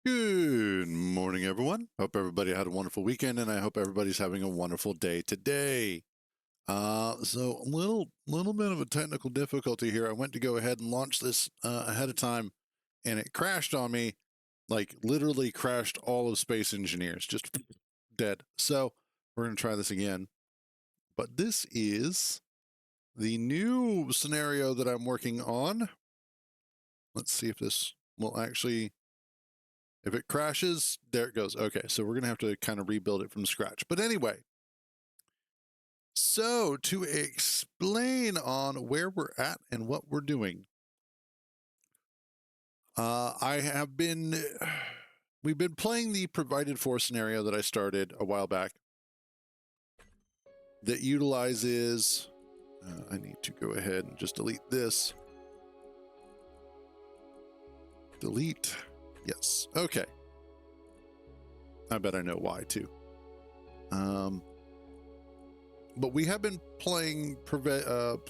Good morning, everyone. Hope everybody had a wonderful weekend, and I hope everybody's having a wonderful day today. So a little bit of a technical difficulty here. I went to go ahead and launch this ahead of time, and it crashed on me, like literally crashed all of Space Engineers, just dead. So we're gonna try this again. But this is the new scenario that I'm working on. Let's see if this will actually. If it crashes, there it goes. Okay, so we're going to have to kind of rebuild it from scratch. But anyway, so to explain on where we're at and what we're doing, we've been playing the provided for scenario that I started a while back that utilizes, I need to go ahead and just delete this. Delete. Yes. Okay. I bet I know why too. But we have been playing provided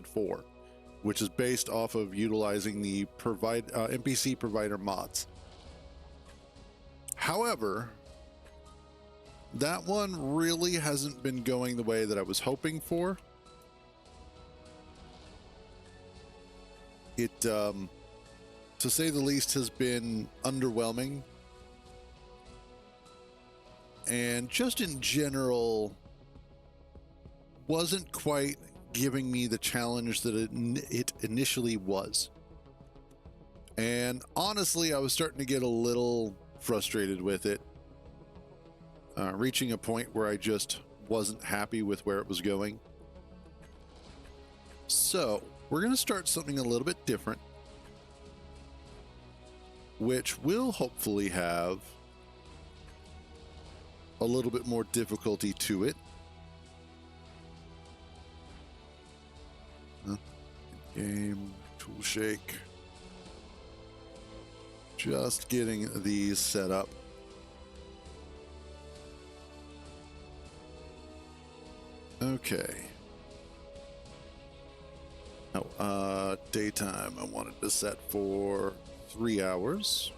for, which is based off of utilizing the NPC provider mods. However, that one really hasn't been going the way that I was hoping for. It, to say the least, has been underwhelming. And just in general, wasn't quite giving me the challenge that it initially was. And honestly, I was starting to get a little frustrated with it, reaching a point where I just wasn't happy with where it was going. So we're going to start something a little bit different, which will hopefully have a little bit more difficulty to it. Game, tool shake. Just getting these set up. Okay. Oh, daytime I wanted to set for 3 hours.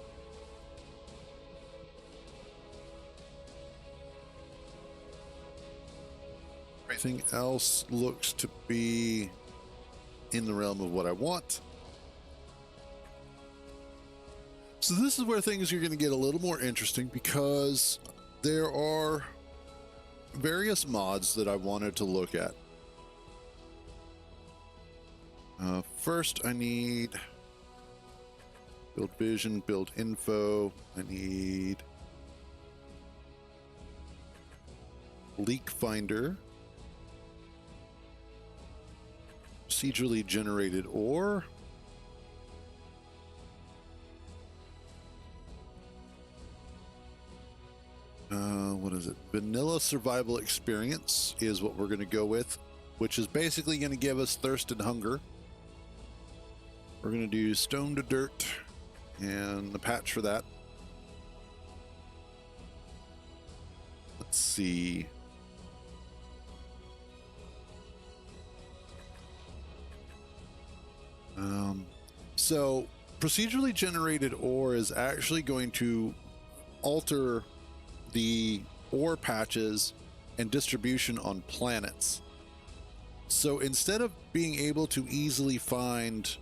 Everything else looks to be in the realm of what I want. So this is where things are going to get a little more interesting, because there are various mods that I wanted to look at. First, I need build vision, build info. I need leak finder, procedurally generated ore, what is it? Vanilla survival experience is what we're going to go with, which is basically going to give us thirst and hunger. We're going to do stone to dirt and the patch for that. Let's see. So procedurally generated ore is actually going to alter the ore patches and distribution on planets. So instead of being able to easily find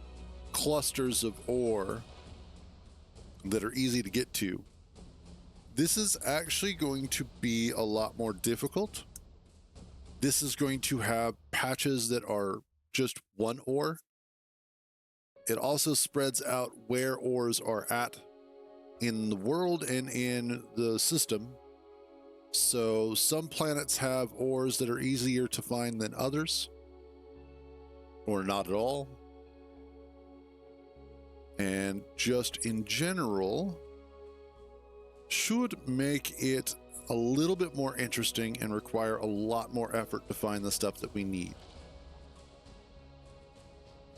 clusters of ore that are easy to get to, this is actually going to be a lot more difficult. This is going to have patches that are just one ore. It also spreads out where ores are at in the world and in the system. So some planets have ores that are easier to find than others, or not at all. And just in general, should make it a little bit more interesting and require a lot more effort to find the stuff that we need.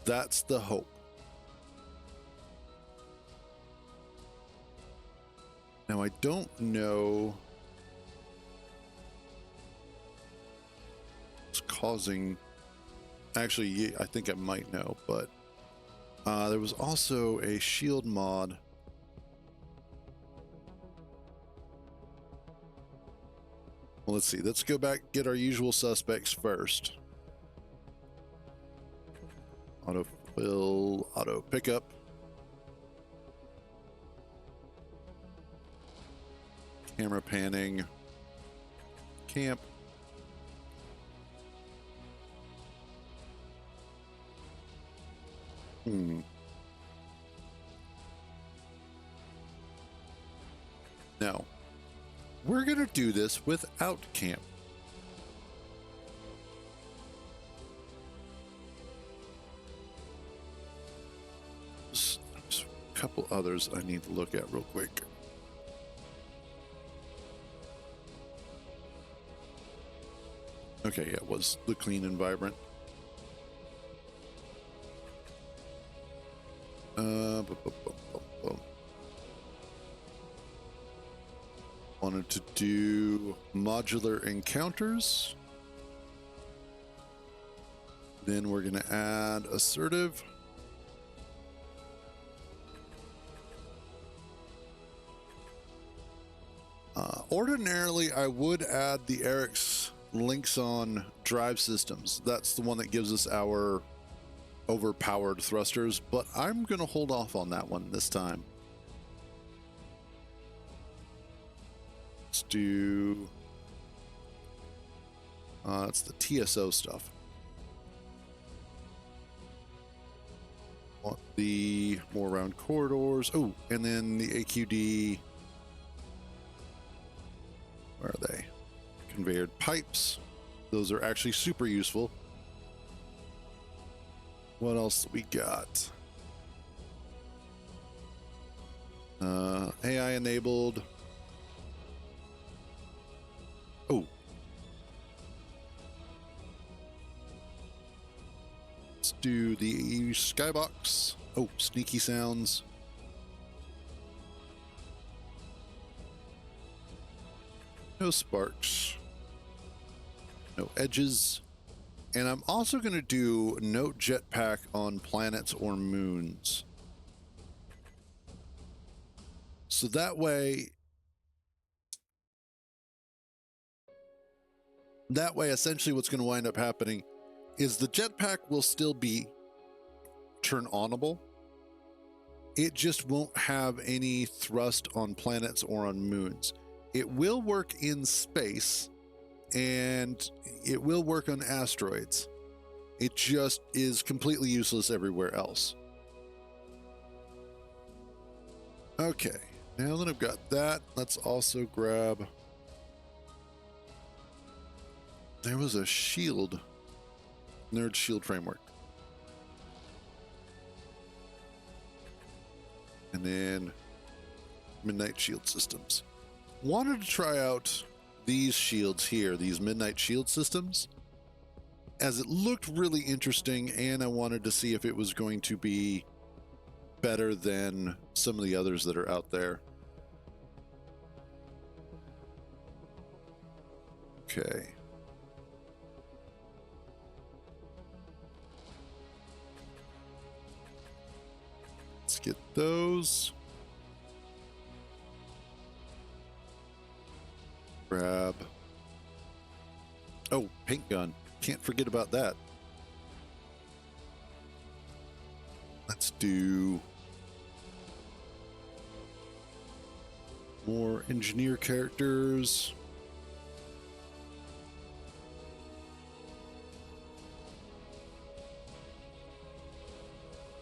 That's the hope. Now, I don't know what's causing. Actually, I think I might know, but There was also a shield mod. Well, let's see. Let's go back, get our usual suspects first. Autofill, auto pickup. Camera panning. Camp. Now, we're going to do this without camp. There's a couple others I need to look at real quick. Okay, yeah, it was the clean and vibrant. Wanted to do modular encounters. Then we're going to add assertive. Ordinarily, I would add the Eric's links on drive systems. That's the one that gives us our overpowered thrusters, but I'm going to hold off on that one this time. Let's do... it's the TSO stuff. Want the more round corridors. Oh, and then the AQD... Where are they? Conveyor pipes. Those are actually super useful. What else we got? AI enabled. Oh. Let's do the skybox. Oh, sneaky sounds. No sparks. No edges. And I'm also going to do no jetpack on planets or moons. So that way essentially what's going to wind up happening is the jetpack will still be turn-onable. It just won't have any thrust on planets or on moons. It will work in space, and it will work on asteroids. It just is completely useless everywhere else. Okay, now that I've got that, let's also grab... There was a shield. Nerd shield framework. And then Midnight shield systems. Wanted to try out these shields here, these Midnight shield systems, as it looked really interesting, and I wanted to see if it was going to be better than some of the others that are out there. Okay. Let's get those. Grab. Oh, paint gun. Can't forget about that. Let's do more engineer characters.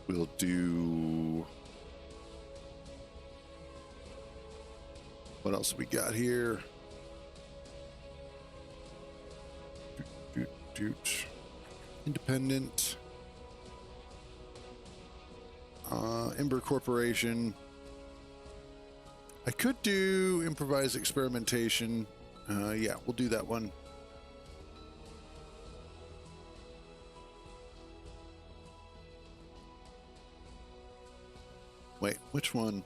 We'll do... What else we got here? Independent. Ember Corporation. I could do improvised experimentation. Yeah, we'll do that one. Wait, which one?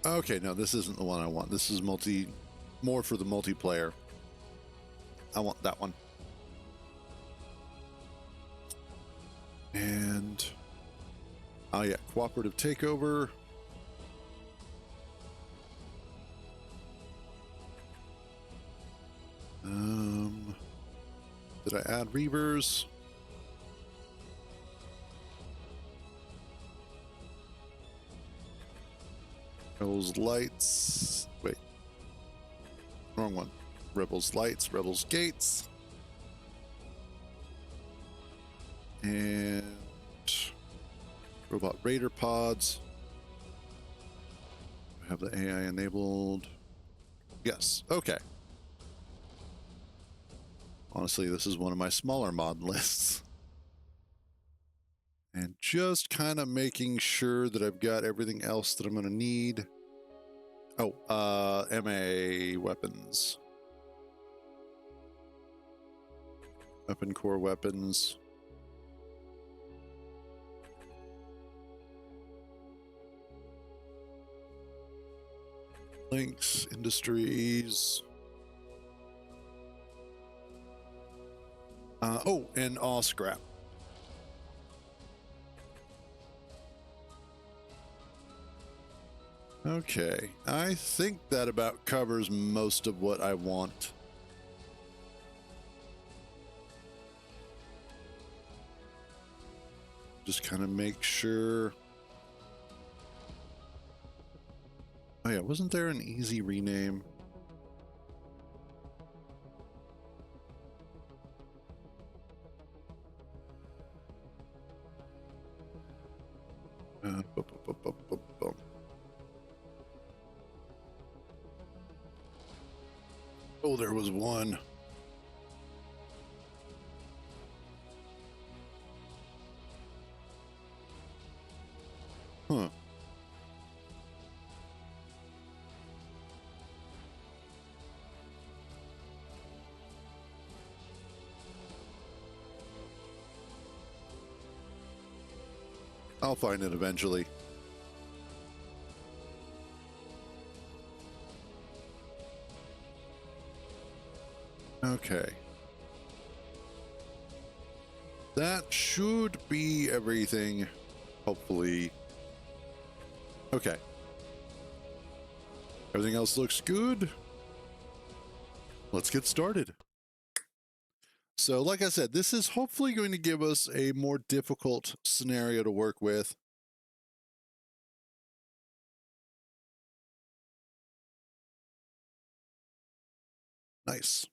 Okay, no, this isn't the one I want. This is more for the multiplayer. I want that one. And oh yeah, cooperative takeover. Did I add Reavers? Rebels Lights. Wait. Wrong one. Rebels Lights, Rebels Gates. And Robot Raider Pods. I have the AI enabled. Yes. Okay. Honestly, this is one of my smaller mod lists. And just kind of making sure that I've got everything else that I'm going to need. Oh, MA weapons. Weapon core weapons. Links, industries. Oh, and all scrap. Okay, I think that about covers most of what I want. Just kind of make sure. Oh yeah, wasn't there an easy rename? Bum, bum, bum, bum, bum. Oh, there was one. Huh. I'll find it eventually. Okay. That should be everything, hopefully. Okay. Everything else looks good. Let's get started. So, like I said, this is hopefully going to give us a more difficult scenario to work with. Nice.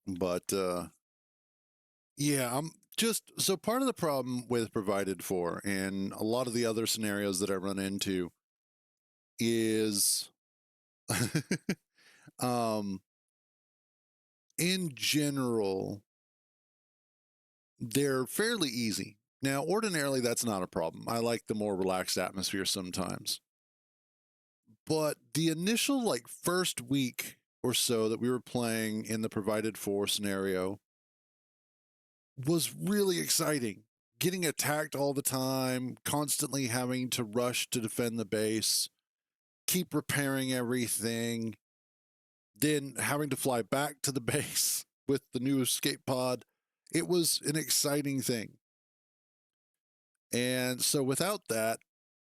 But yeah, I'm just so part of the problem with provided for and a lot of the other scenarios that I run into is um in general they're fairly easy. Now, ordinarily that's not a problem. I like the more relaxed atmosphere sometimes. But the initial like first week or so that we were playing in the provided for scenario was really exciting. Getting attacked all the time, constantly having to rush to defend the base, keep repairing everything, then having to fly back to the base with the new escape pod. It was an exciting thing. And so without that,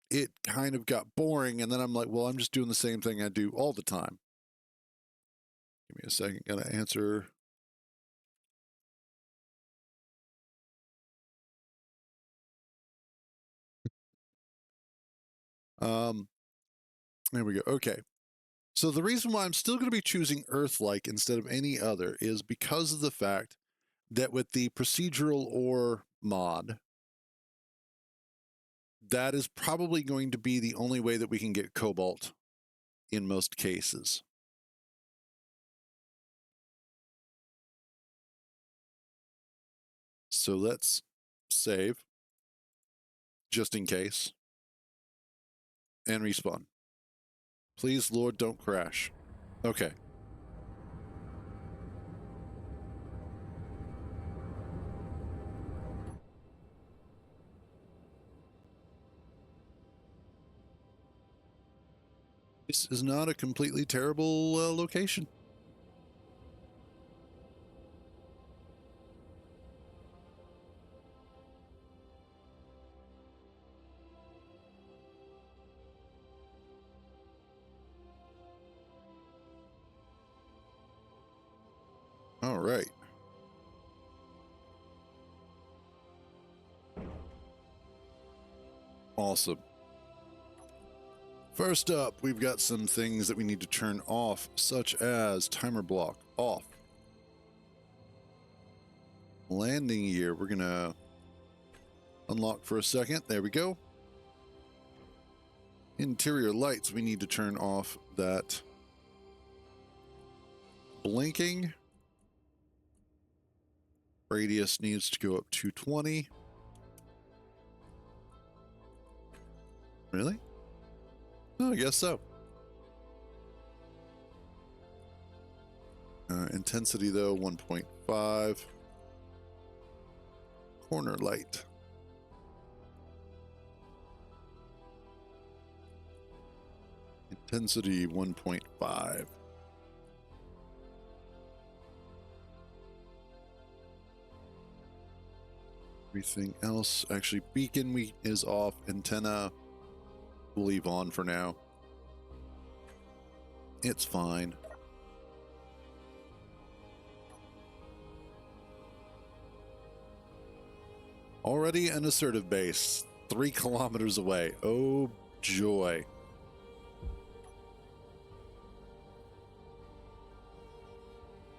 it kind of got boring. And then I'm like, well, I'm just doing the same thing I do all the time. Give me a second. Gotta answer. There we go. Okay. So the reason why I'm still going to be choosing Earth-like instead of any other is because of the fact that with the procedural ore mod, that is probably going to be the only way that we can get cobalt in most cases. So let's save just in case and respawn. Please, Lord, don't crash. Okay. This is not a completely terrible location. All right. Awesome. First up, we've got some things that we need to turn off, such as timer block off. Landing gear, we're going to unlock for a second. There we go. Interior lights, we need to turn off that blinking. Radius needs to go up to 20. Really? Oh, I guess so. Intensity though, 1.5. Corner light. Intensity 1.5. Everything else, actually, beacon is off. Antenna, we'll leave on for now. It's fine. Already an assertive base, 3 kilometers away. Oh, joy.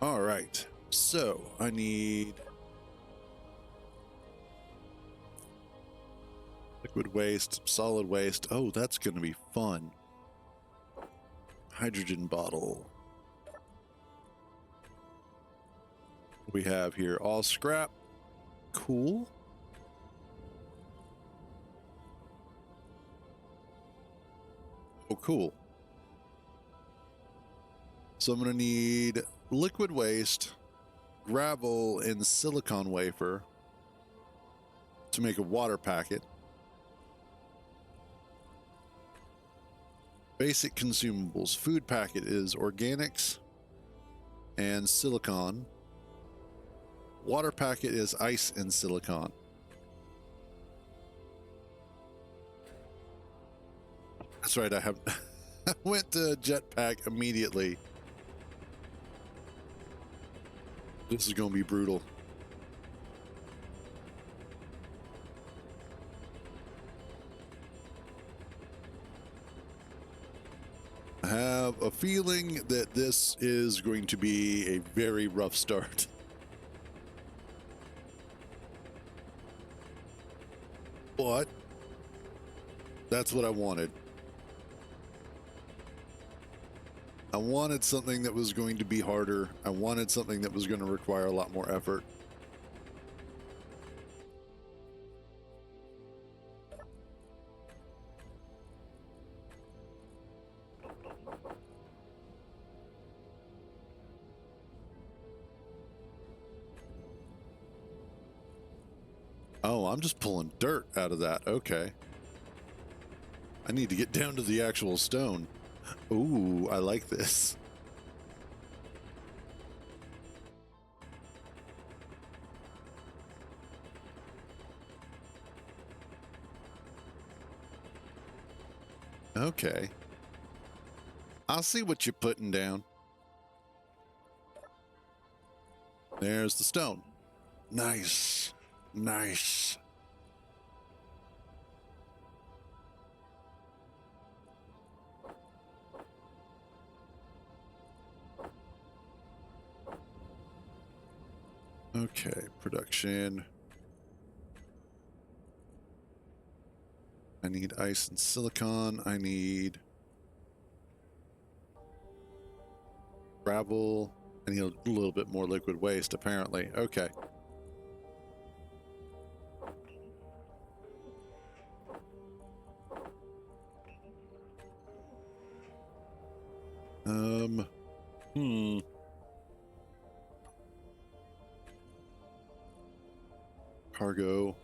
All right, so I need liquid waste, solid waste. Oh, that's going to be fun. Hydrogen bottle. We have here all scrap. Cool. Oh, cool. So I'm going to need liquid waste, gravel, and silicon wafer to make a water packet. Basic consumables. Food packet is organics and silicon. Water packet is ice and silicon. That's right, I have I went to jetpack immediately. This is going to be brutal. I have a feeling that this is going to be a very rough start. But that's what I wanted. I wanted something that was going to be harder. I wanted something that was going to require a lot more effort. Oh, I'm just pulling dirt out of that. Okay. I need to get down to the actual stone. Ooh, I like this. Okay. I'll see what you're putting down. There's the stone. Nice. Nice. Okay, production. I need ice and silicon. I need gravel. I need a little bit more liquid waste, apparently. Okay. Hmm. Cargo.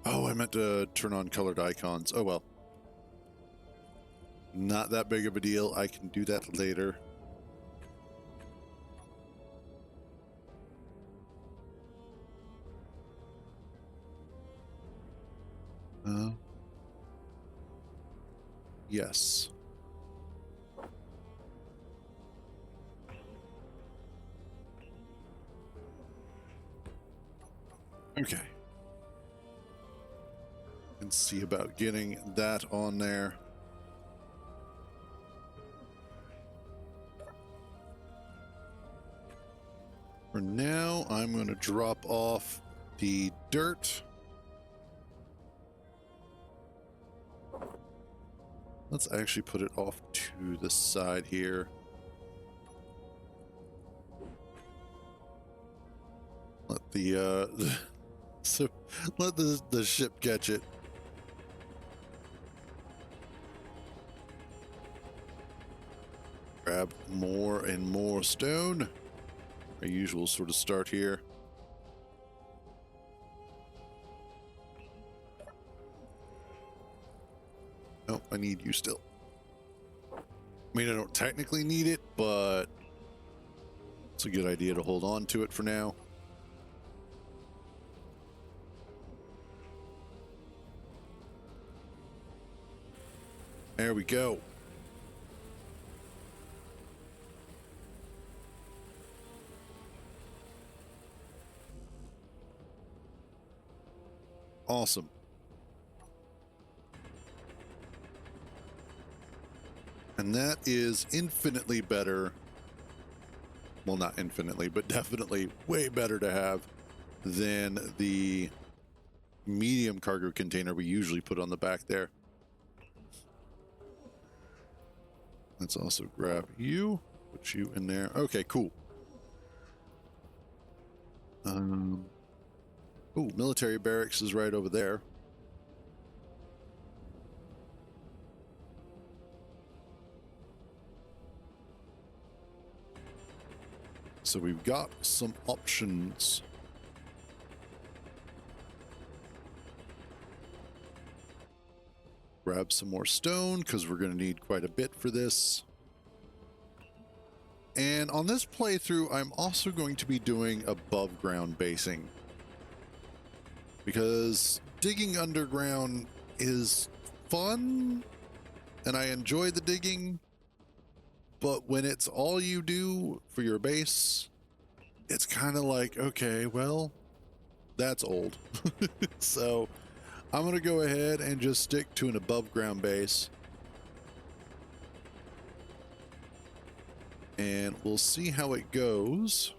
Oh, I meant to turn on colored icons. Oh well. Not that big of a deal. I can do that later. Yes. Okay. And see about getting that on there. For now, I'm going to drop off the dirt. Let's actually put it off to the side here. Let the so let the ship catch it. Grab more and more stone. Our usual sort of start here. Oh, I need you still. I mean, I don't technically need it, but it's a good idea to hold on to it for now. There we go. Awesome. And that is infinitely better. Well, not infinitely, but definitely way better to have than the medium cargo container we usually put on the back there. Let's also grab you, put you in there. Okay, cool. Oh, military barracks is right over there. So we've got some options. Grab some more stone because we're going to need quite a bit for this. And on this playthrough, I'm also going to be doing above ground basing, because digging underground is fun and I enjoy the digging, but when it's all you do for your base, it's kind of like, okay, well, that's old. So I'm going to go ahead and just stick to an above ground base. And we'll see how it goes.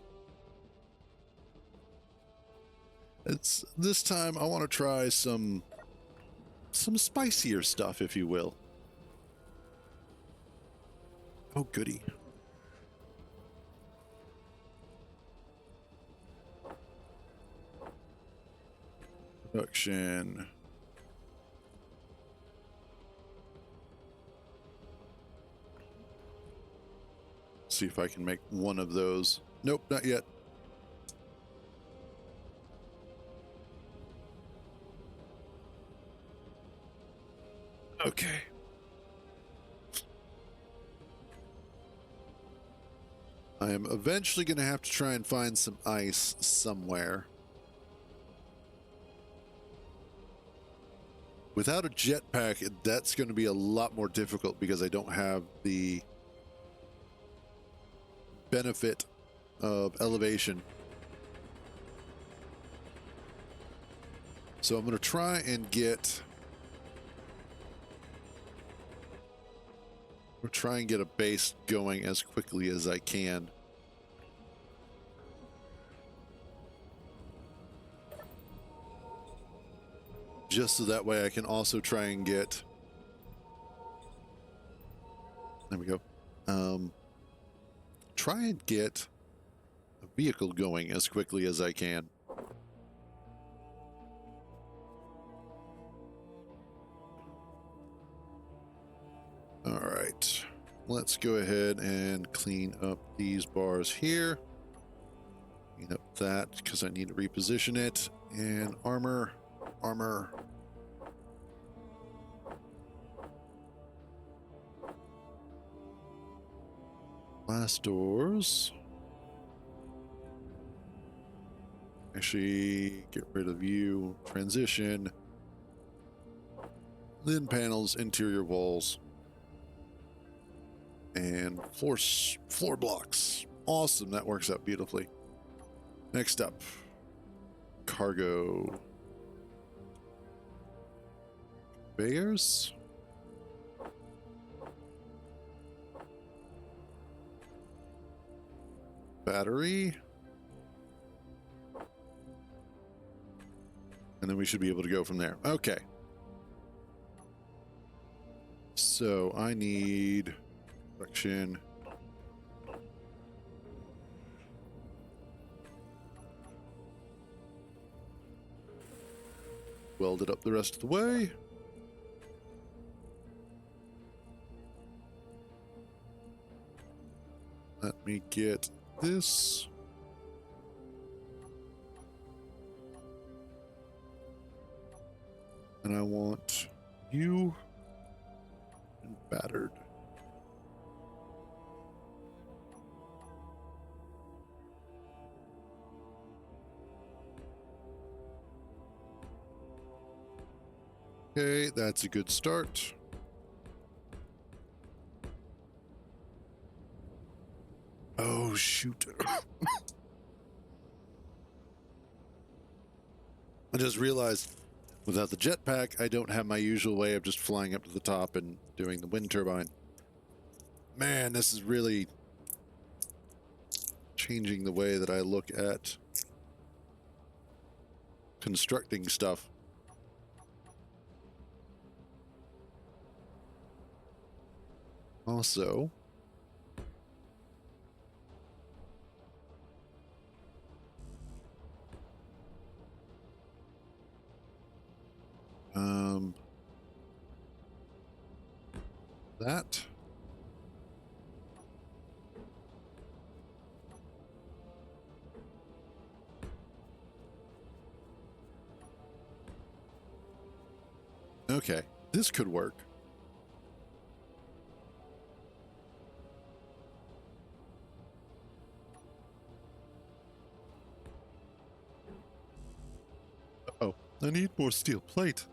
It's this time I want to try some spicier stuff, if you will. Oh, goody. Production. See if I can make one of those. Nope, not yet. Okay. I am eventually going to have to try and find some ice somewhere. Without a jetpack, that's going to be a lot more difficult because I don't have the benefit of elevation. So I'm going to try and get... We'll try and get a base going as quickly as I can. Just so that way I can also try and get... There we go. Try and get a vehicle going as quickly as I can. All right, let's go ahead and clean up these bars here. Clean up that because I need to reposition it. And armor. Glass doors. Actually, get rid of you. Transition. Then panels, interior walls. And floor blocks. Awesome, that works out beautifully. Next up, cargo. Conveyors. Battery. And then we should be able to go from there. Okay. So I need production. Weld it up the rest of the way. Let me get this. And I want you and battered. Okay, that's a good start. Oh, shoot. I just realized without the jetpack, I don't have my usual way of just flying up to the top and doing the wind turbine. Man, this is really changing the way that I look at constructing stuff. Also, that. Okay, this could work. Uh-oh, I need more steel plate.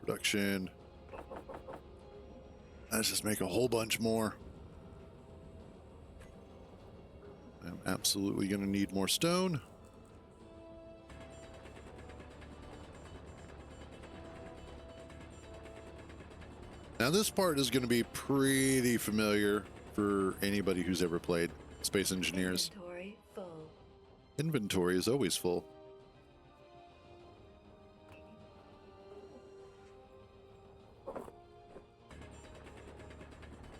Production. Let's just make a whole bunch more. I'm absolutely going to need more stone. Now this part is going to be pretty familiar for anybody who's ever played Space Engineers. Inventory full. Inventory is always full.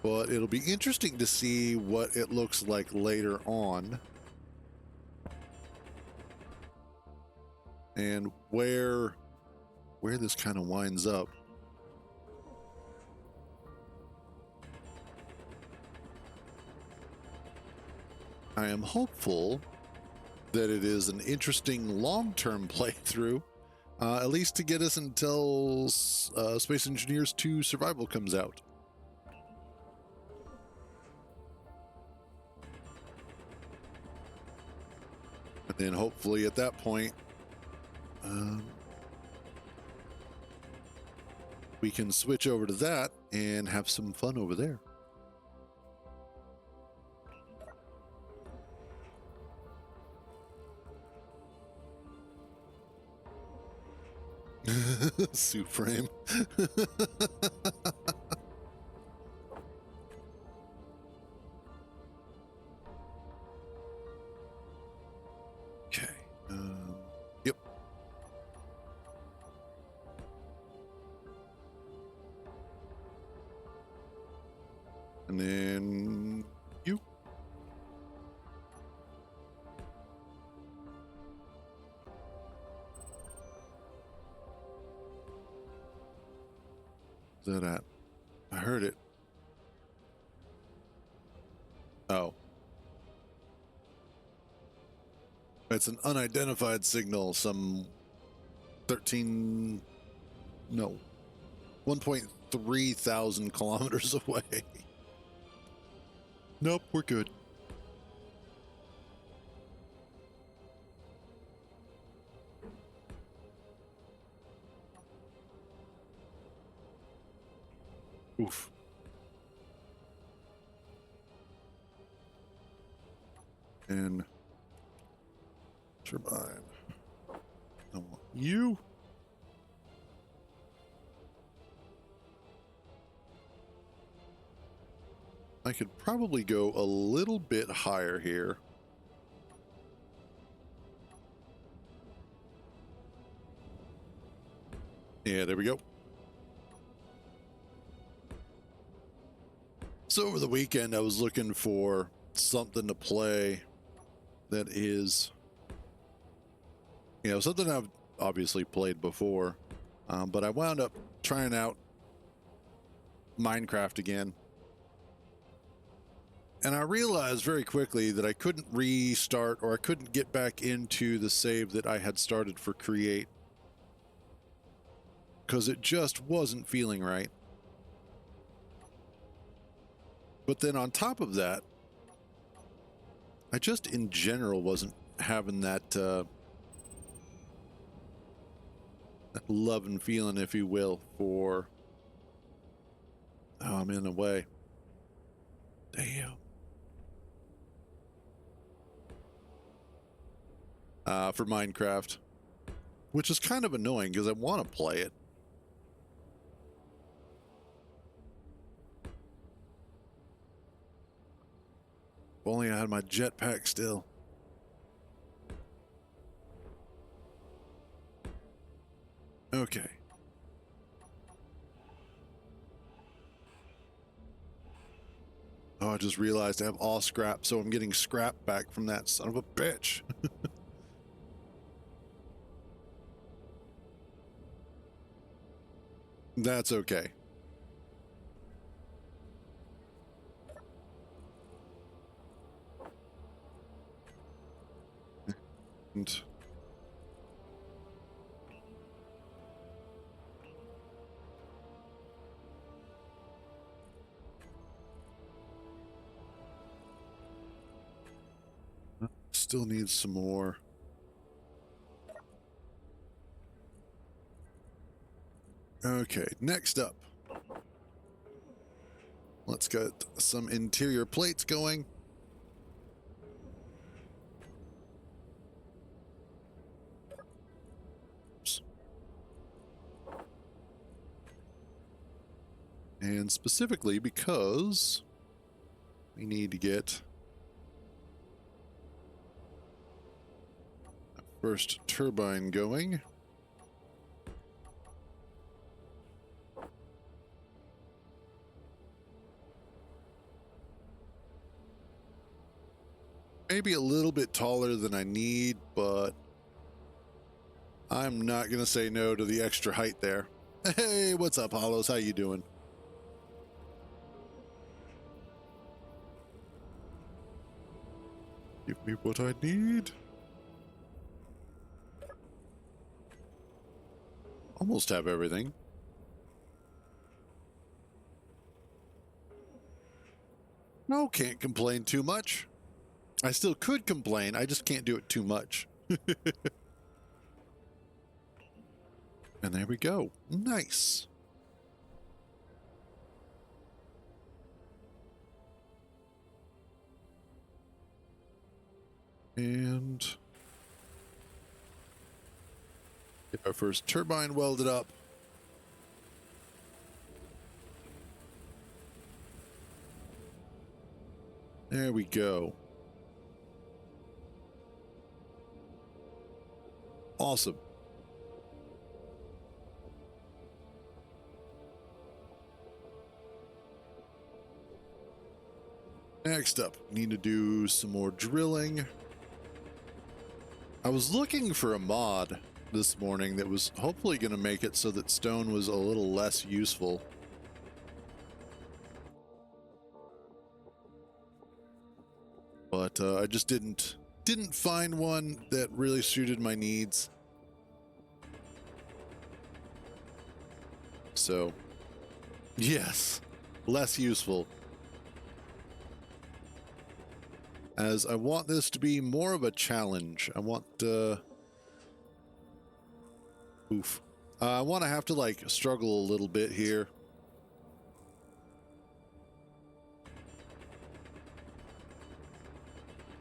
But it'll be interesting to see what it looks like later on. And where this kind of winds up. I am hopeful that it is an interesting long-term playthrough, at least to get us until Space Engineers 2 Survival comes out. And then hopefully at that point, we can switch over to that and have some fun over there. Suit frame. Okay. Yep. And then you. Where's that at? I heard it. Oh. It's an unidentified signal, some 13, no, 1.3 thousand kilometers away. Nope, we're good. Oof. And turbine. I want you. I could probably go a little bit higher here. Yeah, there we go. So over the weekend, I was looking for something to play that is, something I've obviously played before, but I wound up trying out Minecraft again. And I realized very quickly that I couldn't restart, or I couldn't get back into the save that I had started for Create, because it just wasn't feeling right. But then on top of that, I just in general wasn't having that love and feeling, if you will, for... Oh, I'm in a way. Damn. For Minecraft, which is kind of annoying because I want to play it. If only I had my jetpack still. Okay. Oh, I just realized I have all scrap, so I'm getting scrap back from that son of a bitch. That's okay. And still needs some more. Okay, next up. Let's get some interior plates going. Oops. And specifically because we need to get the first turbine going. Maybe a little bit taller than I need, but I'm not going to say no to the extra height there. Hey, what's up, Hollows? How you doing? Give me what I need. Almost have everything. No, can't complain too much. I still could complain, I just can't do it too much. And there we go. Nice. And get our first turbine welded up. There we go. Awesome. Next up, need to do some more drilling. I was looking for a mod this morning that was hopefully going to make it so that stone was a little less useful. But I just didn't didn't find one that really suited my needs. So, yes, less useful. As I want this to be more of a challenge. I want, I want to have to, like, struggle a little bit here.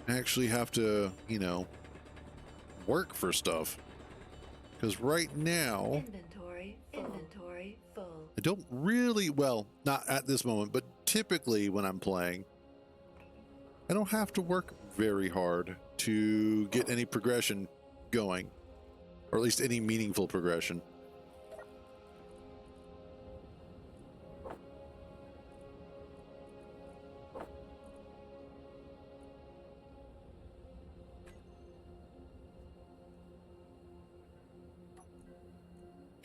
Actually have to, you know, work for stuff. Because right now, inventory full. I don't really, well, not at this moment, but typically when I'm playing, I don't have to work very hard to get any progression going, or at least any meaningful progression.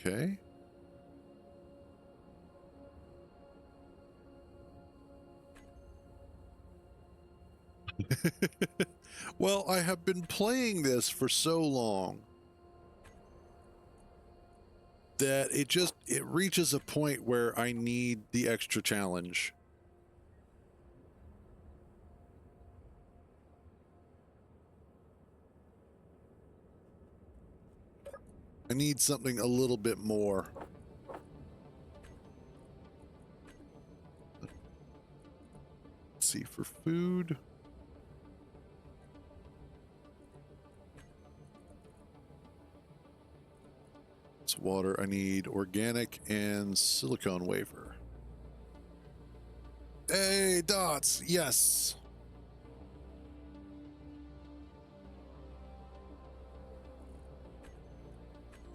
Okay. Well, I have been playing this for so long that it reaches a point where I need the extra challenge. I need something a little bit more. Let's see, for food. It's water. I need organic and silicone wafer. Hey, dots. Yes.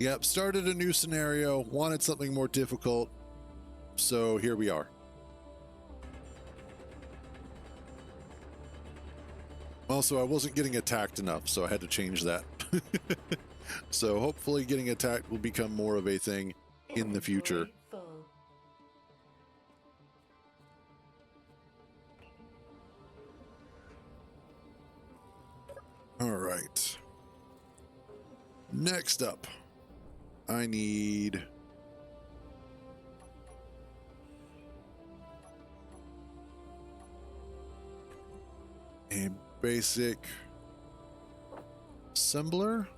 Yep, started a new scenario, wanted something more difficult, so here we are. Also, I wasn't getting attacked enough, so I had to change that. So hopefully getting attacked will become more of a thing in the future. Full. All right. Next up, I need a basic assembler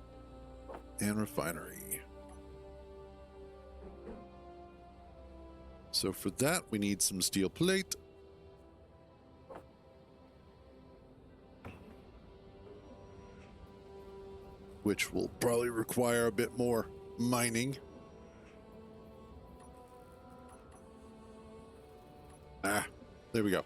and refinery. So for that, we need some steel plate. Which will probably require a bit more mining. Ah, there we go.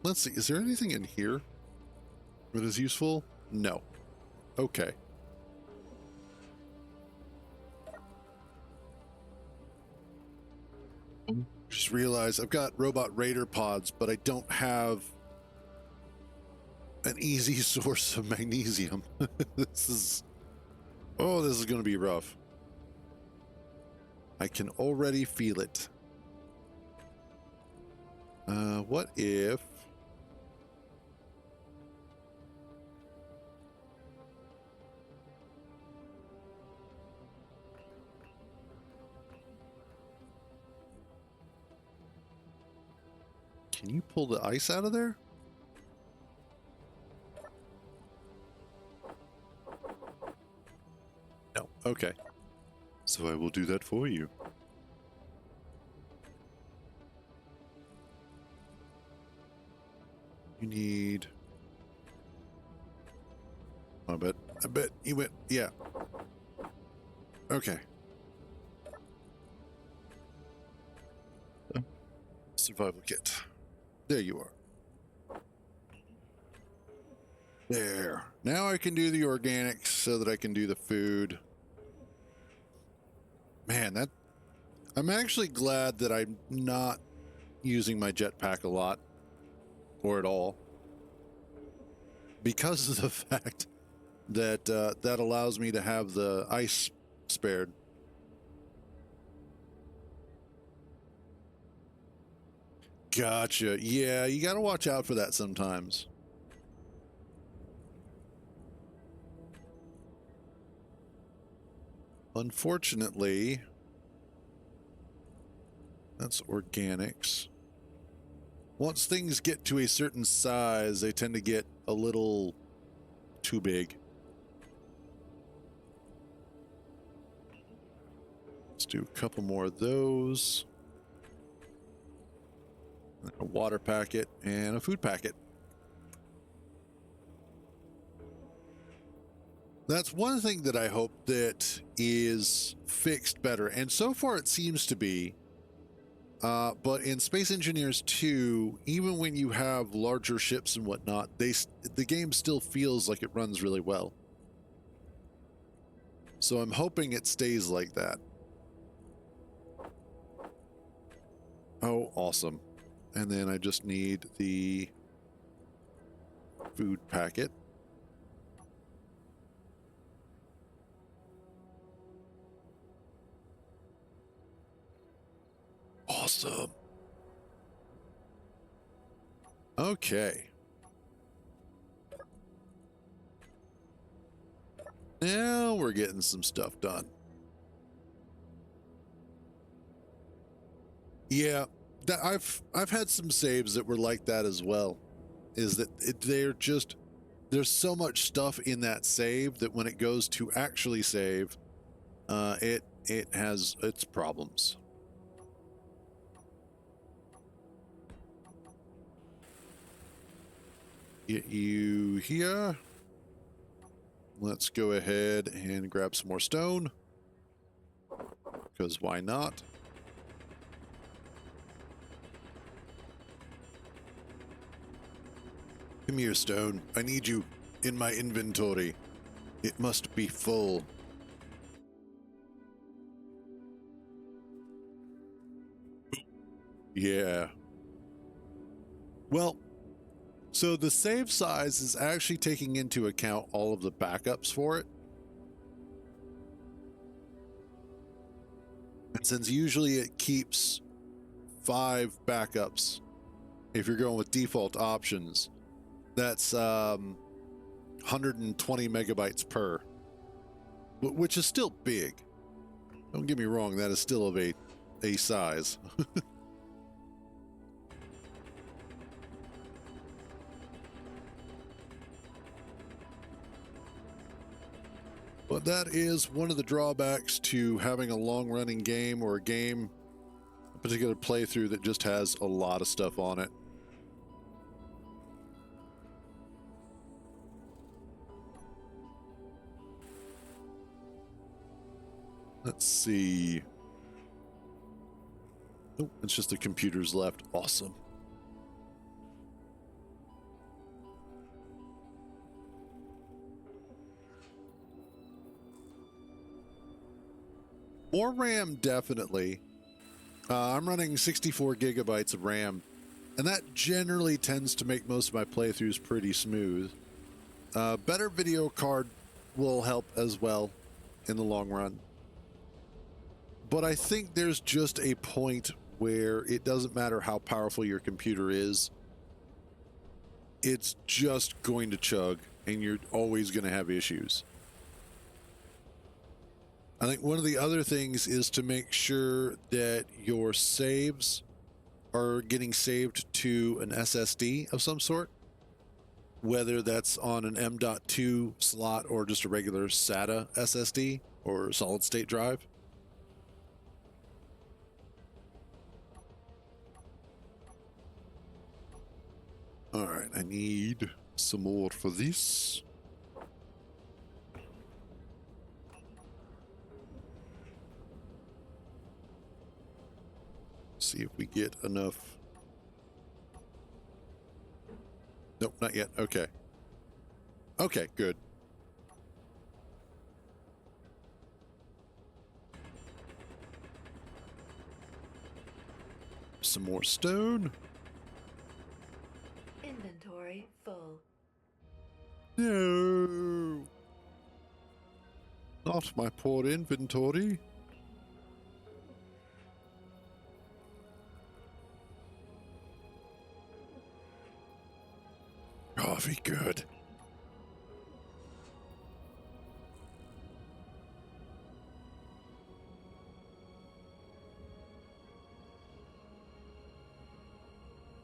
Let's see, is there anything in here that is useful? No. Okay. Just realized I've got robot raider pods, but I don't have an easy source of magnesium. This is going to be rough. I can already feel it. What if can you pull the ice out of there? No. Okay. So I will do that for you. You need... I bet you went... Yeah. Okay. Survival kit. There you are. There. Now I can do the organics so that I can do the food. Man, that... I'm actually glad that I'm not using my jetpack a lot. Or at all. Because of the fact that allows me to have the ice spared. Gotcha. Yeah, you got to watch out for that sometimes. Unfortunately, that's organics. Once things get to a certain size, they tend to get a little too big. Let's do a couple more of those. A water packet and a food packet. That's one thing that I hope that is fixed better. And so far it seems to be. But in Space Engineers 2, even when you have larger ships and whatnot, the game still feels like it runs really well. So I'm hoping it stays like that. Oh, awesome. And then I just need the food packet. Awesome. Okay. Now we're getting some stuff done. Yeah, that I've had some saves that were like that as well. Is that there's so much stuff in that save that when it goes to actually save, it has its problems. Get you here. Let's go ahead and grab some more stone. Because why not? Come here, stone. I need you in my inventory. It must be full. Yeah. Well, so the save size is actually taking into account all of the backups for it. And since usually it keeps 5 backups, if you're going with default options, that's 120 megabytes per, which is still big. Don't get me wrong, that is still of a size. But that is one of the drawbacks to having a long-running game or a particular playthrough that just has a lot of stuff on it. Let's see. Oh, it's just the computers left. Awesome. More RAM, definitely. I'm running 64 gigabytes of RAM, and that generally tends to make most of my playthroughs pretty smooth. Better video card will help as well in the long run. But I think there's just a point where it doesn't matter how powerful your computer is. It's just going to chug, and you're always going to have issues. I think one of the other things is to make sure that your saves are getting saved to an SSD of some sort, whether that's on an M.2 slot or just a regular SATA SSD or solid state drive. All right, I need some more for this. See if we get enough. Nope, not yet. Okay. Okay, good. Some more stone. Inventory full. No. Not my poor inventory. Coffee good.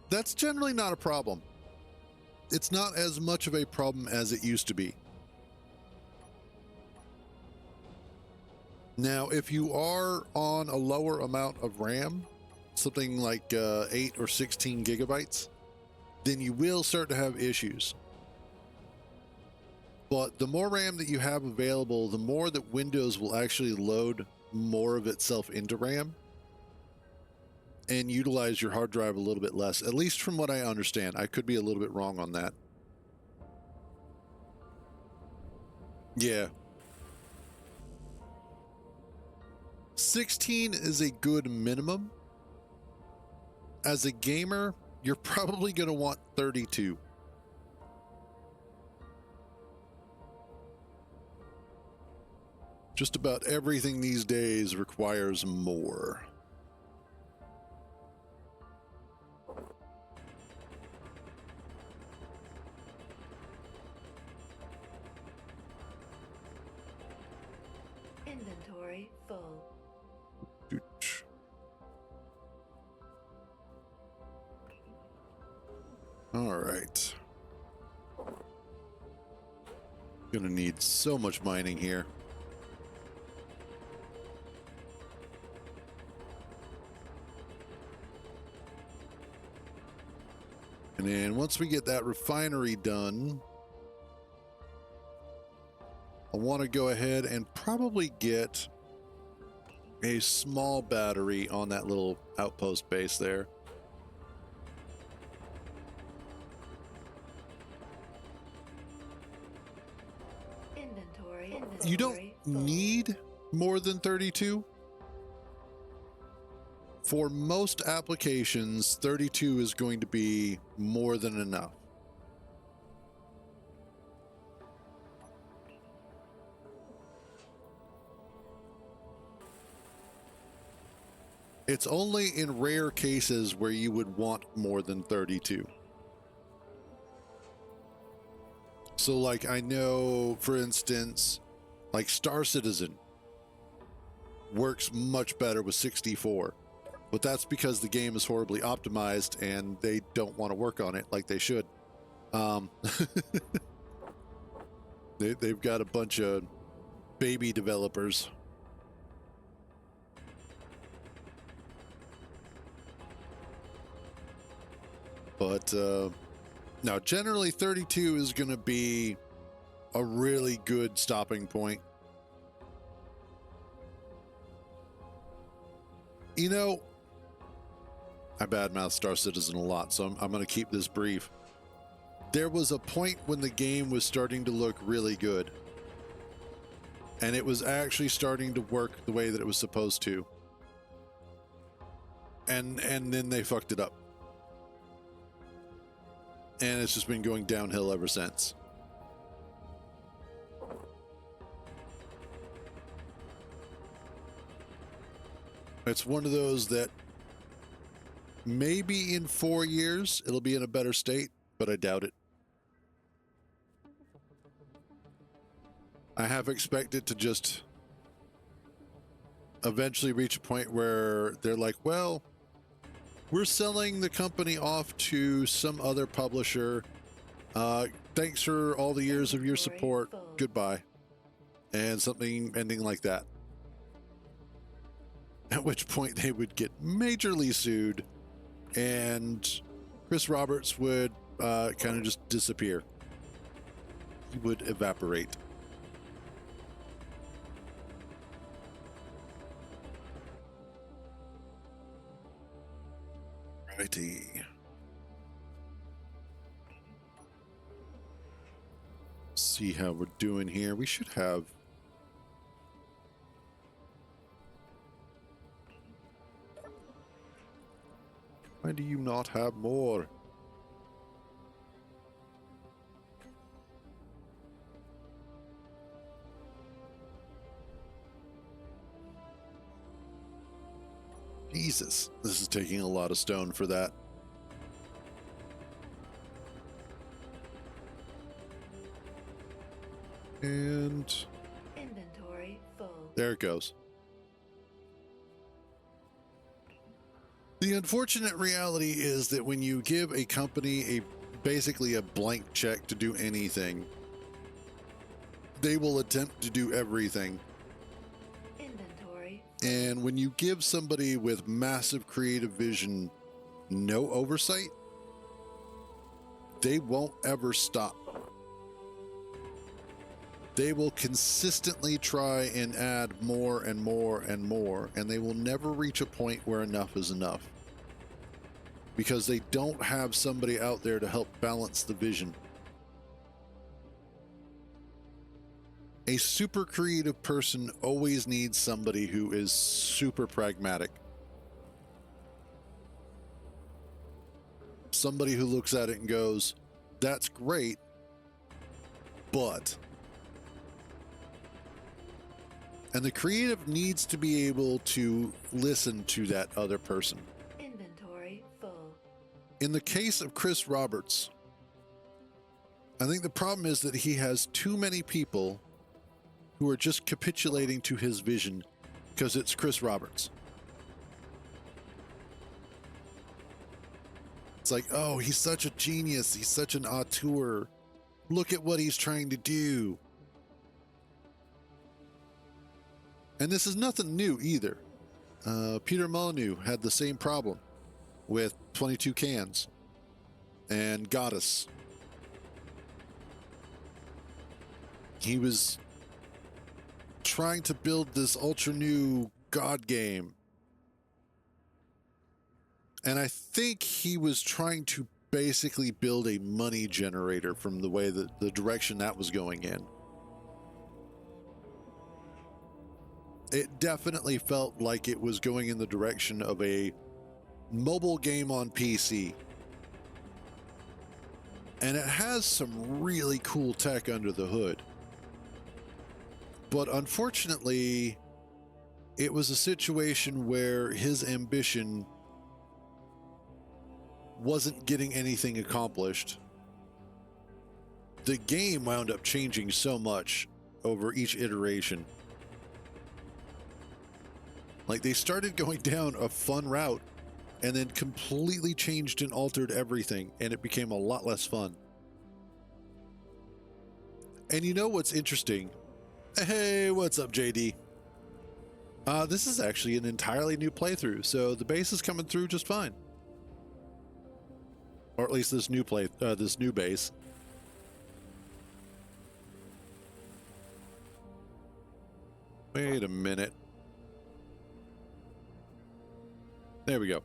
That's generally not a problem. It's not as much of a problem as it used to be. Now, if you are on a lower amount of RAM, something like 8 or 16 gigabytes, then you will start to have issues. But the more RAM that you have available, the more that Windows will actually load more of itself into RAM and utilize your hard drive a little bit less, at least from what I understand. I could be a little bit wrong on that. Yeah. 16 is a good minimum. As a gamer, you're probably going to want 32. Just about everything these days requires more. Inventory full. Dooch. All right. Gonna need so much mining here. And then once we get that refinery done, I want to go ahead and probably get a small battery on that little outpost base there. Inventory. You don't full. need more than 32. For most applications, 32 is going to be more than enough. It's only in rare cases where you would want more than 32. So like I know, for instance, like Star Citizen works much better with 64. But that's because the game is horribly optimized and they don't want to work on it like they should. They've got a bunch of baby developers. But now generally 32 is going to be a really good stopping point. You know, I badmouth Star Citizen a lot, so I'm going to keep this brief. There was a point when the game was starting to look really good. And it was actually starting to work the way that it was supposed to. And then they fucked it up. And it's just been going downhill ever since. It's one of those that maybe in 4 years it'll be in a better state, but I doubt it. I half expect it to just eventually reach a point where they're like, well, we're selling the company off to some other publisher. Thanks for all the years of your support. Goodbye. And something ending like that. At which point they would get majorly sued and Chris Roberts would kind of just disappear. He would evaporate. Righty. See how we're doing here. We should have... Why do you not have more? Jesus, this is taking a lot of stone for that. And Inventory full. there it goes. The unfortunate reality is that when you give a company basically a blank check to do anything, they will attempt to do everything. Inventory. And when you give somebody with massive creative vision no oversight, they won't ever stop. They will consistently try and add more and more and more, and they will never reach a point where enough is enough. Because they don't have somebody out there to help balance the vision. A super creative person always needs somebody who is super pragmatic. Somebody who looks at it and goes, that's great, but... And the creative needs to be able to listen to that other person. Inventory full. In the case of Chris Roberts, I think the problem is that he has too many people who are just capitulating to his vision because it's Chris Roberts. It's like, oh, he's such a genius. He's such an auteur. Look at what he's trying to do. And this is nothing new either. Peter Molyneux had the same problem with 22 Cans and Goddess. He was trying to build this ultra new God game. And I think he was trying to basically build a money generator from the way that the direction that was going in. It definitely felt like it was going in the direction of a mobile game on PC. And it has some really cool tech under the hood. But unfortunately, it was a situation where his ambition wasn't getting anything accomplished. The game wound up changing so much over each iteration. Like, they started going down a fun route and then completely changed and altered everything, and it became a lot less fun. And you know what's interesting? Hey, what's up, JD? This is actually an entirely new playthrough, so the base is coming through just fine. Or at least this new base. Wait a minute. There we go.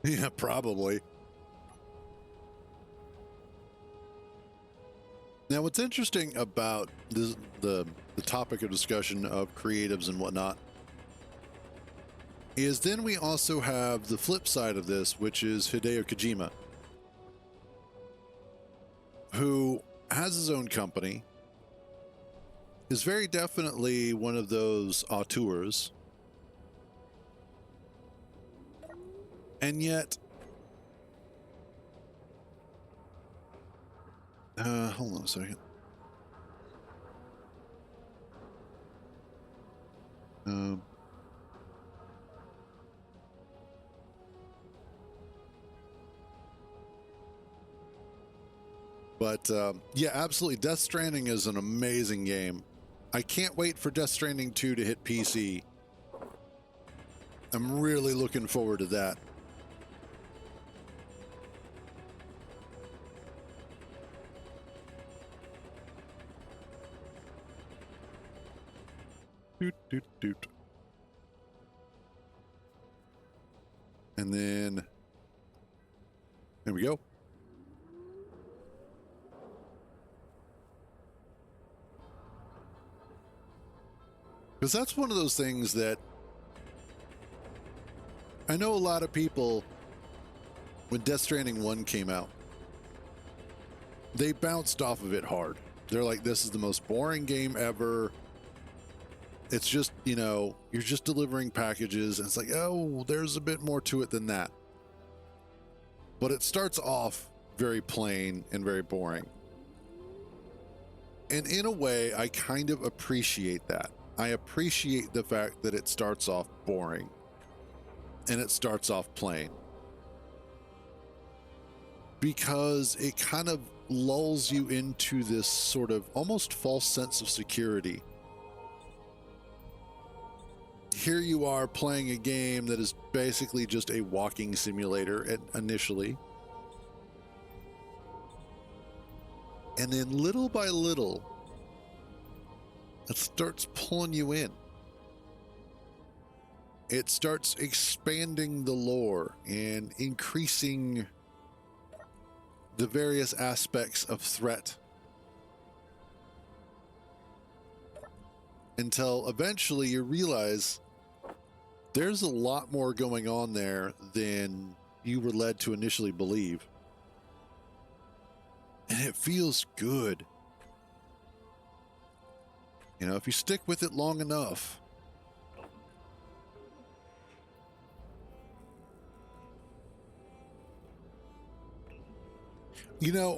Yeah, probably. Now, what's interesting about this, the topic of discussion of creatives and whatnot, is then we also have the flip side of this, which is Hideo Kojima, who has his own company, is very definitely one of those auteurs, and yet, hold on a second. But yeah, absolutely. Death Stranding is an amazing game. I can't wait for Death Stranding 2 to hit PC. I'm really looking forward to that. Doot, doot, doot. And then there we go. Because that's one of those things that I know a lot of people when Death Stranding 1 came out, they bounced off of it hard. They're like, this is the most boring game ever. It's just, you're just delivering packages. And it's like, oh, there's a bit more to it than that. But it starts off very plain and very boring. And in a way, I kind of appreciate that. I appreciate the fact that it starts off boring and it starts off plain, because it kind of lulls you into this sort of almost false sense of security. Here you are playing a game that is basically just a walking simulator initially. And then little by little, it starts pulling you in. It starts expanding the lore and increasing the various aspects of threat, until eventually you realize there's a lot more going on there than you were led to initially believe. And it feels good. If you stick with it long enough.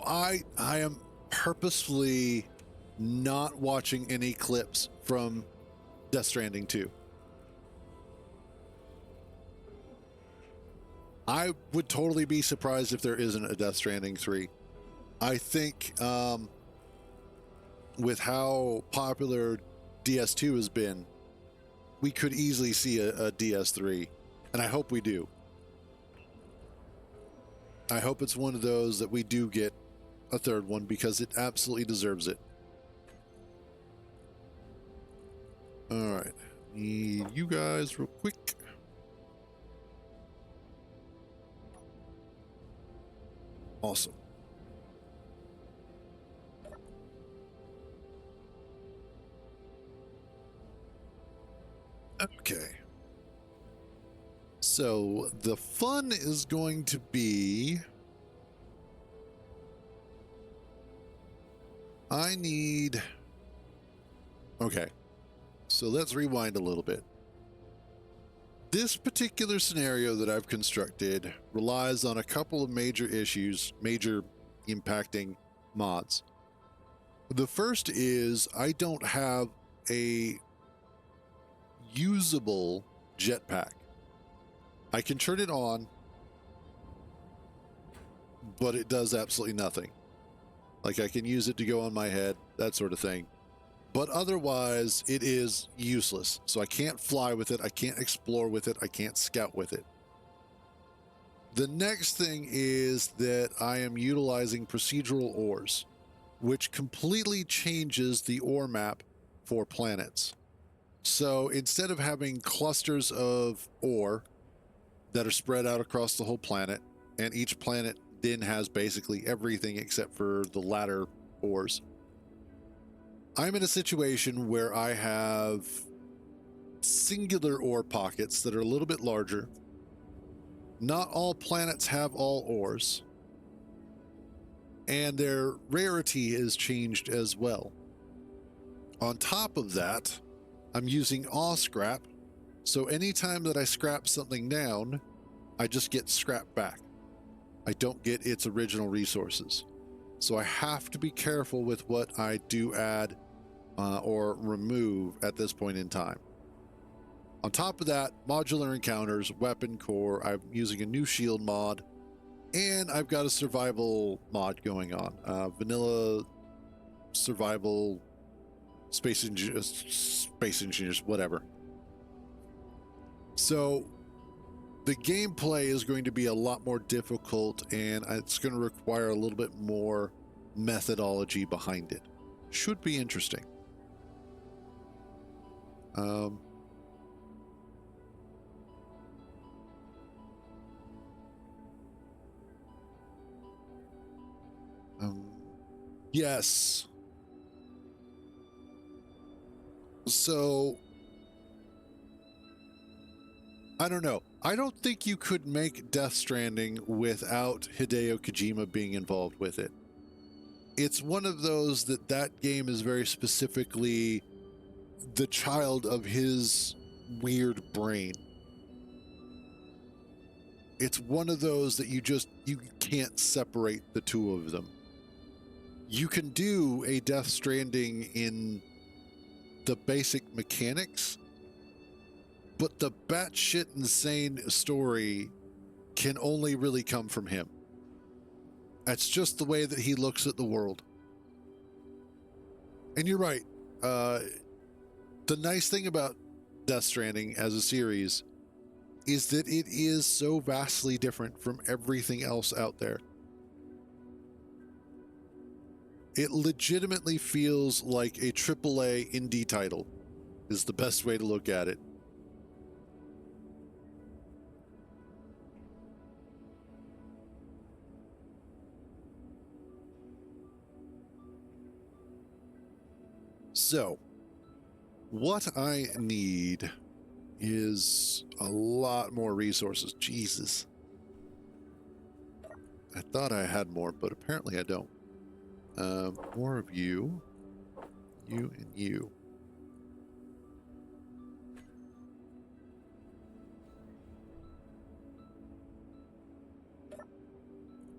I am purposefully not watching any clips from Death Stranding 2. I would totally be surprised if there isn't a Death Stranding 3. I think with how popular DS2 has been, we could easily see a DS3, and I hope we do. I hope it's one of those that we do get a third one, because it absolutely deserves it. All right, need you guys real quick. Awesome. Okay. So the fun is going to be, okay, so let's rewind a little bit. This particular scenario that I've constructed relies on a couple of major impacting mods. The first is I don't have a usable jetpack. I can turn it on, but it does absolutely nothing. Like, I can use it to go on my head, that sort of thing. But otherwise, it is useless. So I can't fly with it, I can't explore with it, I can't scout with it. The next thing is that I am utilizing procedural ores, which completely changes the ore map for planets. So instead of having clusters of ore that are spread out across the whole planet, and each planet then has basically everything except for the latter ores, I'm in a situation where I have singular ore pockets that are a little bit larger. Not all planets have all ores, and their rarity is changed as well. On top of that, I'm using awe scrap, so anytime that I scrap something down, I just get scrap back. I don't get its original resources. So I have to be careful with what I do add or remove at this point in time. On top of that, modular encounters, weapon core, I'm using a new shield mod, and I've got a survival mod going on. Vanilla survival, space engineers, whatever. So the gameplay is going to be a lot more difficult, and it's going to require a little bit more methodology behind it. Should be interesting. Yes. So I don't know. I don't think you could make Death Stranding without Hideo Kojima being involved with it. It's one of those that game is very specifically the child of his weird brain. It's one of those that you can't separate the two of them. You can do a Death Stranding in the basic mechanics, but the batshit insane story can only really come from him. That's just the way that he looks at the world. And you're right. The nice thing about Death Stranding as a series is that it is so vastly different from everything else out there. It legitimately feels like a AAA indie title, is the best way to look at it. So, what I need is a lot more resources. Jesus. I thought I had more, but apparently I don't. More of you. You and you.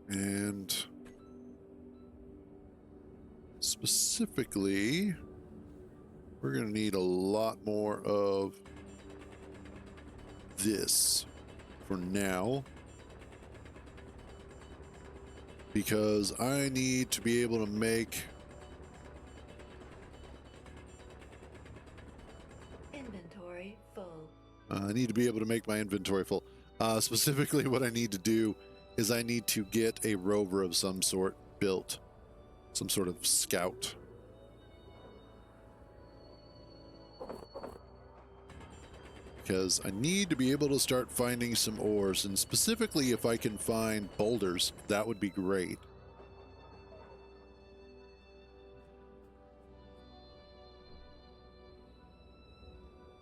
And specifically, we're going to need a lot more of this for now, because I need to be able to make Inventory full. I need to be able to make my inventory full. Specifically, what I need to do is I need to get a rover of some sort built, some sort of scout. Because I need to be able to start finding some ores, and specifically if I can find boulders, that would be great.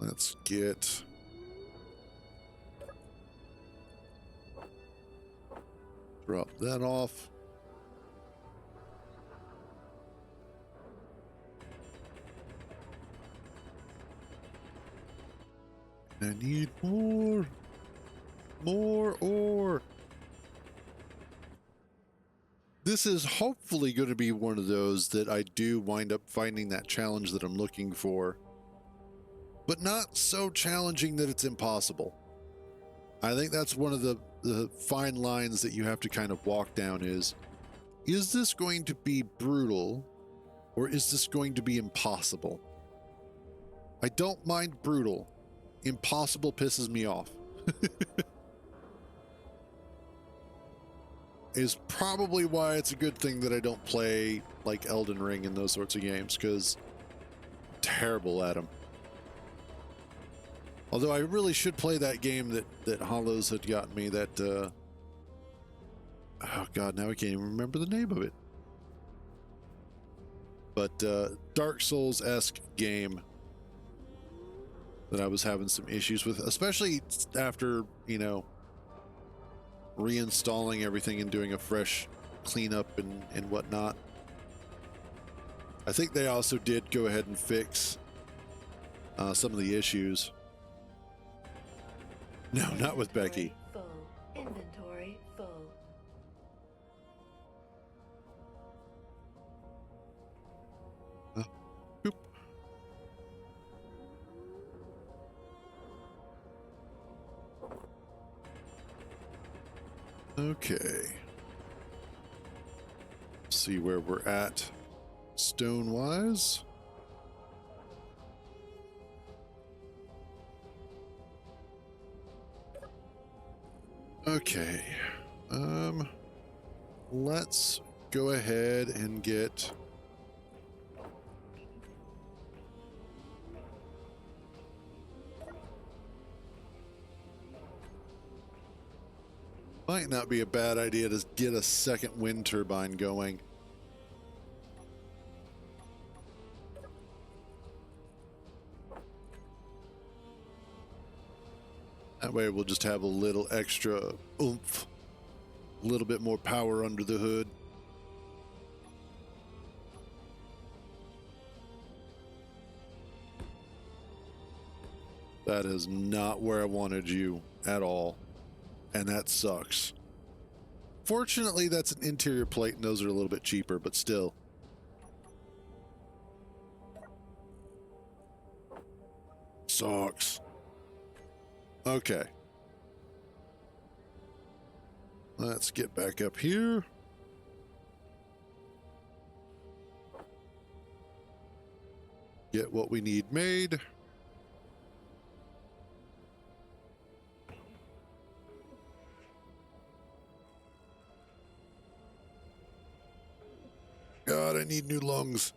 Let's get drop that off. I need more ore. This is hopefully going to be one of those that I do wind up finding that challenge that I'm looking for, but not so challenging that it's impossible. I think that's one of the fine lines that you have to kind of walk down is this going to be brutal or is this going to be impossible? I don't mind brutal. Impossible pisses me off. Is probably why it's a good thing that I don't play like Elden Ring and those sorts of games, because I'm terrible at them. Although I really should play that game that Hollows had gotten me, that oh god, now I can't even remember the name of it. But Dark Souls-esque game that I was having some issues with, especially after, you know, reinstalling everything and doing a fresh cleanup and whatnot. I think they also did go ahead and fix some of the issues. No, not with Becky. Full. Inventory full. Boop. Okay. See where we're at stone-wise. Okay. Let's go ahead and get might not be a bad idea to get a second wind turbine going. That way we'll just have a little extra oomph, a little bit more power under the hood. That is not where I wanted you at all, and that sucks. Fortunately, that's an interior plate, and those are a little bit cheaper, but still. Sucks. Okay. Let's get back up here. Get what we need made. God, I need new lungs.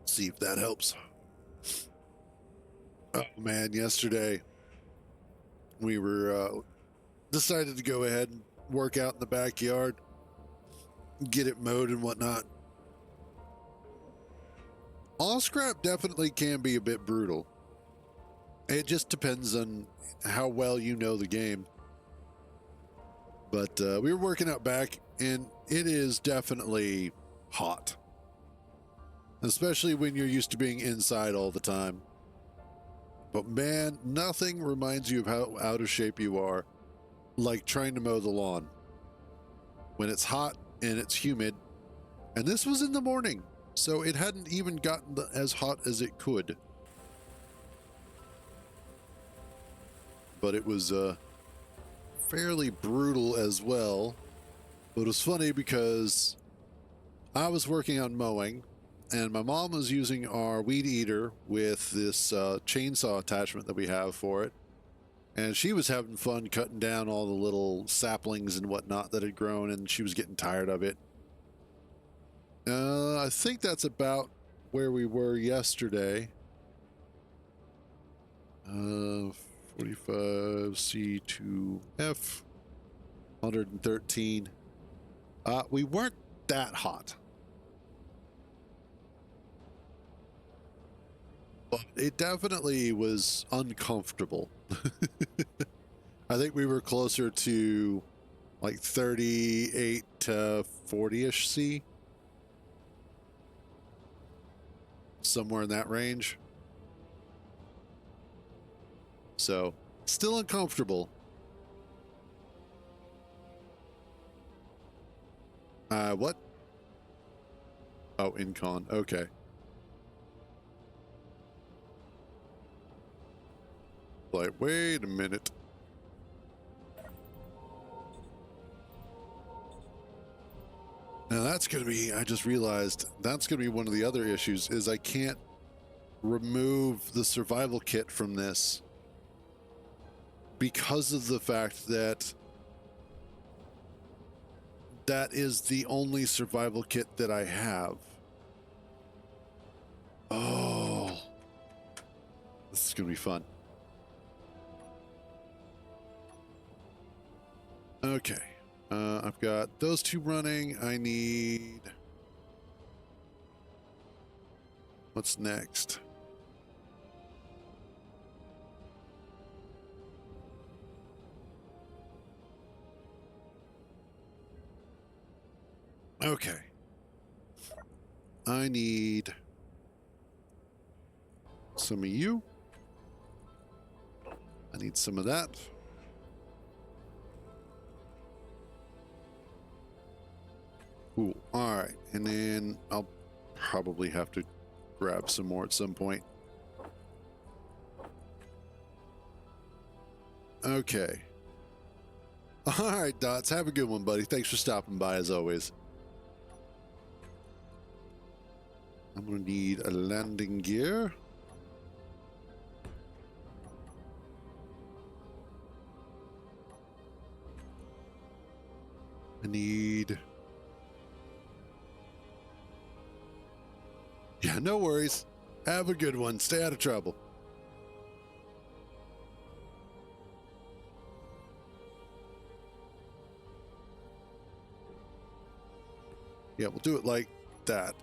See if that helps. Oh man, yesterday we were decided to go ahead and work out in the backyard, get it mowed and whatnot. Oscrap definitely can be a bit brutal. It just depends on how well you know the game. But we were working out back, and it is definitely hot. Especially when you're used to being inside all the time. But man, nothing reminds you of how out of shape you are like trying to mow the lawn. When it's hot and it's humid. And this was in the morning, so it hadn't even gotten as hot as it could. But it was fairly brutal as well. But it was funny because I was working on mowing, and my mom was using our weed eater with this chainsaw attachment that we have for it. And she was having fun cutting down all the little saplings and whatnot that had grown, and she was getting tired of it. I think that's about where we were yesterday. 45 C2F 113. We weren't that hot, but it definitely was uncomfortable. I think we were closer to like 38 to 40-ish C, somewhere in that range. So, still uncomfortable. What? Oh, Incon. Okay. Like, wait a minute. Now that's going to be, I just realized, that's going to be one of the other issues, is I can't remove the survival kit from this. Because of the fact that that is the only survival kit that I have. Oh, this is going to be fun. Okay, I've got those two running. I need... What's next? Okay. I need some of you. I need some of that. Cool. All right. And then I'll probably have to grab some more at some point. Okay. All right, Dots. Have a good one, buddy. Thanks for stopping by as always. I'm going to need a landing gear. I need... Yeah, no worries. Have a good one. Stay out of trouble. Yeah, we'll do it like that.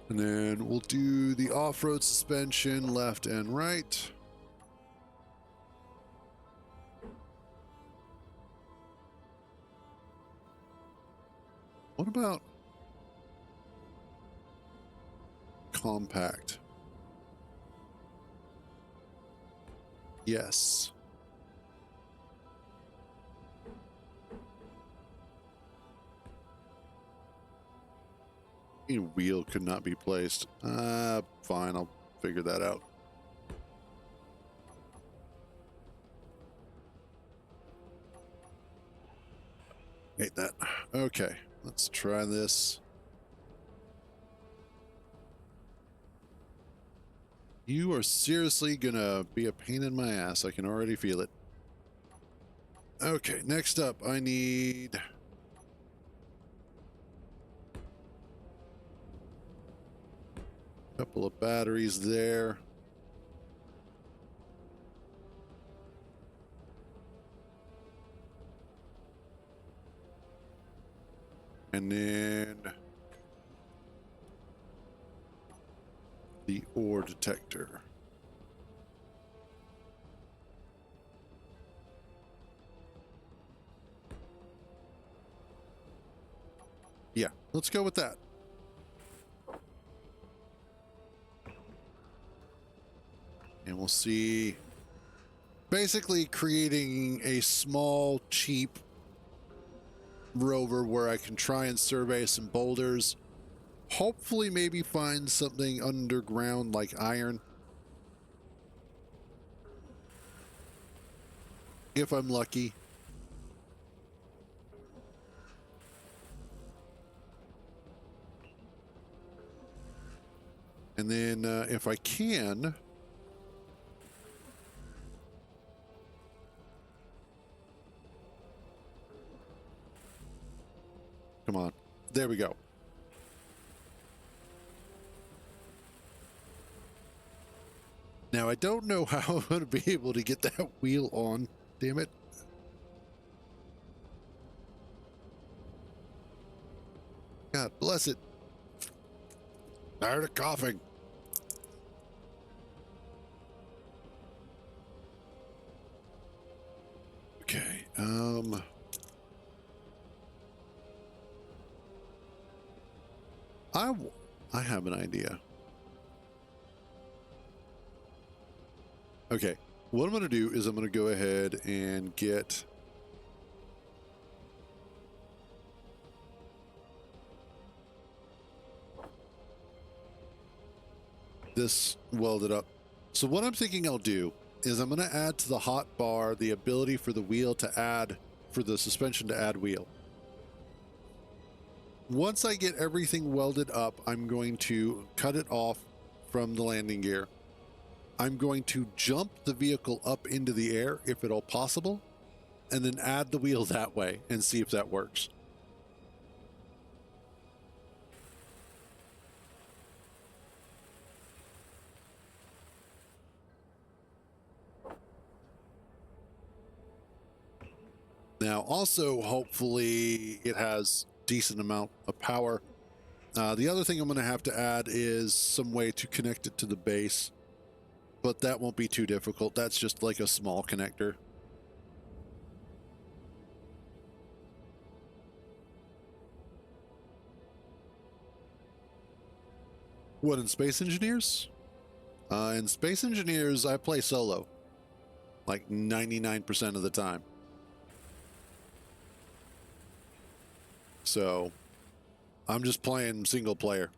And then we'll do the off-road suspension left and right. What about compact? Yes. A wheel could not be placed. Fine, I'll figure that out. Hate that. Okay, let's try this. You are seriously gonna be a pain in my ass. I can already feel it. Okay, next up, I need... a couple of batteries there. And then the ore detector. Yeah, let's go with that. And we'll see, basically creating a small, cheap rover where I can try and survey some boulders. Hopefully maybe find something underground like iron. If I'm lucky. And then if I can... Come on. There we go. Now, I don't know how I'm going to be able to get that wheel on. Damn it. God bless it. Tired of coughing. Okay. I have an idea. Okay, what I'm going to do is I'm going to go ahead and get this welded up. So what I'm thinking I'll do is I'm going to add to the hot bar the ability for the wheel to add, for the suspension to add wheel. Once I get everything welded up, I'm going to cut it off from the landing gear. I'm going to jump the vehicle up into the air, if at all possible, and then add the wheel that way and see if that works. Now, also, hopefully it has decent amount of power. The other thing I'm going to have to add is some way to connect it to the base, but that won't be too difficult. That's just like a small connector. What, in Space Engineers? In Space Engineers, I play solo, like 99% of the time. So I'm just playing single player.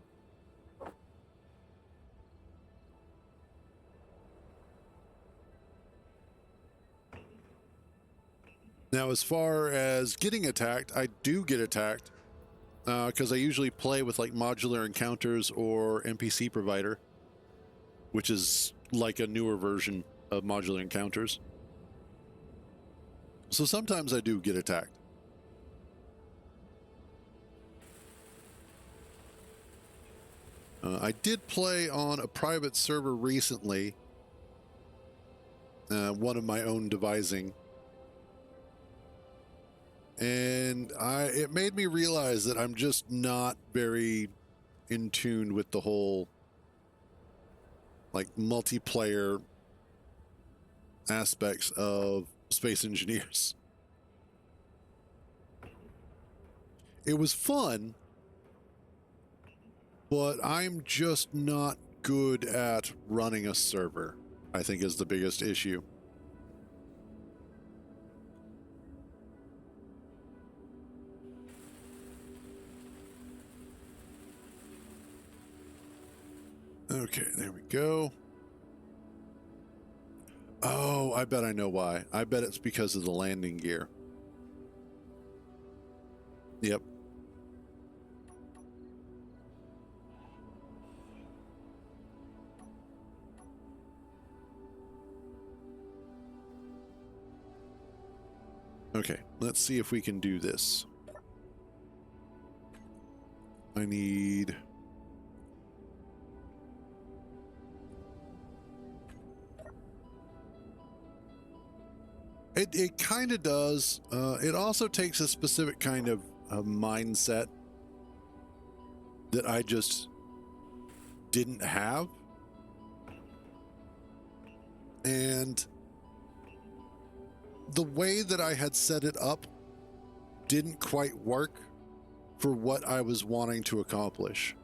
Now, as far as getting attacked, I do get attacked because I usually play with like Modular Encounters or NPC Provider, which is like a newer version of Modular Encounters. So sometimes I do get attacked. I did play on a private server recently, one of my own devising, And it made me realize that I'm just not very in tune with the whole like multiplayer aspects of Space Engineers. It was fun, but I'm just not good at running a server, I think is the biggest issue. Okay, there we go. Oh, I bet I know why. I bet it's because of the landing gear. Yep. Okay, let's see if we can do this. I need... It kind of does. It also takes a specific kind of mindset that I just didn't have. And the way that I had set it up didn't quite work for what I was wanting to accomplish.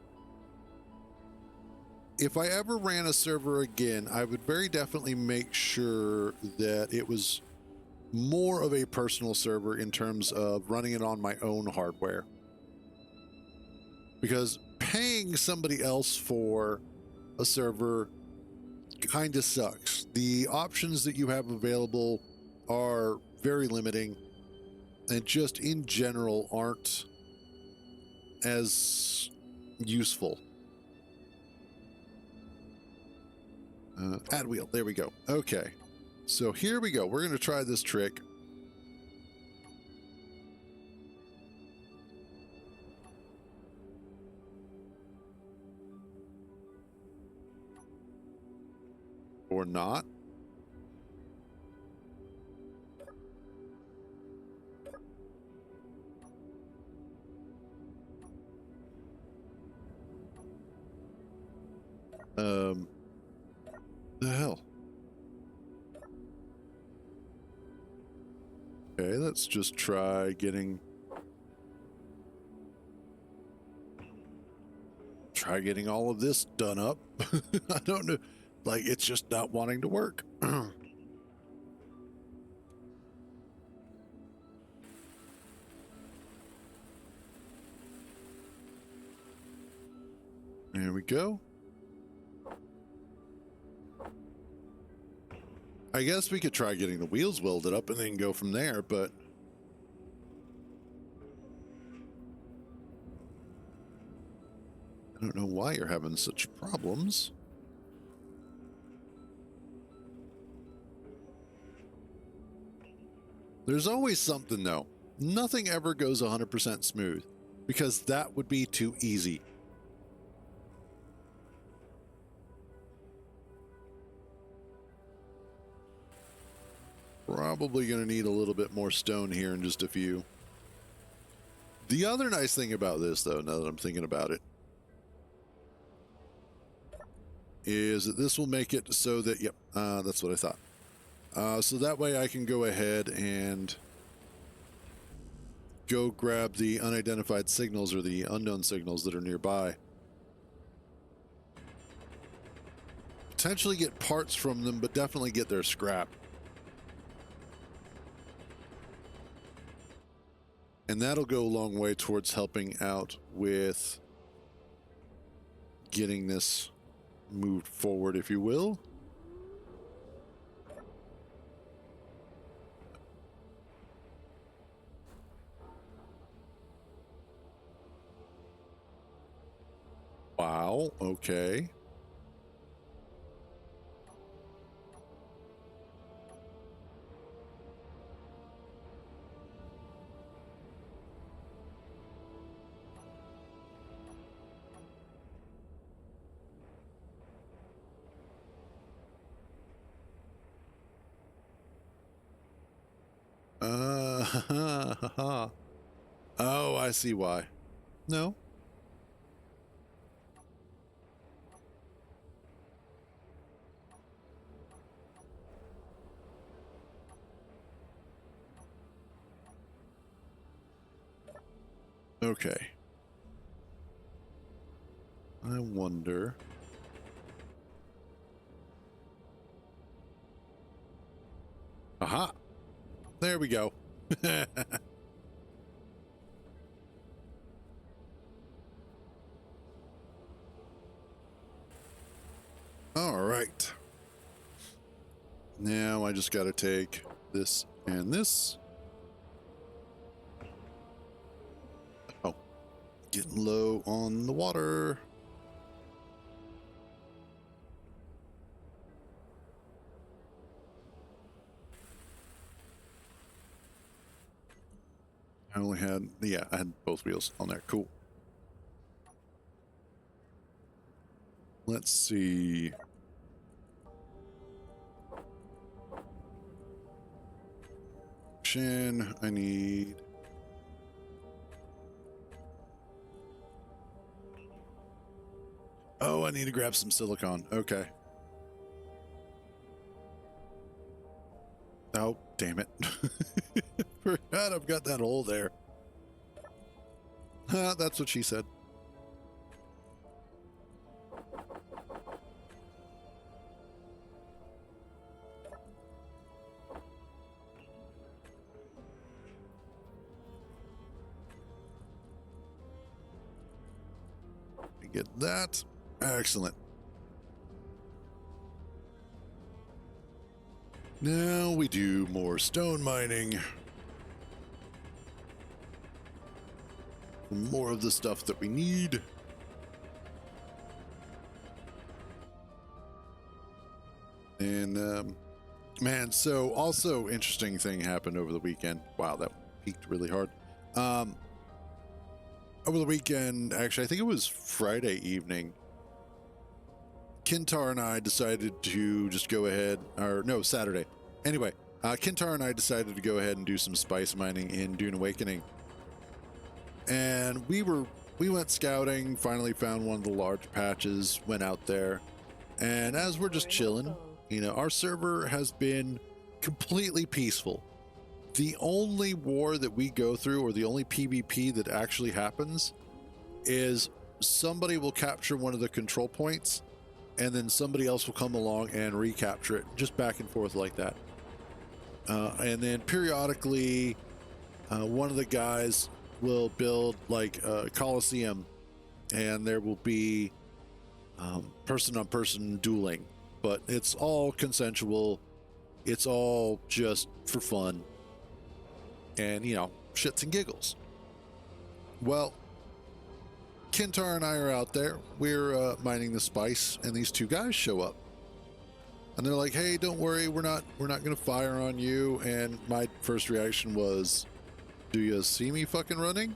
If I ever ran a server again, I would very definitely make sure that it was more of a personal server in terms of running it on my own hardware. Because paying somebody else for a server kind of sucks. The options that you have available are very limiting and just in general aren't as useful. Add wheel, there we go. Okay. So here we go. We're going to try this trick. Or not. The hell? Okay, let's just try getting all of this done up. I don't know. Like, it's just not wanting to work. There we go. I guess we could try getting the wheels welded up and then go from there, but I don't know why you're having such problems. There's always something, though. Nothing ever goes 100% smooth, because that would be too easy. Probably going to need a little bit more stone here in just a few. The other nice thing about this, though, now that I'm thinking about it, is that this will make it so that, yep, that's what I thought. So that way I can go ahead and go grab the unidentified signals or the unknown signals that are nearby. Potentially get parts from them, but definitely get their scrap. And that'll go a long way towards helping out with getting this moved forward, if you will. Wow, okay. Oh, I see why. No. Okay. I wonder. Aha. There we go. All right. Now I just got to take this and this. Oh, getting low on the water. I only had, yeah, I had both wheels on there. Cool. Let's see. I need. Oh, I need to grab some silicon. Okay. Oh, damn it. Forgot I've got that hole there. That's what she said. Get that. Excellent. Now we do more stone mining. More of the stuff that we need. And man, so also interesting thing happened over the weekend. Wow, that peaked really hard. Over the weekend, actually, I think it was Friday evening, Kintar and I decided to just go ahead, or no, Saturday. Anyway, Kintar and I decided to go ahead and do some spice mining in Dune Awakening. And we went scouting, finally found one of the large patches, went out there. And as we're just chilling, you know, our server has been completely peaceful. The only war that we go through, or the only PvP that actually happens, is somebody will capture one of the control points, and then somebody else will come along and recapture it, just back and forth like that. And then periodically, one of the guys will build like a Coliseum, and there will be person-on-person dueling, but it's all consensual. It's all just for fun. And, you know, shits and giggles. Well, Kintar and I are out there. We're mining the spice, and these two guys show up. And they're like, "Hey, don't worry, we're not gonna fire on you." And my first reaction was, "Do you see me fucking running?"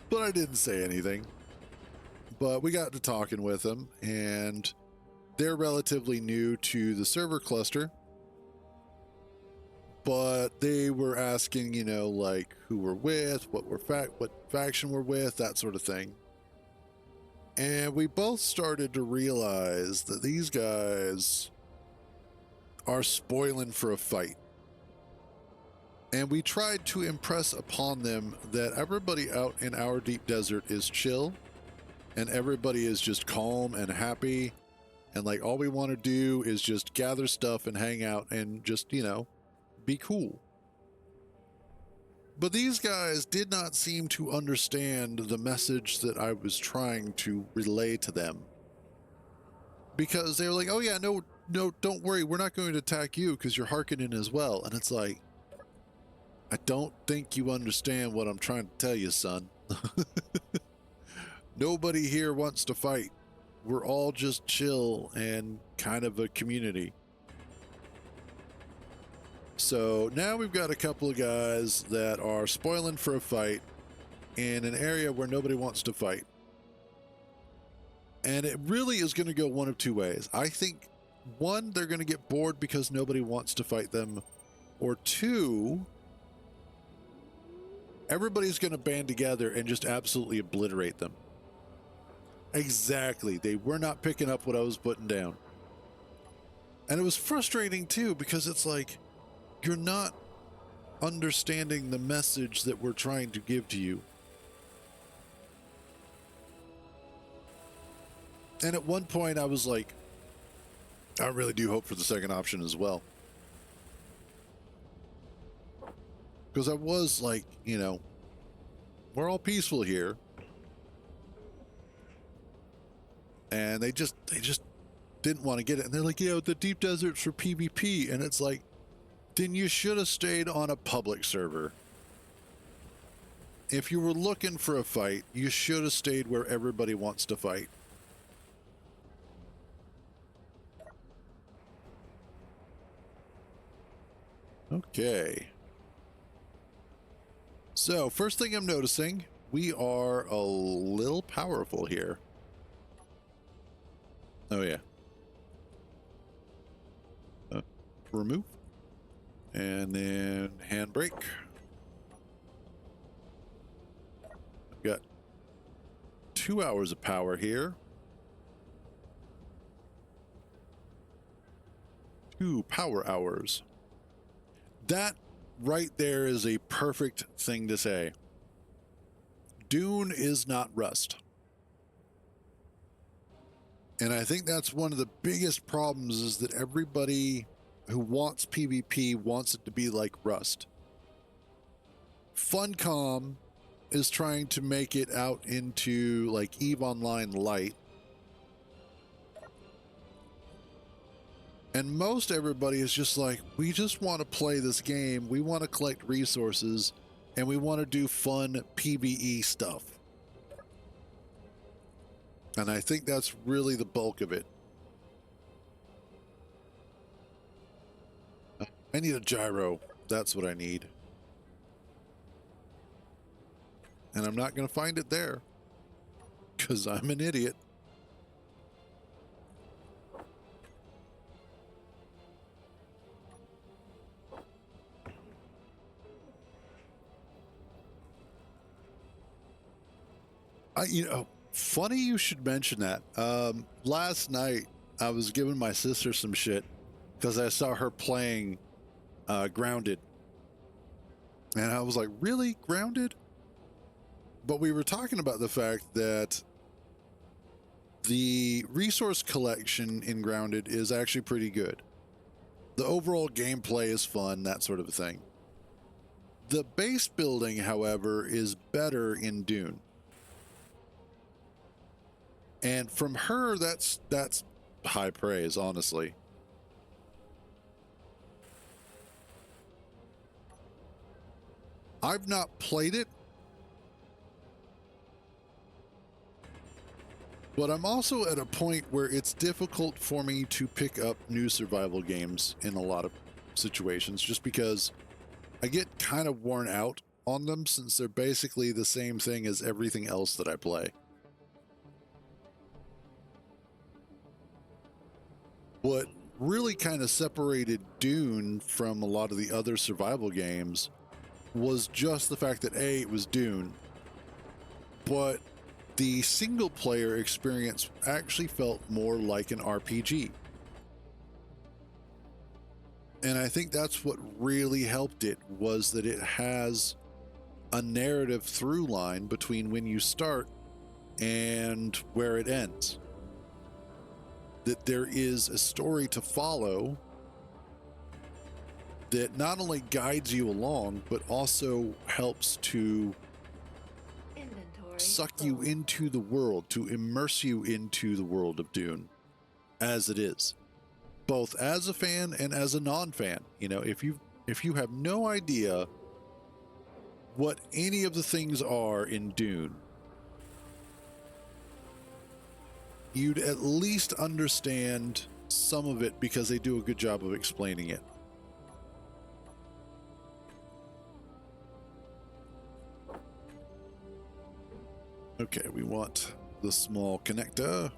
But I didn't say anything. But we got to talking with them, and they're relatively new to the server cluster. But they were asking, you know, like who we're with, what faction we're with, that sort of thing. And we both started to realize that these guys are spoiling for a fight. And we tried to impress upon them that everybody out in our deep desert is chill, and everybody is just calm and happy, and like all we want to do is just gather stuff and hang out and just, you know, be cool. But these guys did not seem to understand the message that I was trying to relay to them. Because they were like, "Oh yeah, no, don't worry, we're not going to attack you because you're Harkonnen as well." And it's like, I don't think you understand what I'm trying to tell you, son. Nobody here wants to fight. We're all just chill and kind of a community. So now we've got a couple of guys that are spoiling for a fight in an area where nobody wants to fight. And it really is going to go one of two ways. I think, one, they're going to get bored because nobody wants to fight them, or two, everybody's going to band together and just absolutely obliterate them. Exactly. They were not picking up what I was putting down. And it was frustrating too, because it's like, you're not understanding the message that we're trying to give to you. And at one point I was like, I really do hope for the second option as well. Because I was like, you know, we're all peaceful here. And they just didn't want to get it. And they're like, yeah, the deep desert's for PvP. And it's like, then you should have stayed on a public server. If you were looking for a fight, you should have stayed where everybody wants to fight. Okay. So, first thing I'm noticing, we are a little powerful here. Oh, yeah. Remove. And then handbrake. I've got 2 hours of power here. 2 power hours. That right there is a perfect thing to say. Dune is not Rust. And I think that's one of the biggest problems, is that everybody who wants PvP wants it to be like Rust. Funcom is trying to make it out into like EVE Online Lite. And most everybody is just like, we just want to play this game, we want to collect resources, and we want to do fun PvE stuff. And I think that's really the bulk of it. I need a gyro. That's what I need. And I'm not going to find it there, because I'm an idiot. You know, funny you should mention that. Last night, I was giving my sister some shit because I saw her playing Grounded. And I was like, really? Grounded? But we were talking about the fact that the resource collection in Grounded is actually pretty good. The overall gameplay is fun, that sort of thing. The base building, however, is better in Dune. And from her, that's high praise, honestly. I've not played it, but I'm also at a point where it's difficult for me to pick up new survival games in a lot of situations, just because I get kind of worn out on them, since they're basically the same thing as everything else that I play. What really kind of separated Dune from a lot of the other survival games was just the fact that A, it was Dune, but the single player experience actually felt more like an RPG. And I think that's what really helped it, was that it has a narrative through line between when you start and where it ends. That there is a story to follow that not only guides you along, but also helps to suck you into the world, to immerse you into the world of Dune as it is, both as a fan and as a non-fan. You know, if you have no idea what any of the things are in Dune, you'd at least understand some of it, because they do a good job of explaining it. Okay, we want the small connector.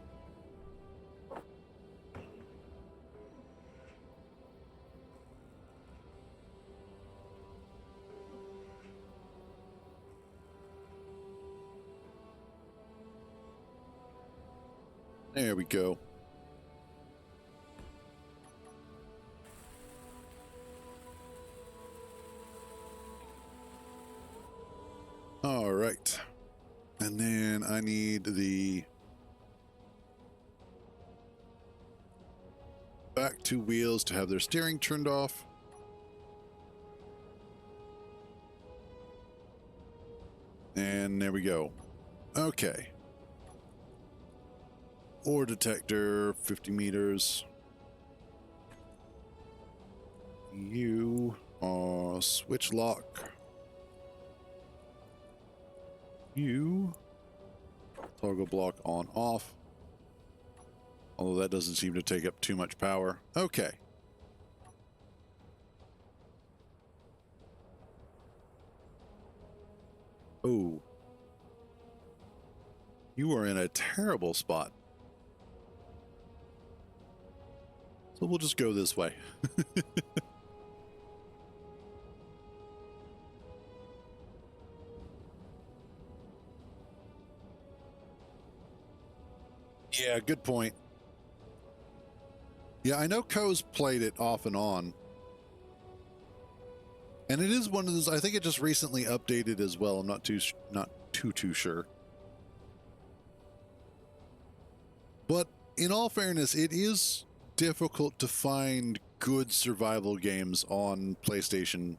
There we go. All right. And then I need the back two wheels to have their steering turned off. And there we go. Okay. Ore detector, 50 meters. You are switch lock. You toggle block on off. Although that doesn't seem to take up too much power. Okay. Oh. You are in a terrible spot. So we'll just go this way. Yeah, good point. Yeah, I know Co's played it off and on. And it is one of those, I think it just recently updated as well. I'm not too sure. But in all fairness, it is difficult to find good survival games on PlayStation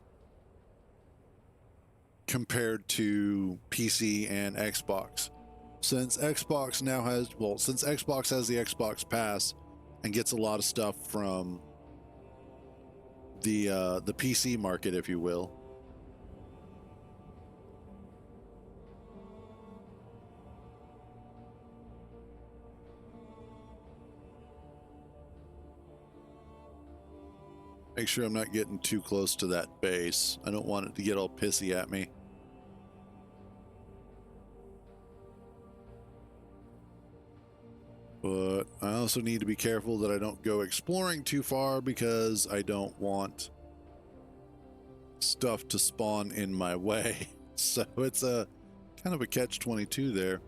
compared to PC and Xbox. Since Xbox has the Xbox Pass and gets a lot of stuff from the PC market, if you will. Make sure I'm not getting too close to that base. I don't want it to get all pissy at me. But I also need to be careful that I don't go exploring too far because I don't want stuff to spawn in my way. So it's a kind of a catch-22 there.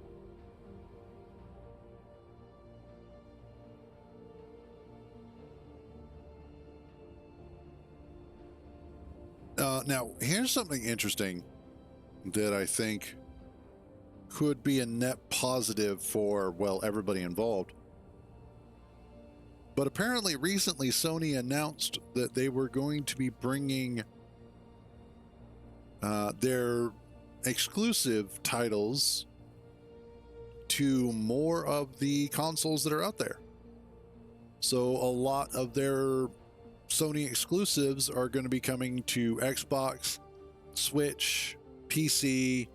Now, here's something interesting that I think could be a net positive for, well, everybody involved. But apparently recently Sony announced that they were going to be bringing their exclusive titles to more of the consoles that are out there. So a lot of their Sony exclusives are going to be coming to Xbox, Switch, PC,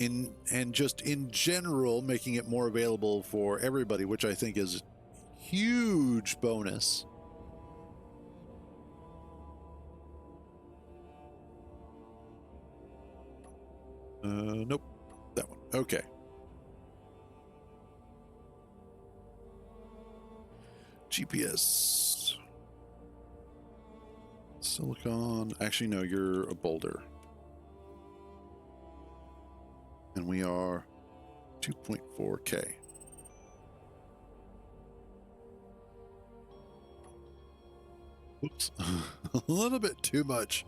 and just in general making it more available for everybody, which I think is a huge bonus. Nope, that one. Okay. GPS. Silicon. Actually, no, you're a boulder. And we are 2.4K. Whoops. A little bit too much.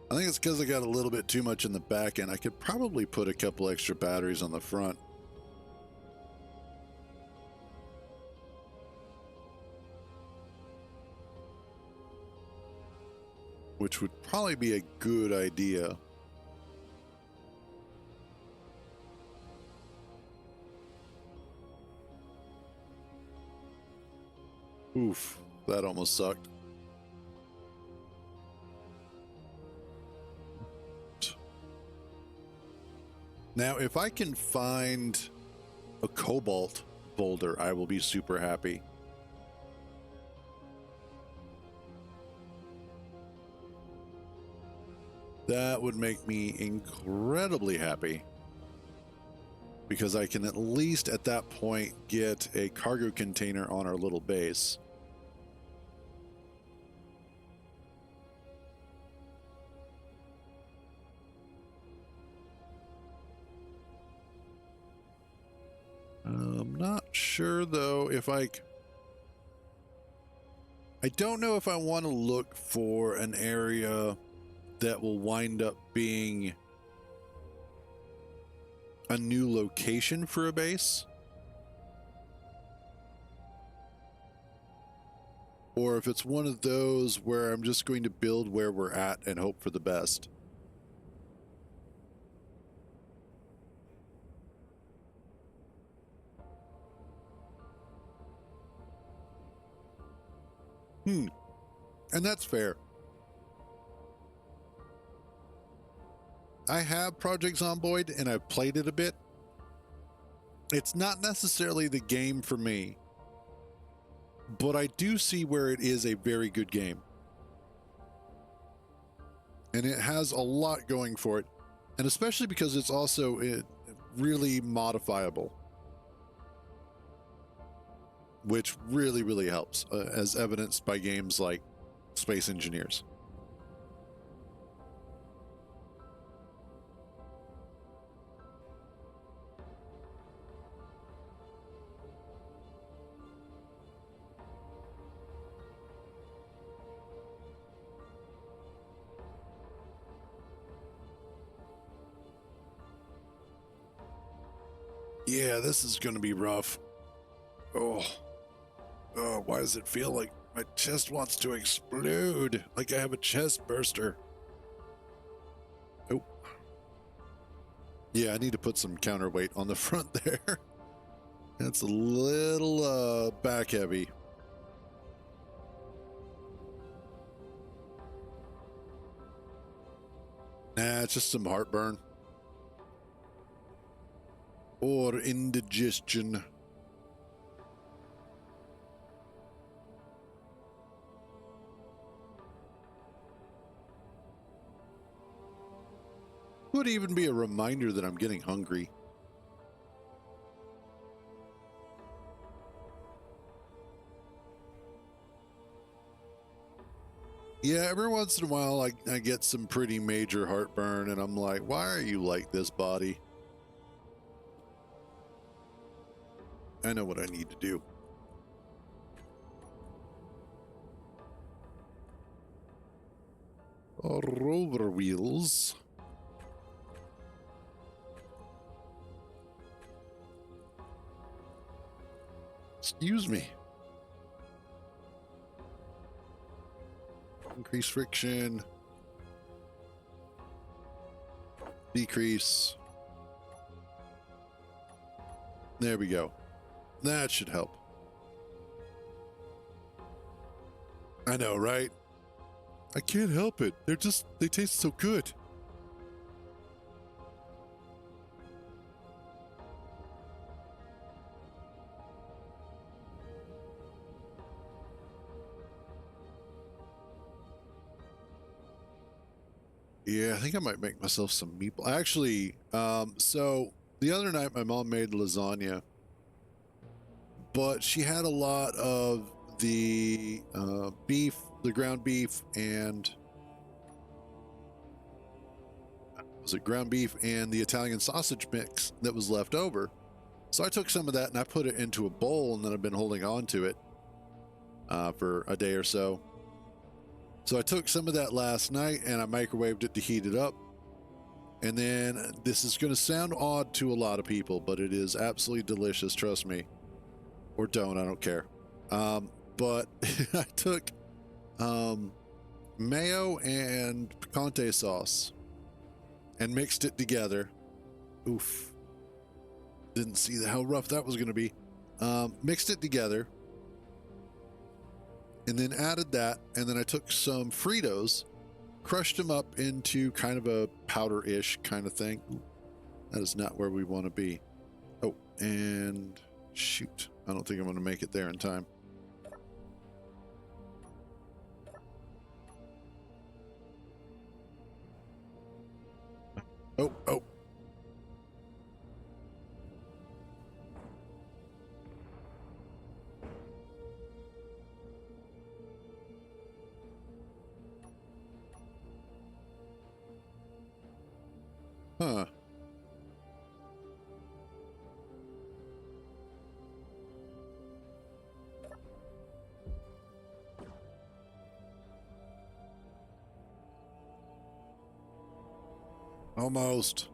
I think it's because I got a little bit too much in the back end. I could probably put a couple extra batteries on the front. Which would probably be a good idea. Oof, that almost sucked. Now, if I can find a cobalt boulder, I will be super happy. That would make me incredibly happy, because I can at least at that point get a cargo container on our little base. not sure though if I don't know if I want to look for an area that will wind up being a new location for a base, or if it's one of those where I'm just going to build where we're at and hope for the best. And that's fair. I have Project Zomboid and I've played it a bit. It's not necessarily the game for me, but I do see where it is a very good game. And it has a lot going for it, and especially because it's also really modifiable, which really, really helps, as evidenced by games like Space Engineers. Yeah, this is going to be rough. Oh, why does it feel like my chest wants to explode? Like I have a chest burster. Oh. Yeah, I need to put some counterweight on the front there. That's a little back heavy. Nah, it's just some heartburn. Or indigestion. Would even be a reminder that I'm getting hungry. Yeah, every once in a while I get some pretty major heartburn and I'm like, why are you like this, body? I know what I need to do. Rover wheels. Excuse me. Increase friction. Decrease. There we go. That should help. I know, right? I can't help it. They taste so good. Yeah, I think I might make myself some meatball. Actually, so the other night my mom made lasagna, but she had a lot of the beef, the ground beef, and was it ground beef and the Italian sausage mix that was left over. So I took some of that and I put it into a bowl, and then I've been holding on to it for a day or so. So I took some of that last night and I microwaved it to heat it up. And then this is going to sound odd to a lot of people, but it is absolutely delicious. Trust me. Or don't, I don't care. But I took mayo and picante sauce and mixed it together. Oof. Didn't see how rough that was going to be. Mixed it together. And then added that. And then I took some Fritos, crushed them up into kind of a powder-ish kind of thing. Ooh, that is not where we want to be. Oh, and shoot. I don't think I'm going to make it there in time. Oh. Huh. Almost.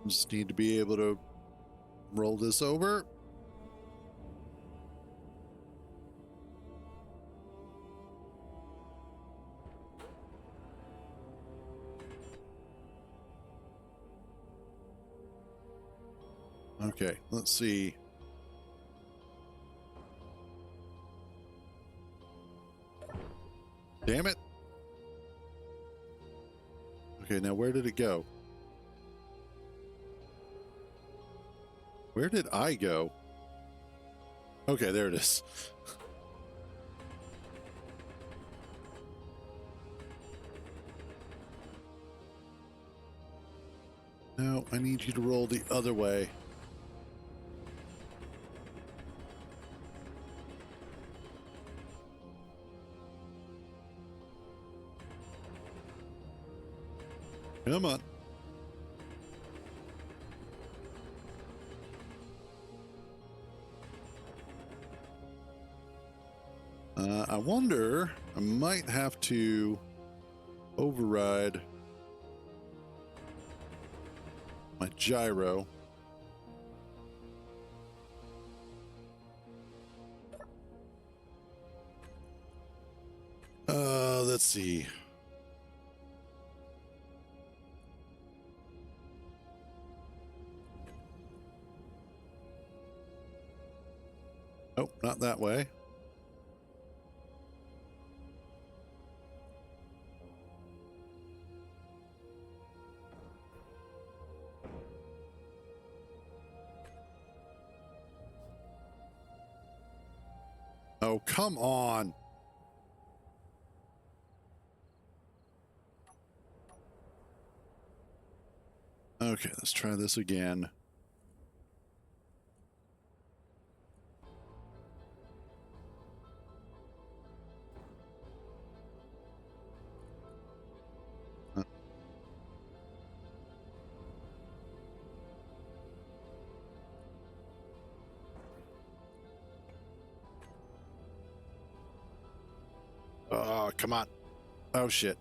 Just need to be able to roll this over. Okay, let's see. Damn it. Okay, now where did it go? Where did I go? Okay, there it is. No, I need you to roll the other way. Come on. I wonder, I might have to override my gyro. Let's see. Oh, not that way. Oh, come on. Okay, let's try this again. Oh, come on. Oh, shit.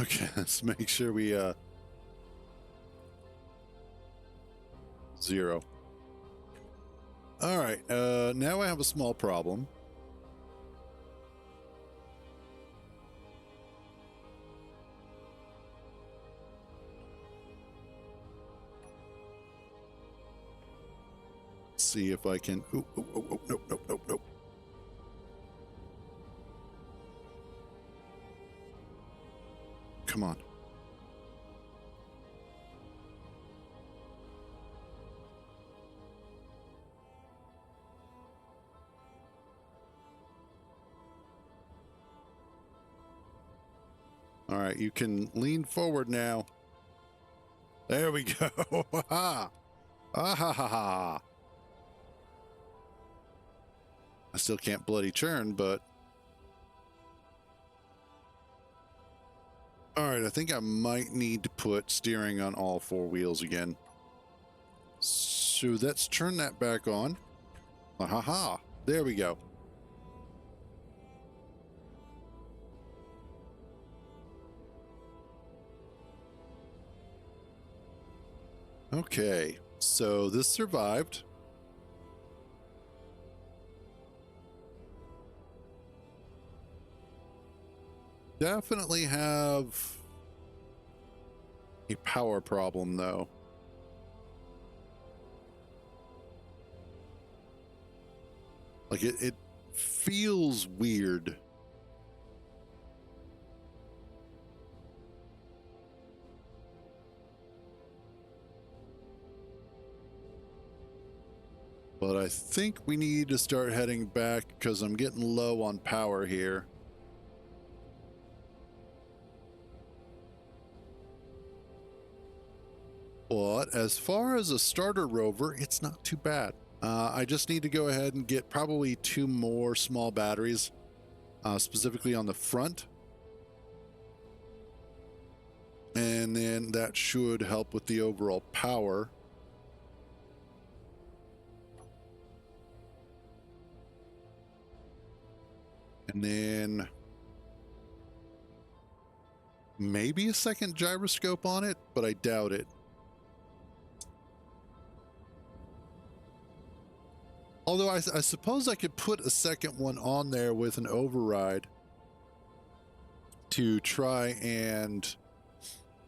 Okay, let's make sure we, 0. All right, now I have a small problem. See if I can. Ooh, ooh, ooh, ooh, nope, nope, nope, nope. Come on. All right, you can lean forward now. There we go. Ha! Ah ha ha ha. I still can't bloody churn, but all right, I think I might need to put steering on all 4 wheels again. So let's turn that back on. Ah ha ha. There we go. Okay, so this survived. Definitely have a power problem, though. Like, it feels weird. But I think we need to start heading back because I'm getting low on power here. But as far as a starter rover, it's not too bad. I just need to go ahead and get probably 2 more small batteries, specifically on the front, And then that should help with the overall power. And then maybe a second gyroscope on it, but I doubt it. Although I suppose I could put a second one on there with an override to try and,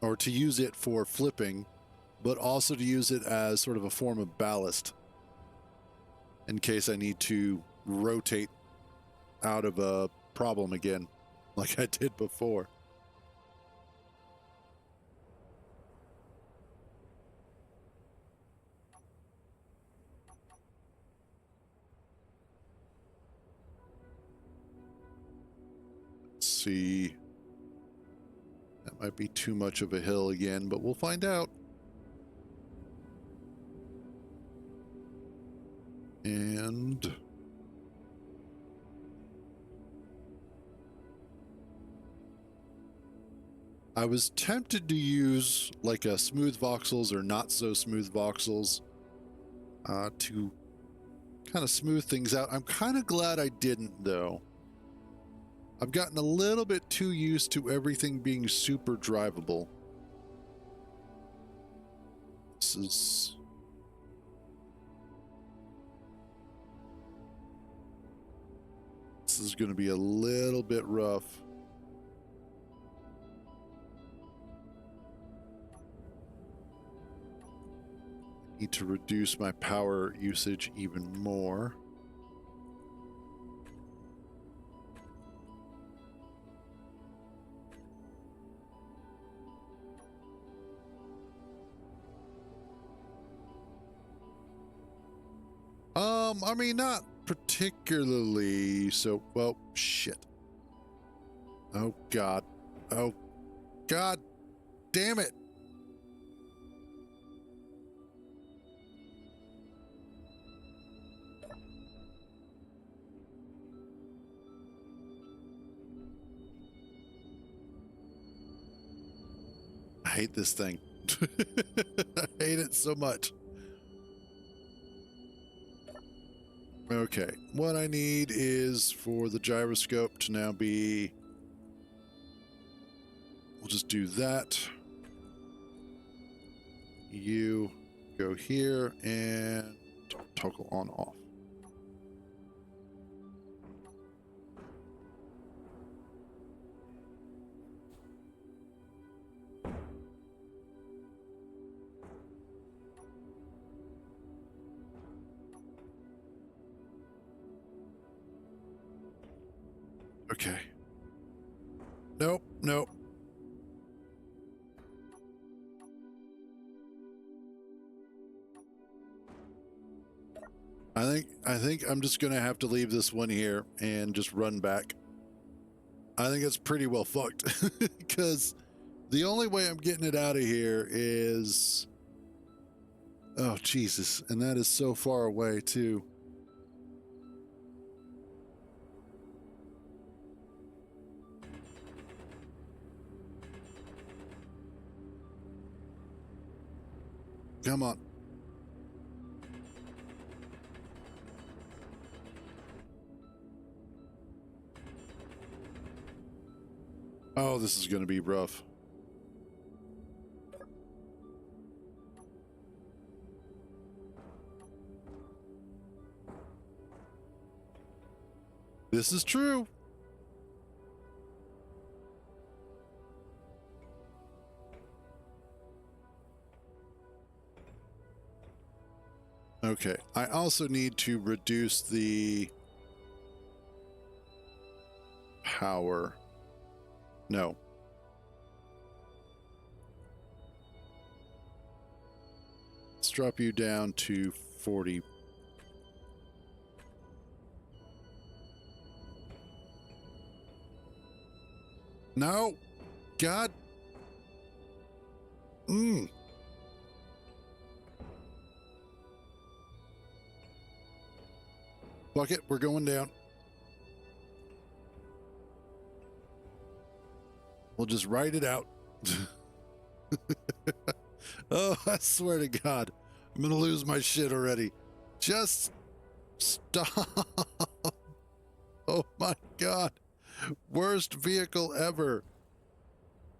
or to use it for flipping, but also to use it as sort of a form of ballast in case I need to rotate out of a problem again, like I did before. Let's see. That might be too much of a hill again, but we'll find out. And I was tempted to use like a smooth voxels or not so smooth voxels to kind of smooth things out. I'm kind of glad I didn't, though. I've gotten a little bit too used to everything being super drivable. This is going to be a little bit rough. Need to reduce my power usage even more. I mean, not particularly. So, well, shit. Oh, God. Oh, God damn it. I hate this thing. I hate it so much. Okay, what I need is for the gyroscope to now be... We'll just do that. You go here and toggle on off. Okay. Nope, nope. I think I'm just gonna have to leave this one here and just run back. I think it's pretty well fucked because the only way I'm getting it out of here is, oh Jesus, and that is so far away too. Come on. Oh, this is going to be rough. This is true. Okay, I also need to reduce the power. No. Let's drop you down to 40. No. God. Fuck it, we're going down. We'll just write it out. Oh, I swear to God, I'm gonna lose my shit already. Just stop. Oh my God. Worst vehicle ever.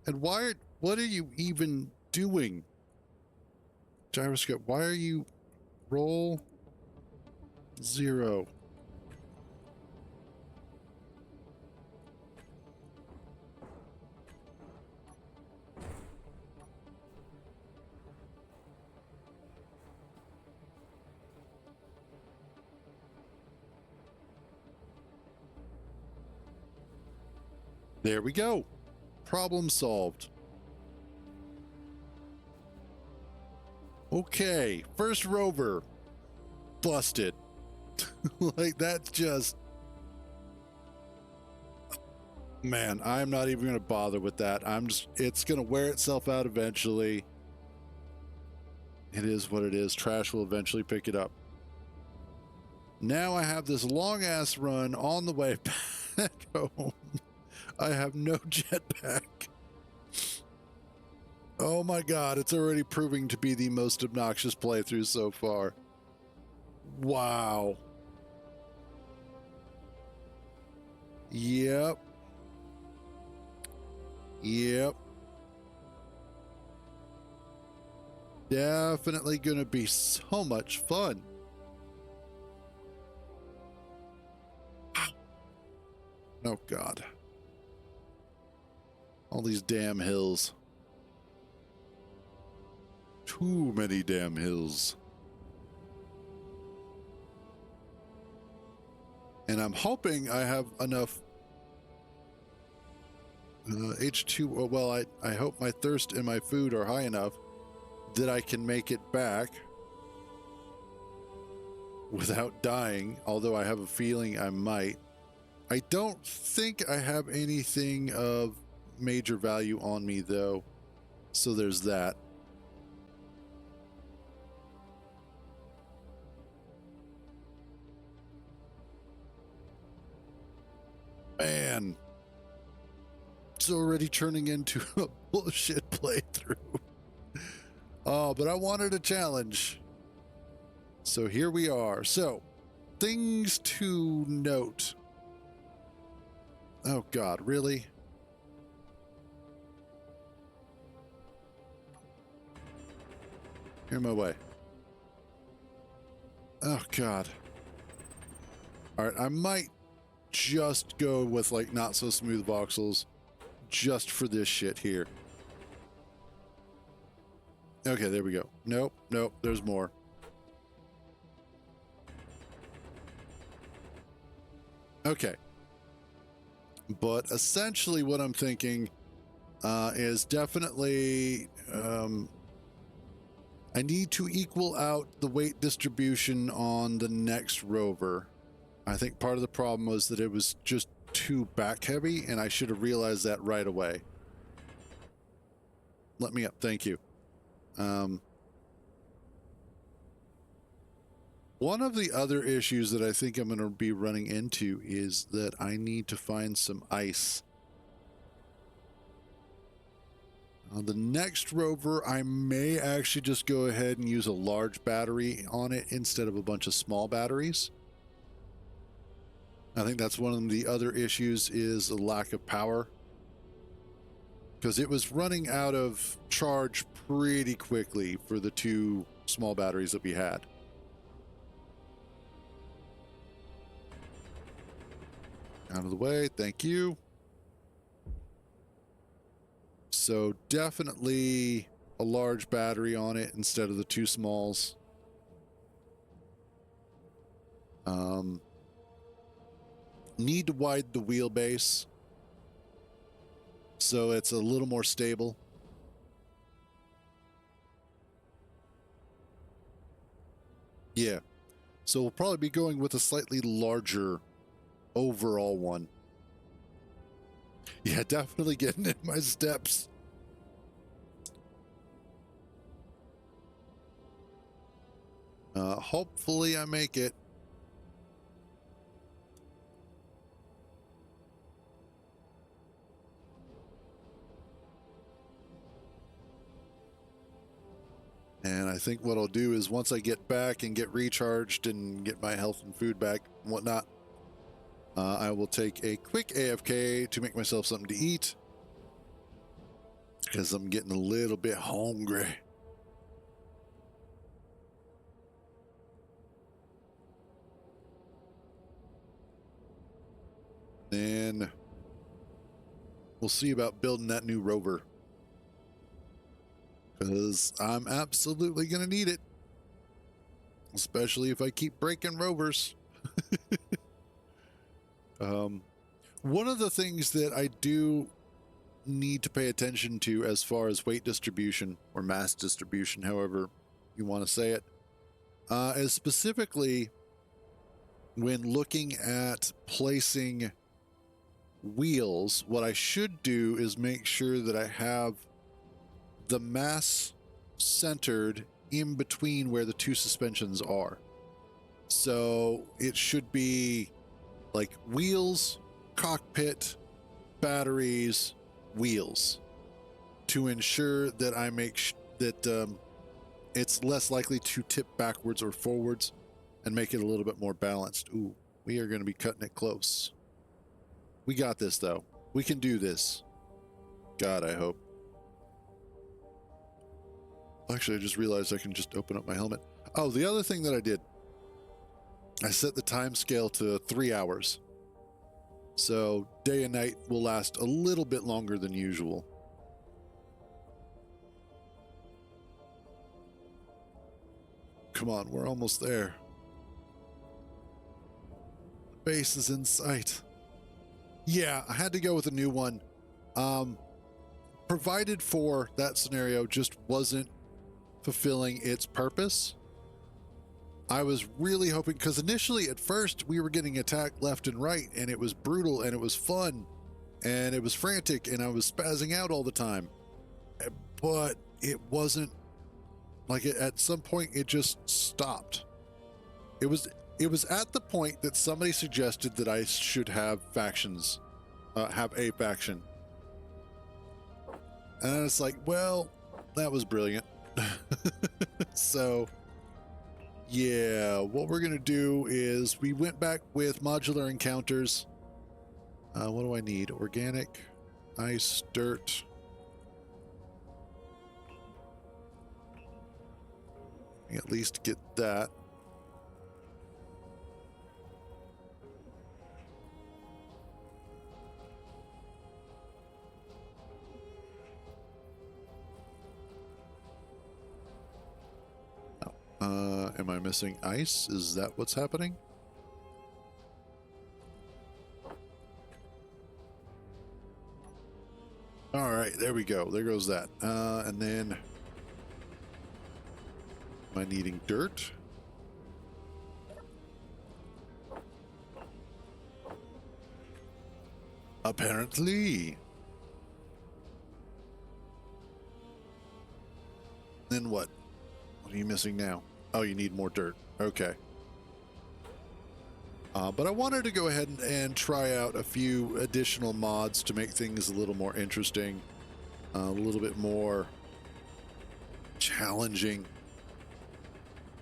And what are you even doing? Gyroscope, why are you roll 0? There we go. Problem solved. Okay, first rover busted. Like that's just, man, I'm not even gonna bother with that. It's gonna wear itself out eventually. It is what it is. Trash will eventually pick it up. Now I have this long ass run on the way back home. I have no jetpack. Oh my God, it's already proving to be the most obnoxious playthrough so far. Wow. Yep. Definitely gonna be so much fun. Oh God. All these damn hills. Too many damn hills. And I'm hoping I have enough H2. Well, I hope my thirst and my food are high enough that I can make it back without dying, although I have a feeling I might. I don't think I have anything of major value on me, though, so there's that. Man, it's already turning into a bullshit playthrough. Oh, but I wanted a challenge. So here we are. So, things to note. Oh God, really? Here my way. Oh God. All right, I might just go with like not so smooth voxels just for this shit here. Okay, there we go. Nope, there's more. Okay. But essentially what I'm thinking is definitely I need to equal out the weight distribution on the next rover. I think part of the problem was that it was just too back heavy, and I should have realized that right away. Let me up. Thank you. One of the other issues that I think I'm going to be running into is that I need to find some ice. On the next rover, I may actually just go ahead and use a large battery on it instead of a bunch of small batteries. I think that's one of the other issues is a lack of power, because it was running out of charge pretty quickly for the 2 small batteries that we had. Out of the way, thank you. So definitely a large battery on it instead of the 2 smalls. Need to widen the wheelbase so it's a little more stable. Yeah. So we'll probably be going with a slightly larger overall one. Yeah, definitely getting in my steps. Hopefully I make it. And I think what I'll do is once I get back and get recharged and get my health and food back and whatnot, I will take a quick AFK to make myself something to eat, because I'm getting a little bit hungry. Then we'll see about building that new rover, because I'm absolutely going to need it, especially if I keep breaking rovers. One of the things that I do need to pay attention to as far as weight distribution or mass distribution, however you want to say it, is specifically when looking at placing wheels. What I should do is make sure that I have the mass centered in between where the two suspensions are. So it should be like wheels, cockpit, batteries, wheels, to ensure that I make that it's less likely to tip backwards or forwards and make it a little bit more balanced. Ooh, we are going to be cutting it close. We got this, though. We can do this. God, I hope. Actually, I just realized I can just open up my helmet. Oh, the other thing that I did, I set the time scale to 3 hours. So day and night will last a little bit longer than usual. Come on, we're almost there. The base is in sight. Yeah, I had to go with a new one. Provided for that scenario just wasn't fulfilling its purpose. I was really hoping, because initially at first we were getting attacked left and right, and it was brutal and it was fun and it was frantic and I was spazzing out all the time. But it wasn't like it, at some point it just stopped. It was at the point that somebody suggested that I should have factions, have a faction. And it's like, well, that was brilliant. So yeah, what we're gonna do is we went back with modular encounters. What do I need? Organic, ice, dirt. At least get that. Am I missing ice? Is that what's happening? All right, there we go. There goes that. And then am I needing dirt? Apparently. Then what? What are you missing now? Oh, you need more dirt. Okay. But I wanted to go ahead and try out a few additional mods to make things a little more interesting, a little bit more challenging.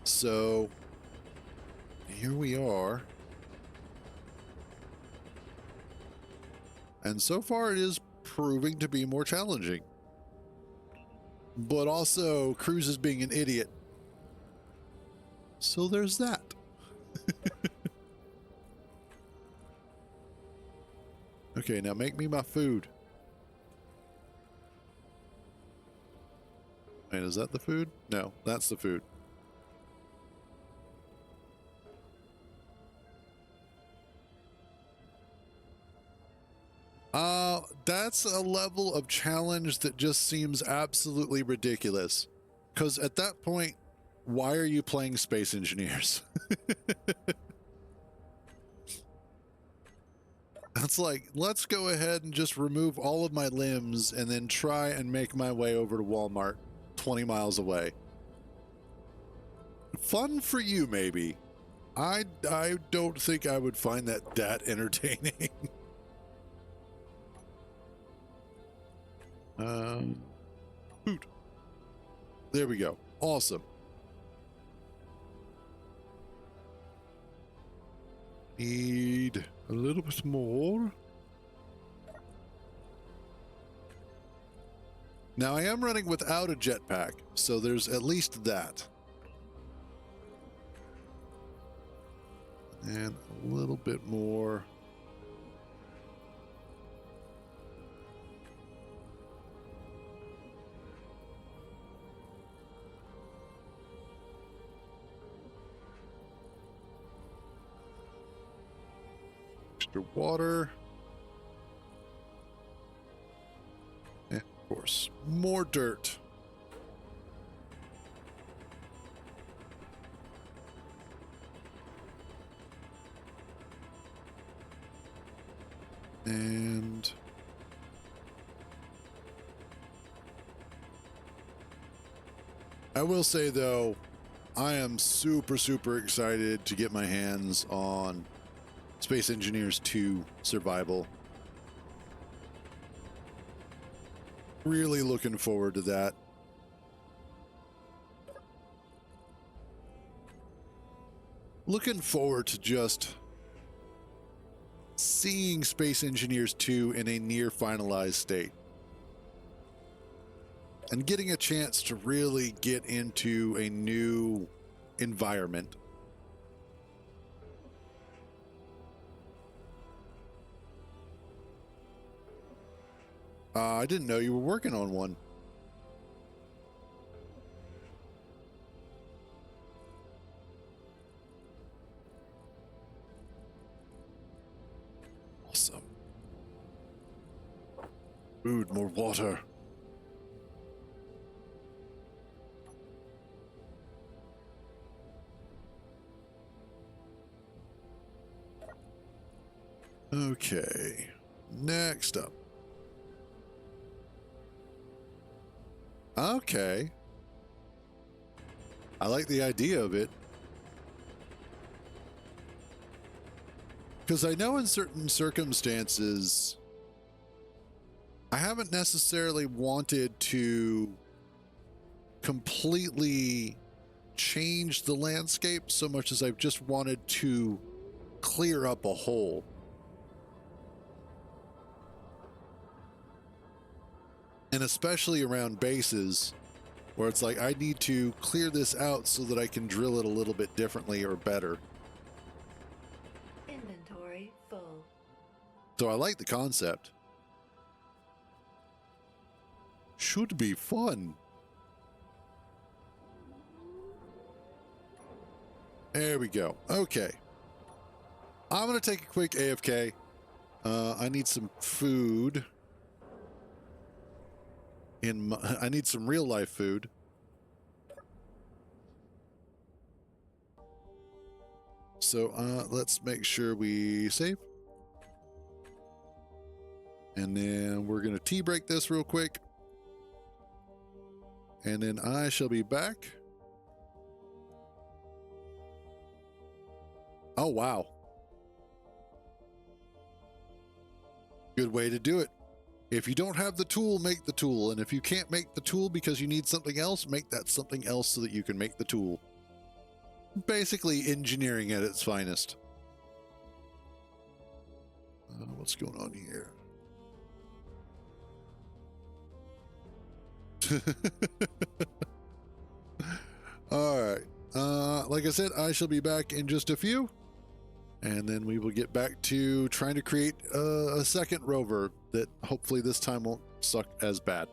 So here we are. And so far it is proving to be more challenging. But also Cruz is being an idiot. So there's that. Okay, now make me my food. Wait, is that the food? No, that's the food. That's a level of challenge that just seems absolutely ridiculous. Because at that point, why are you playing Space Engineers? It's like, let's go ahead and just remove all of my limbs and then try and make my way over to Walmart 20 miles away. Fun for you, maybe. I don't think I would find that entertaining. Food. There we go. Awesome. Need a little bit more. Now I am running without a jetpack, so there's at least that. And a little bit more. Extra water. And of course, more dirt. And I will say though, I am super excited to get my hands on Space Engineers 2 Survival. Really looking forward to that. Looking forward to just seeing Space Engineers 2 in a near finalized state. And getting a chance to really get into a new environment. I didn't know you were working on one. Awesome. Food, more water. Okay, next up. Okay. I like the idea of it. Because I know in certain circumstances, I haven't necessarily wanted to completely change the landscape so much as I've just wanted to clear up a hole. And especially around bases where it's like, I need to clear this out so that I can drill it a little bit differently or better. Inventory full. So I like the concept. Should be fun. There we go. Okay. I'm going to take a quick AFK. I need some food. I need some real life food. So let's make sure we save. And then we're going to tea break this real quick. And then I shall be back. Oh, wow. Good way to do it. If you don't have the tool, make the tool. And if you can't make the tool because you need something else, make that something else so that you can make the tool. Basically engineering at its finest. What's going on here? All right. Like I said, I shall be back in just a few. And then we will get back to trying to create a second rover that hopefully this time won't suck as bad.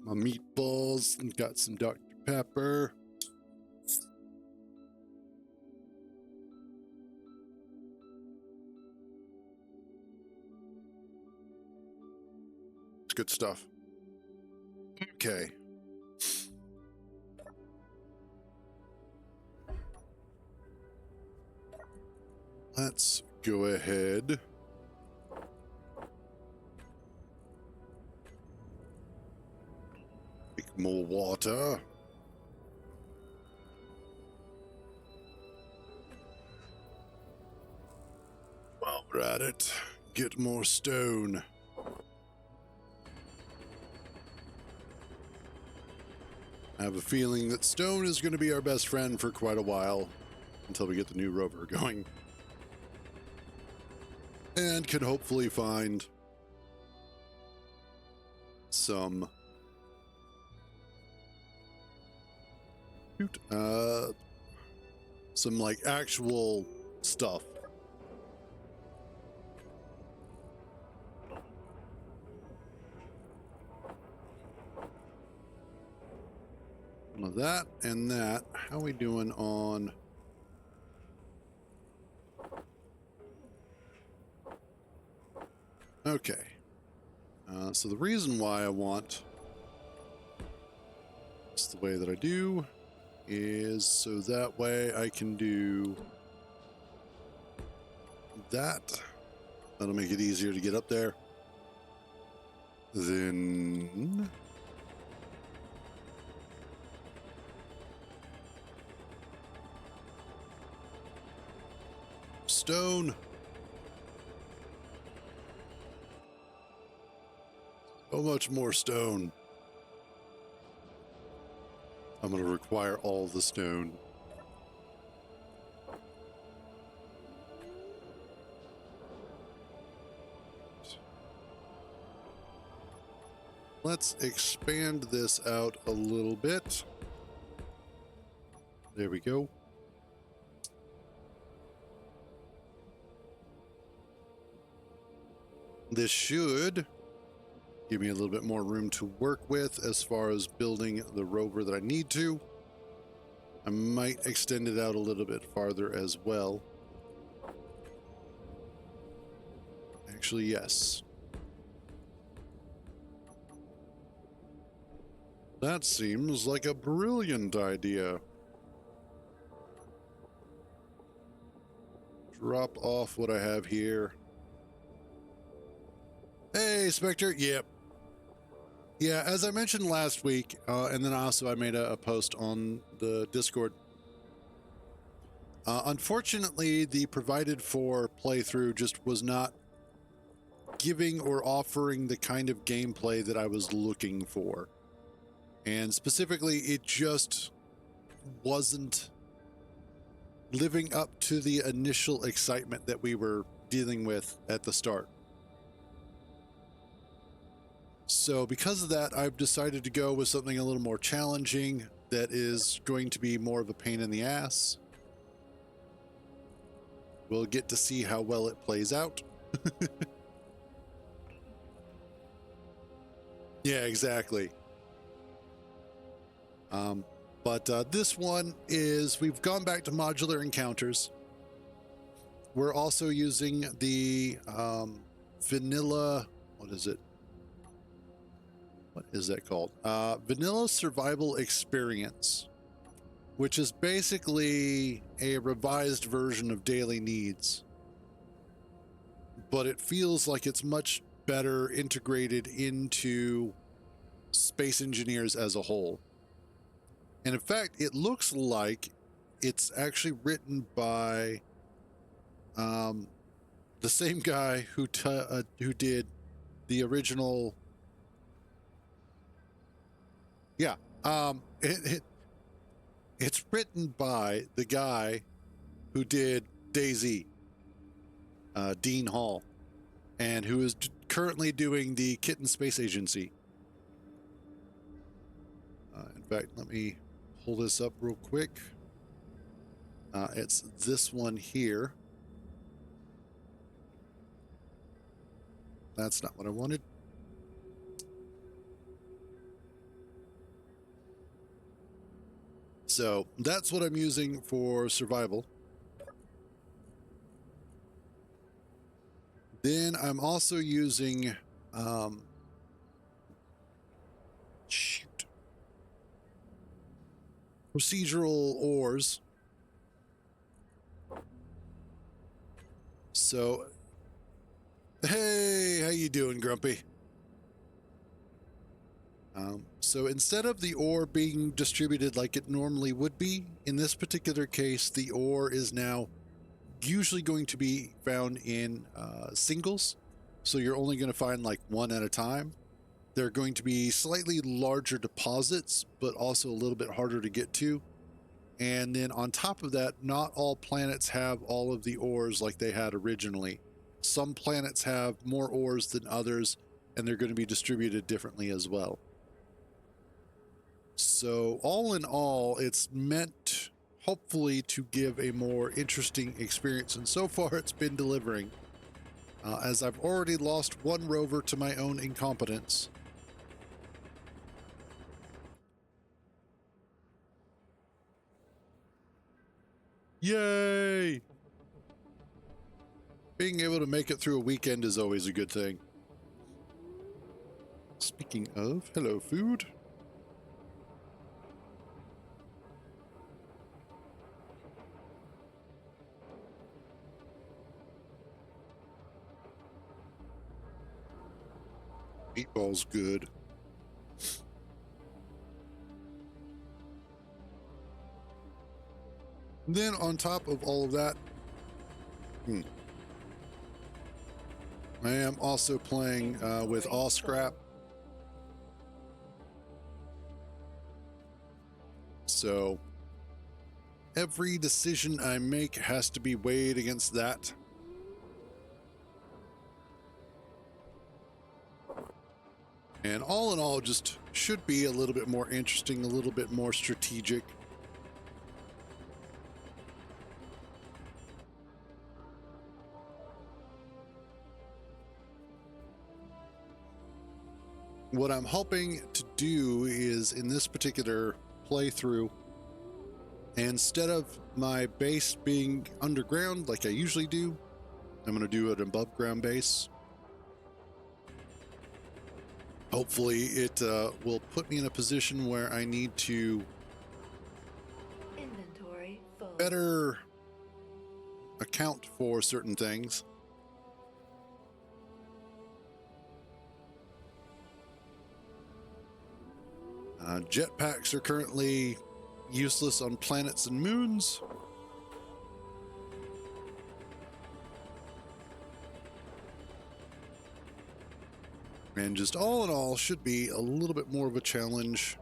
My meatballs and got some Dr. Pepper. It's good stuff. Okay. Let's go ahead. Make more water. While we're at it, get more stone. I have a feeling that stone is going to be our best friend for quite a while until we get the new rover going. And can hopefully find some like actual stuff. One of that and that. How are we doing on? Okay. So the reason why I want it's the way that I do is so that way I can do that. That'll make it easier to get up there. Then stone. So much more stone. I'm going to require all the stone. Let's expand this out a little bit. There we go. This should give me a little bit more room to work with as far as building the rover that I need to. I might extend it out a little bit farther as well. Actually, yes. That seems like a brilliant idea. Drop off what I have here. Hey, Spectre. Yep. Yeah, as I mentioned last week, and then also I made a post on the Discord. Unfortunately, the provided for playthrough just was not giving or offering the kind of gameplay that I was looking for. And specifically, it just wasn't living up to the initial excitement that we were dealing with at the start. So because of that, I've decided to go with something a little more challenging that is going to be more of a pain in the ass. We'll get to see how well it plays out. Yeah, exactly. But this one is, we've gone back to modular encounters. We're also using the vanilla, what is it? What is that called? Vanilla Survival Experience, which is basically a revised version of Daily Needs. But it feels like it's much better integrated into Space Engineers as a whole. And in fact, it looks like it's actually written by the same guy who did the original. Yeah, it's written by the guy who did DayZ, Dean Hall, and who is currently doing the Kitten Space Agency. In fact, let me pull this up real quick. It's this one here. That's not what I wanted. So that's what I'm using for survival. Then I'm also using shoot, procedural ores. So hey, how you doing, Grumpy? So instead of the ore being distributed like it normally would be, in this particular case, the ore is now usually going to be found in singles. So you're only going to find like one at a time. They're going to be slightly larger deposits, but also a little bit harder to get to. And then on top of that, not all planets have all of the ores like they had originally. Some planets have more ores than others, and they're going to be distributed differently as well. So all in all, it's meant hopefully to give a more interesting experience, and so far it's been delivering. As I've already lost one rover to my own incompetence. Yay! Being able to make it through a weekend is always a good thing. Speaking of, hello, food. Meatball's good. Then on top of all of that, I am also playing with All Scrap. So every decision I make has to be weighed against that. And all in all, just should be a little bit more interesting, a little bit more strategic. What I'm hoping to do is in this particular playthrough, instead of my base being underground like I usually do, I'm going to do an above ground base. Hopefully it will put me in a position where I need to Inventory full. better account for certain things. Jetpacks are currently useless on planets and moons. And just all in all, should be a little bit more of a challenge.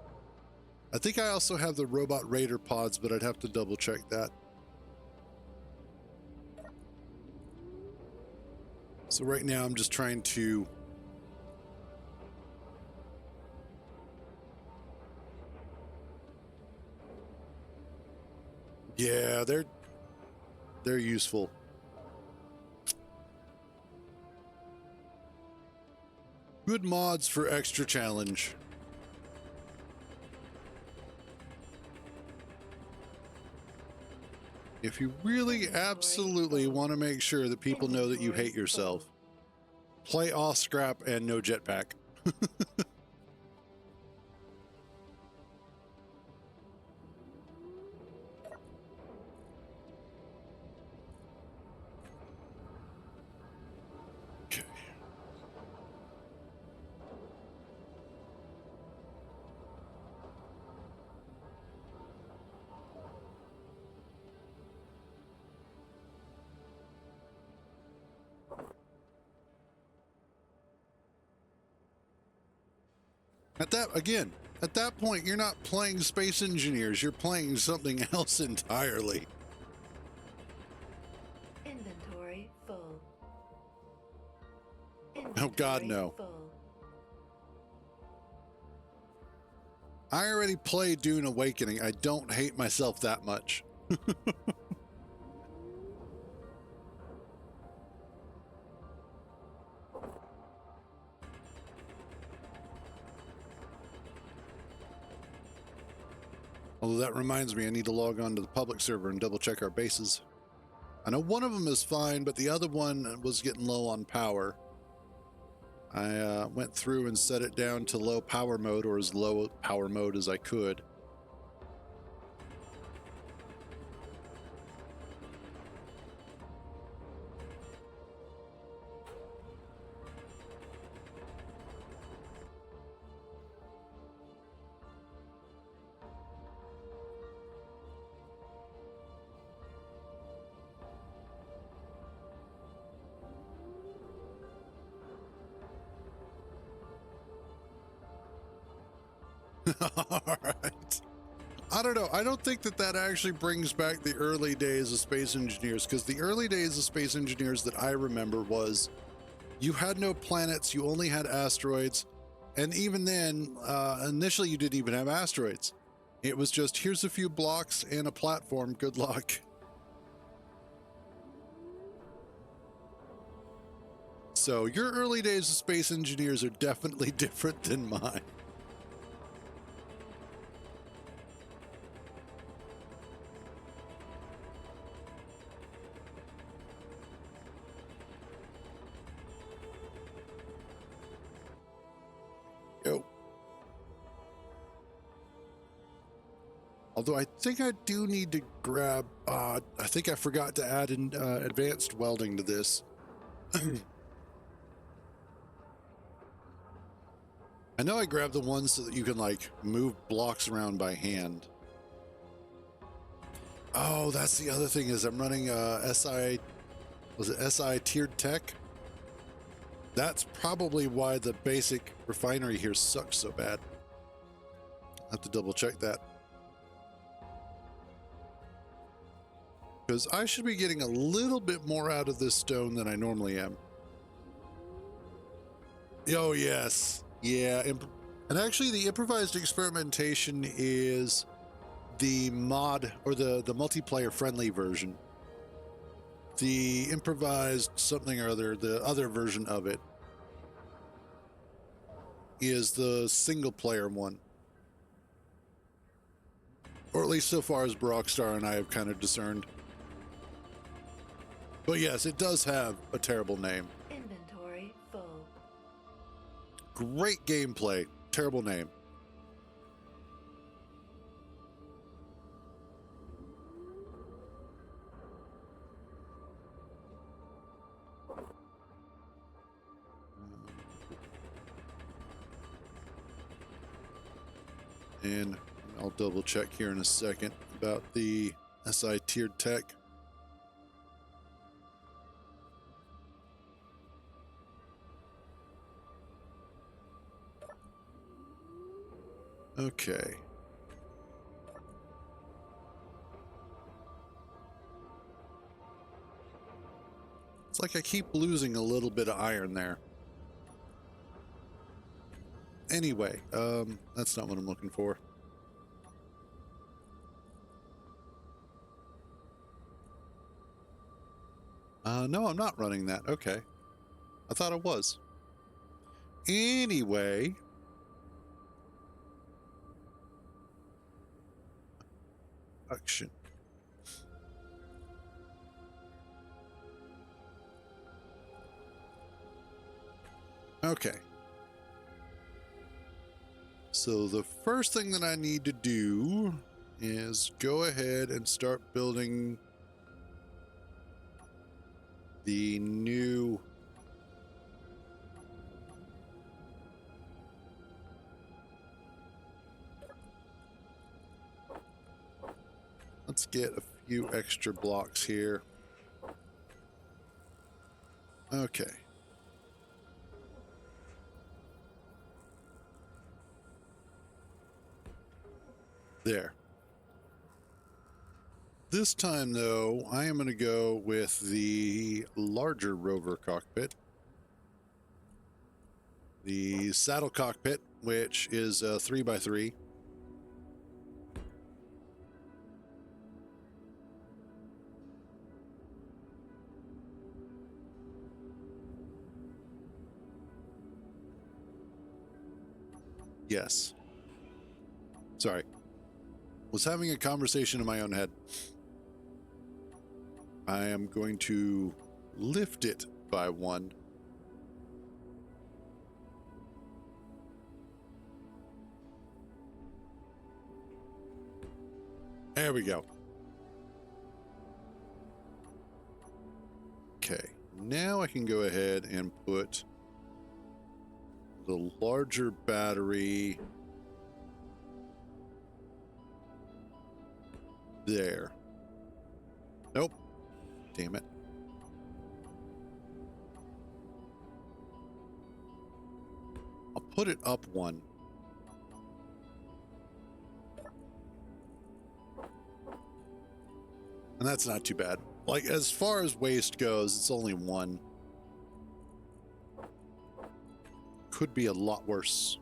I think I also have the robot raider pods, but I'd have to double check that. So right now I'm just trying to yeah, they're useful. Good mods for extra challenge. If you really absolutely want to make sure that people know that you hate yourself, play All Scrap and no jetpack. Okay. At that point, you're not playing Space Engineers, you're playing something else entirely. Inventory full. Oh God, no. Full. I already played Dune Awakening. I don't hate myself that much. Although that reminds me, I need to log on to the public server and double check our bases. I know one of them is fine, but the other one was getting low on power. I went through and set it down to low power mode, or as low power mode as I could. All right. I don't know. I don't think that that actually brings back the early days of Space Engineers, because the early days of Space Engineers that I remember was you had no planets, you only had asteroids. And even then, initially you didn't even have asteroids. It was just, here's a few blocks and a platform. Good luck. So your early days of Space Engineers are definitely different than mine. Yo. Although I think I do need to grab, I think I forgot to add in advanced welding to this. I know I grabbed the ones so that you can like move blocks around by hand. Oh, that's the other thing is I'm running SI, was it SI tiered tech? That's probably why the basic refinery here sucks so bad. I have to double check that. Because I should be getting a little bit more out of this stone than I normally am. Oh, yes. Yeah. And actually, the improvised experimentation is the mod or the multiplayer friendly version. The improvised something or other, the other version of it, is the single player one. Or at least so far as Rockstar and I have kind of discerned. But yes, it does have a terrible name. Inventory full. Great gameplay, terrible name. And I'll double check here in a second about the SI tiered tech. Okay. It's like I keep losing a little bit of iron there. Anyway, that's not what I'm looking for. No, I'm not running that. Okay. I thought it was. Anyway. Action. Okay. So the first thing that I need to do is go ahead and start building the new let's get a few extra blocks here. Okay. There. This time, though, I am going to go with the larger rover cockpit. The saddle cockpit, which is a 3x3. Yes. Sorry. was having a conversation in my own head. I am going to lift it by 1. There we go. Okay, now I can go ahead and put the larger battery there. Nope. Damn it. I'll put it up 1. And that's not too bad. Like, as far as waste goes, it's only 1. Could be a lot worse.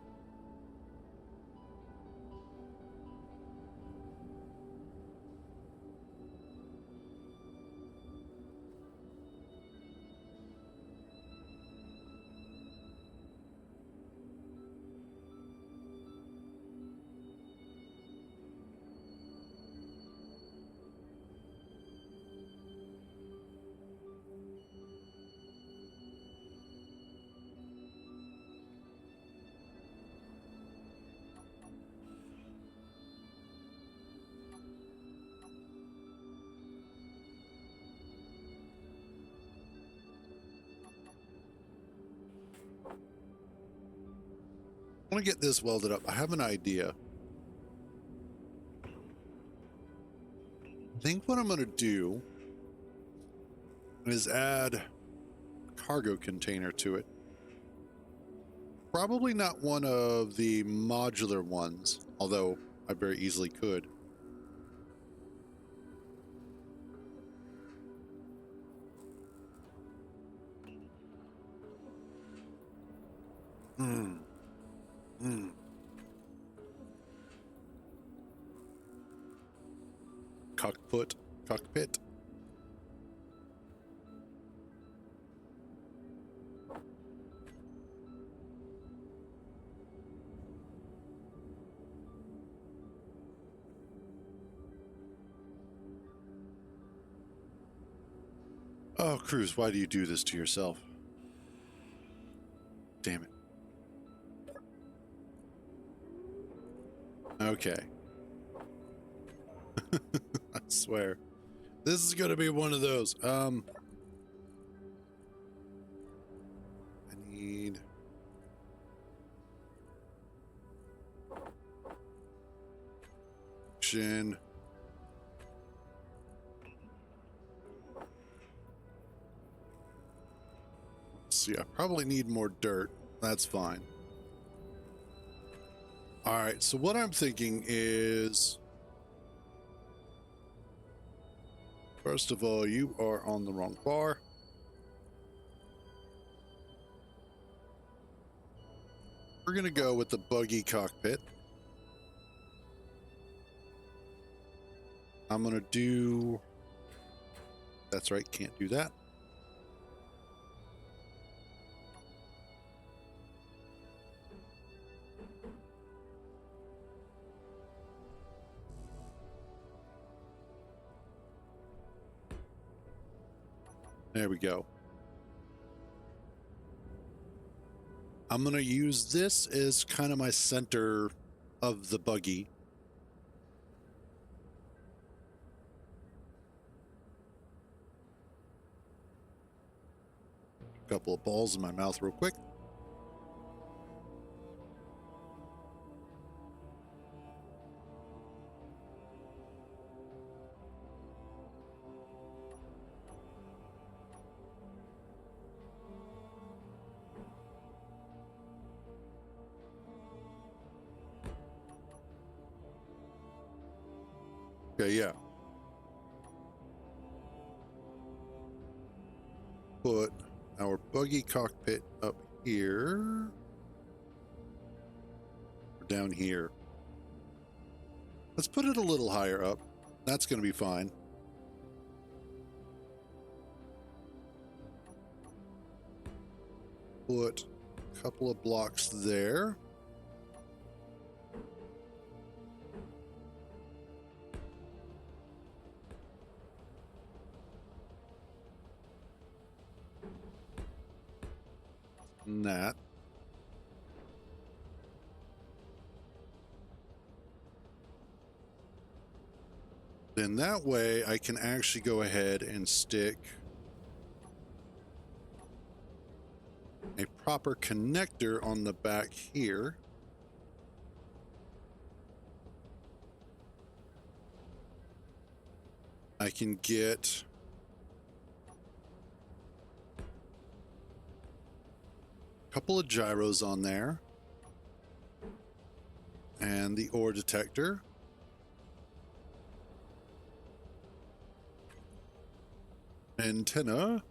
I want to get this welded up. I have an idea. I think what I'm going to do is add a cargo container to it. Probably not one of the modular ones, although I very easily could. Cockpit. Oh, Cruz, why do you do this to yourself? Damn it. Okay. I swear. This is gonna be one of those. I need... Shin. See, I probably need more dirt. That's fine. All right, so what I'm thinking is, first of all, you are on the wrong bar. We're gonna go with the buggy cockpit. I'm gonna do, that's right, can't do that. There we go. I'm going to use this as kind of my center of the buggy. Couple of balls in my mouth real quick. Okay, yeah. Put our buggy cockpit up here. Or down here. Let's put it a little higher up. That's going to be fine. Put a couple of blocks there. in that. Then that way I can actually go ahead and stick a proper connector on the back here. I can get a couple of gyros on there and the ore detector. Antenna.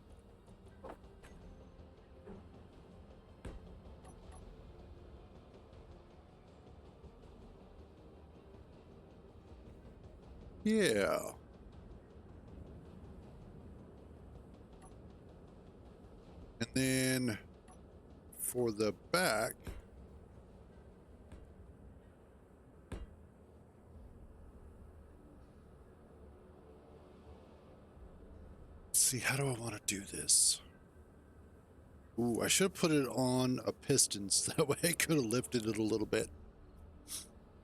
Yeah. And then for the back, let's see, how do I want to do this? Ooh, I should have put it on a piston so that way I could have lifted it a little bit.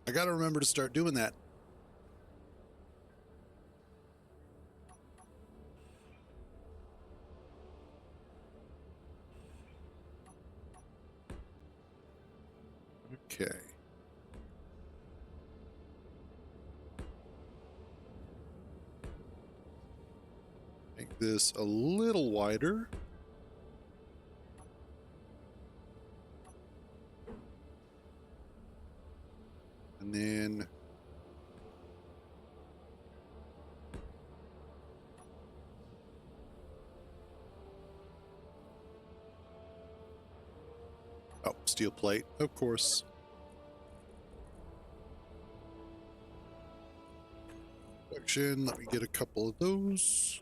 I got to remember to start doing that. Okay. Make this a little wider. And then oh, steel plate, of course. Production, let me get a couple of those.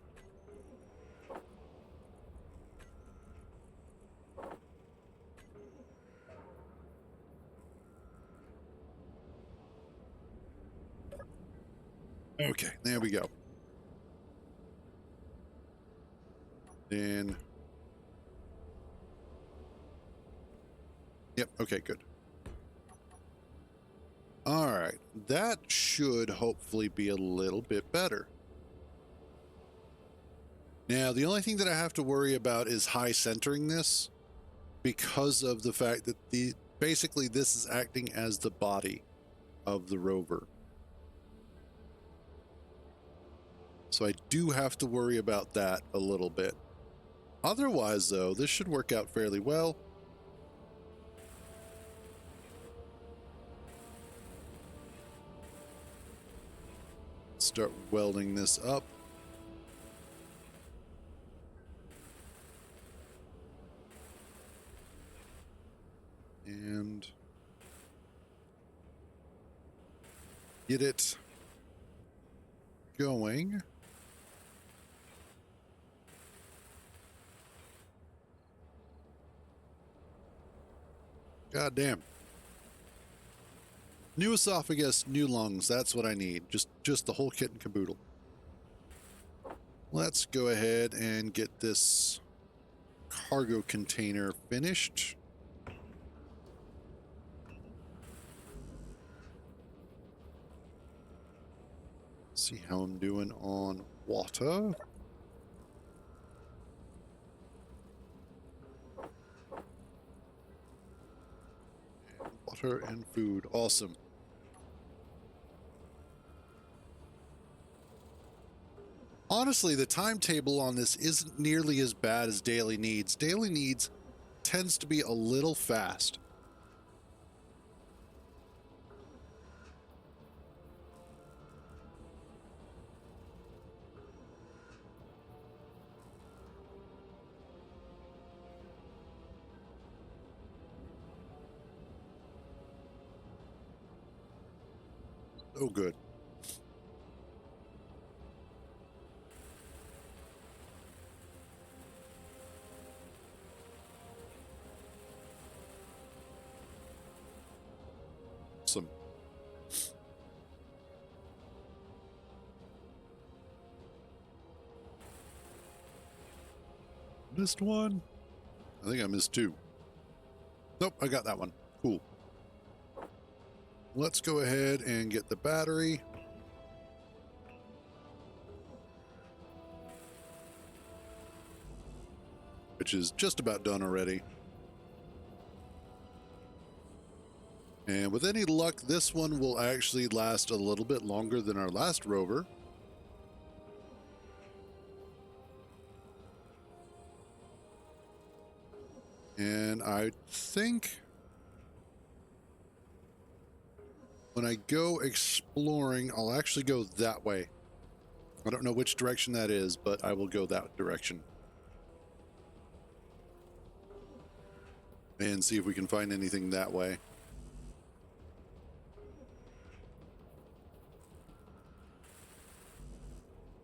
Okay, there we go. Then, yep, okay, good. All right, that should hopefully be a little bit better. Now, the only thing that I have to worry about is high centering this because of the fact that basically this is acting as the body of the rover. So I do have to worry about that a little bit. Otherwise, though, this should work out fairly well. Start welding this up. And get it going. God damn. New esophagus, new lungs. That's what I need. Just the whole kit and caboodle. Let's go ahead and get this cargo container finished. See how I'm doing on water. Water and food. Awesome. Honestly, the timetable on this isn't nearly as bad as Daily Needs. Daily Needs tends to be a little fast. Oh, good. Awesome. Missed one. I think I missed two. Nope, I got that one. Cool. Let's go ahead and get the battery. Which is just about done already. And with any luck, this one will actually last a little bit longer than our last rover. And I think when I go exploring, I'll actually go that way. I don't know which direction that is, but I will go that direction. And see if we can find anything that way.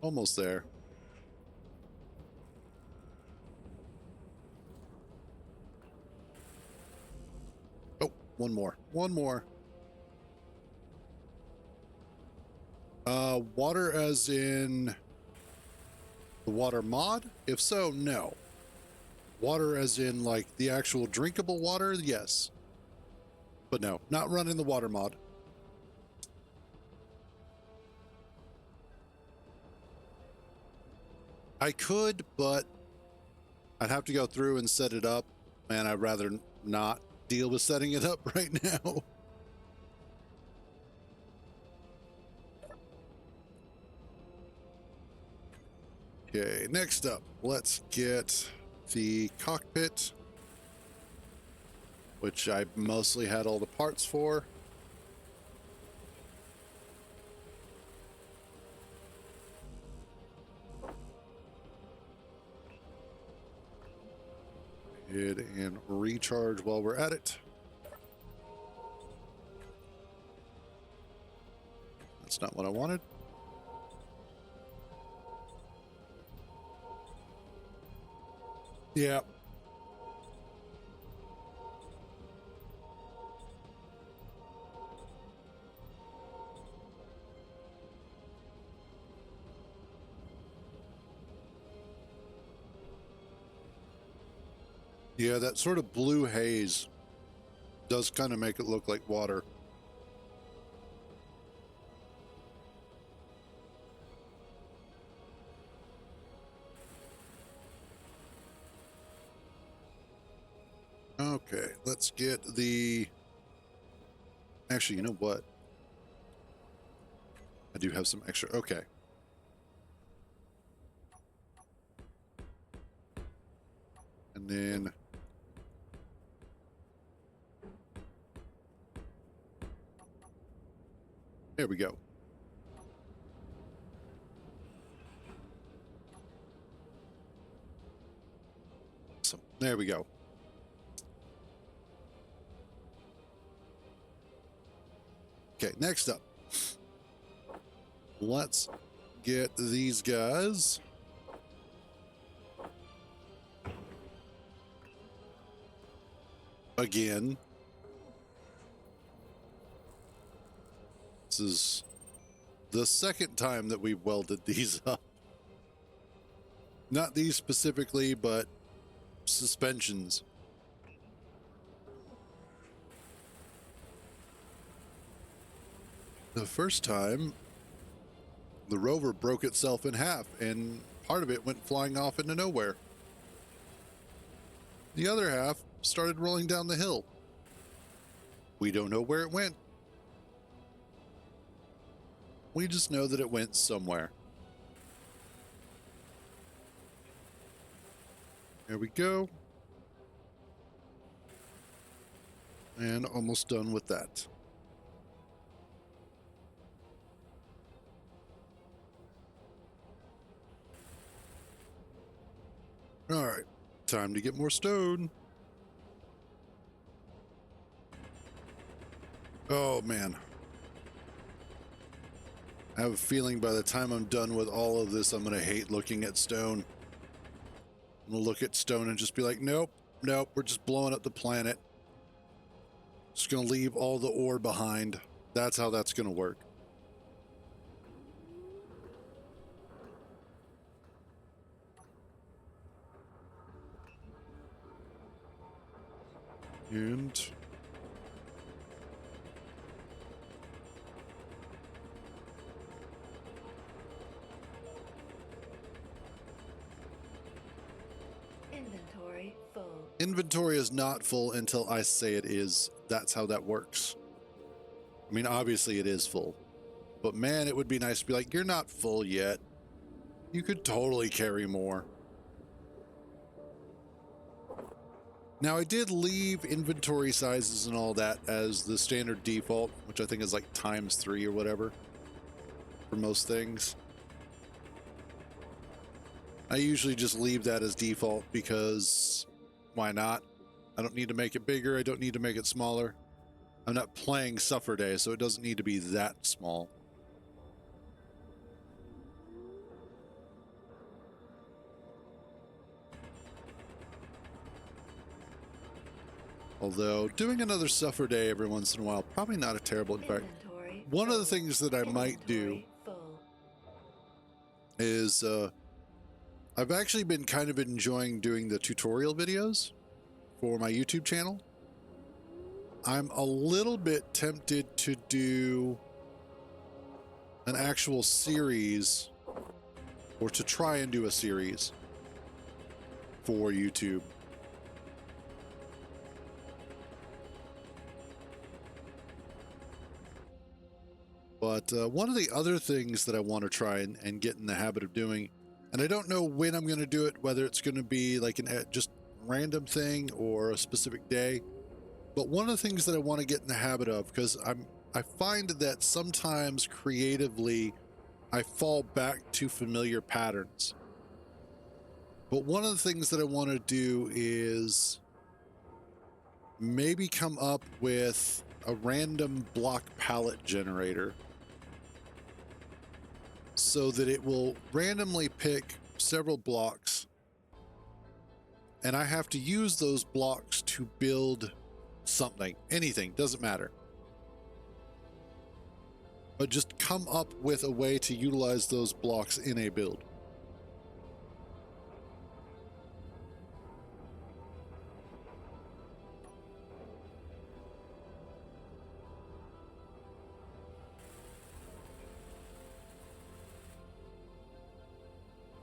Almost there. Oh, one more. One more. Water as in the water mod? If so, no. Water as in like the actual drinkable water? Yes. But no, not running the water mod. I could, but I'd have to go through and set it up, and I'd rather not deal with setting it up right now. Okay, next up, let's get the cockpit, which I mostly had all the parts for. Ahead and recharge while we're at it. That's not what I wanted. Yeah. Yeah, that sort of blue haze does kind of make it look like water. Okay, let's get the... Actually, you know what? I do have some extra. Okay. And then... There we go. Awesome. There we go. Okay, next up. Let's get these guys. Again. This is the second time that we've welded these up. Not these specifically, but suspensions. The first time, the rover broke itself in half, and part of it went flying off into nowhere. The other half started rolling down the hill. We don't know where it went. We just know that it went somewhere. There we go. And almost done with that. All right, time to get more stone. Oh, man. I have a feeling by the time I'm done with all of this, I'm going to hate looking at stone. I'm going to look at stone and just be like, nope, nope, we're just blowing up the planet. Just going to leave all the ore behind. That's how that's going to work. And Inventory full. inventory is not full until I say it is. That's how that works. I mean, obviously it is full, but man, it would be nice to be like, you're not full yet. You could totally carry more. Now, I did leave inventory sizes and all that as the standard default, which I think is like ×3 or whatever for most things. I usually just leave that as default because why not? I don't need to make it bigger. I don't need to make it smaller. I'm not playing Suffer Day, so it doesn't need to be that small. Although doing another Suffer Day every once in a while, probably not a terrible. In fact, Inventory one of the full. things that I might do Inventory full. is I've actually been kind of enjoying doing the tutorial videos for my YouTube channel. I'm a little bit tempted to do an actual series, or to try and do a series for YouTube. But one of the other things that I want to try and get in the habit of doing, and I don't know when I'm going to do it, whether it's going to be like an just random thing or a specific day, but one of the things that I want to get in the habit of, because I find that sometimes creatively I fall back to familiar patterns. But one of the things that I want to do is maybe come up with a random block palette generator so that it will randomly pick several blocks, and I have to use those blocks to build something, anything, doesn't matter. But just come up with a way to utilize those blocks in a build.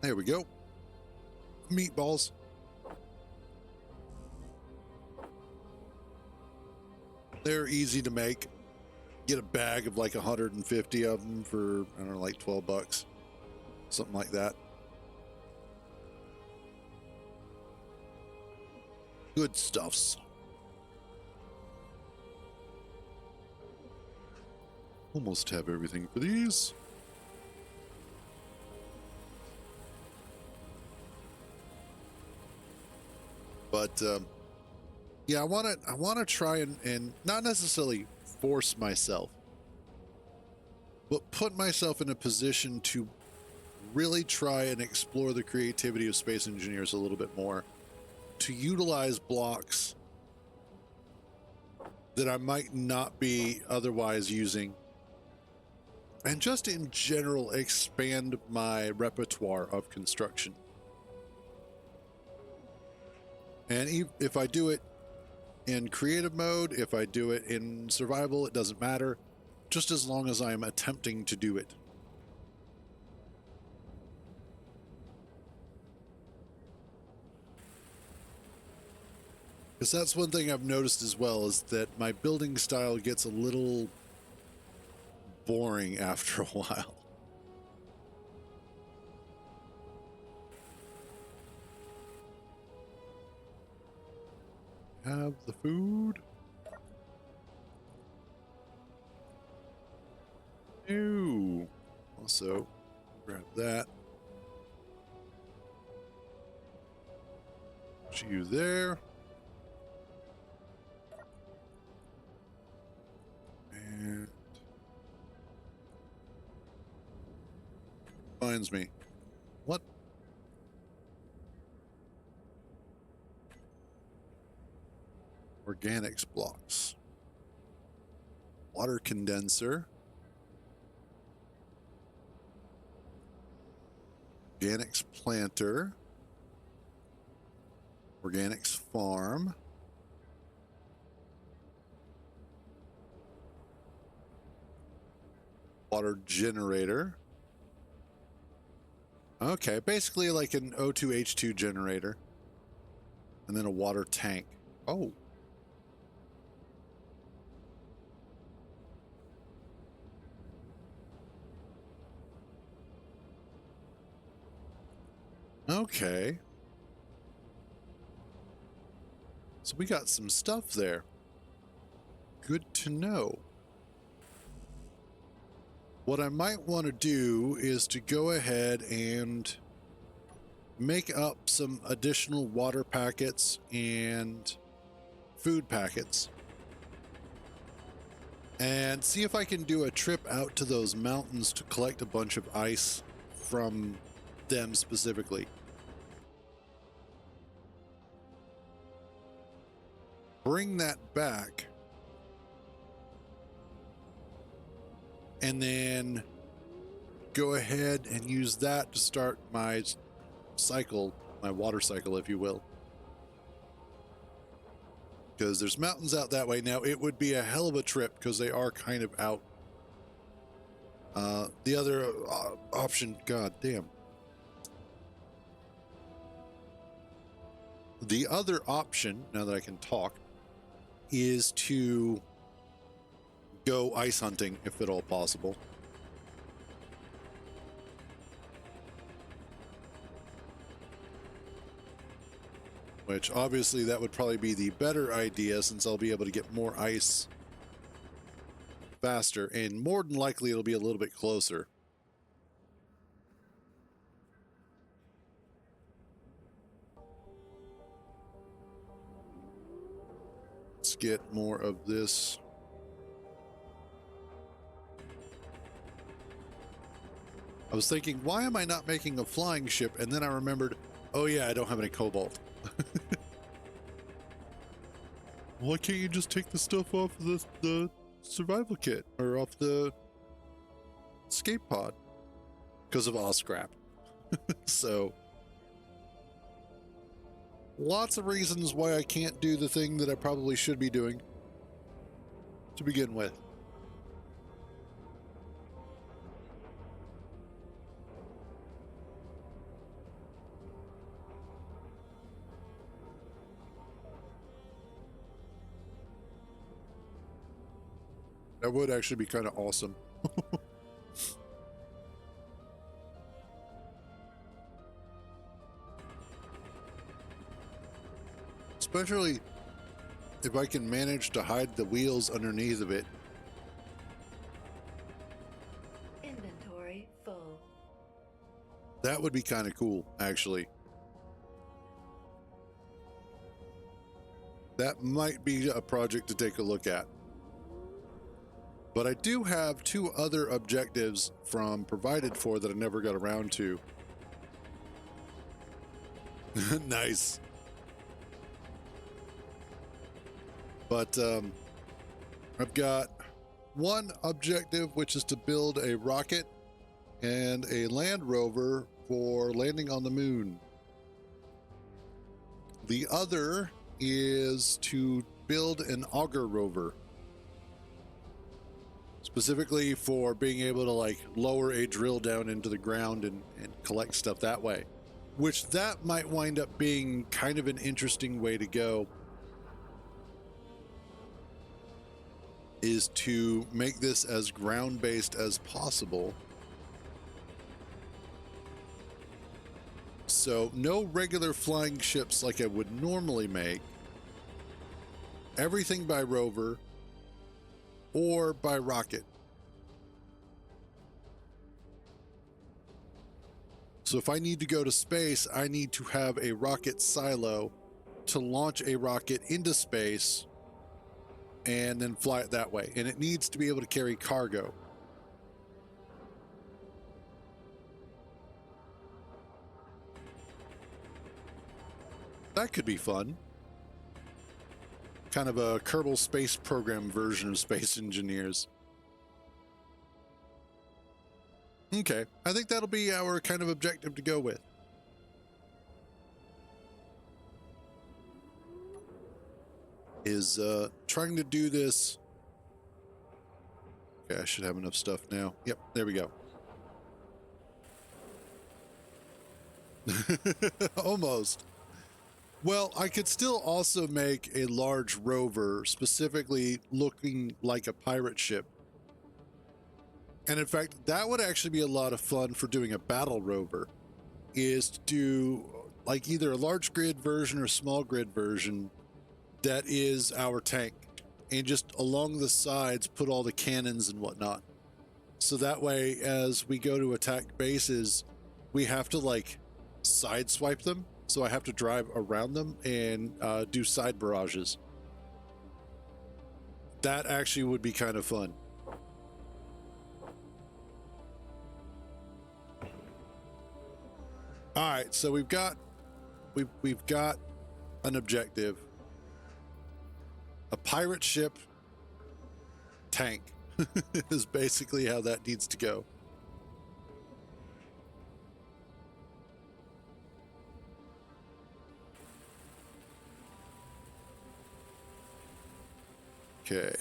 There we go. Meatballs. They're easy to make. Get a bag of like 150 of them for, I don't know, like $12, something like that. Good stuffs. Almost have everything for these. But yeah, I want to try and not necessarily force myself, but put myself in a position to really try and explore the creativity of Space Engineers a little bit more, to utilize blocks that I might not be otherwise using, and just in general expand my repertoire of construction. And if I do it in creative mode, if I do it in survival, it doesn't matter, just as long as I'm attempting to do it. Because that's one thing I've noticed as well, is that my building style gets a little boring after a while. Have the food. Ew. Also, grab that. Put you there. And finds me. What? Organics blocks. Water condenser. Organics planter. Organics farm. water generator. Okay, basically like an O2H2 generator. And then a water tank. Oh. Okay. So we got some stuff there. Good to know. What I might want to do is to go ahead and make up some additional water packets and food packets. And see if I can do a trip out to those mountains to collect a bunch of ice from them specifically. Bring that back. And then go ahead and use that to start my cycle, my water cycle, if you will. Because there's mountains out that way. Now, it would be a hell of a trip because they are kind of out. The other option, god damn. The other option, now that I can talk, is to go ice hunting if at all possible. Which obviously that would probably be the better idea since I'll be able to get more ice faster and more than likely it'll be a little bit closer. Let's get more of this. I was thinking, why am I not making a flying ship? And then I remembered, oh yeah, I don't have any cobalt. Why can't you just take the stuff off the survival kit or off the escape pod? Because of all scrap. So, lots of reasons why I can't do the thing that I probably should be doing to begin with. That would actually be kind of awesome. Especially if I can manage to hide the wheels underneath of it. Inventory full. That would be kind of cool, actually. That might be a project to take a look at. But I do have two other objectives from Provided For that I never got around to. Nice. But I've got one objective, which is to build a rocket and a land rover for landing on the moon. The other is to build an auger rover. Specifically for being able to like lower a drill down into the ground and collect stuff that way. Which that might wind up being kind of an interesting way to go. Is to make this as ground-based as possible. So no regular flying ships like I would normally make. Everything by rover or by rocket. So if I need to go to space, I need to have a rocket silo to launch a rocket into space and then fly it that way. And it needs to be able to carry cargo. That could be fun. Kind of a Kerbal Space Program version of Space Engineers. Okay, I think that'll be our kind of objective to go with. Is trying to do this Okay, I should have enough stuff now. Yep, there we go. Almost. Well, I could still also make a large rover specifically looking like a pirate ship. And in fact, that would actually be a lot of fun for doing a battle rover, is to do like either a large grid version or a small grid version that is our tank, and just along the sides put all the cannons and whatnot. So that way, as we go to attack bases, we have to like sideswipe them. So I have to drive around them and do side barrages. That actually would be kind of fun. All right, so we've got an objective. A pirate ship tank is basically how that needs to go. Okay.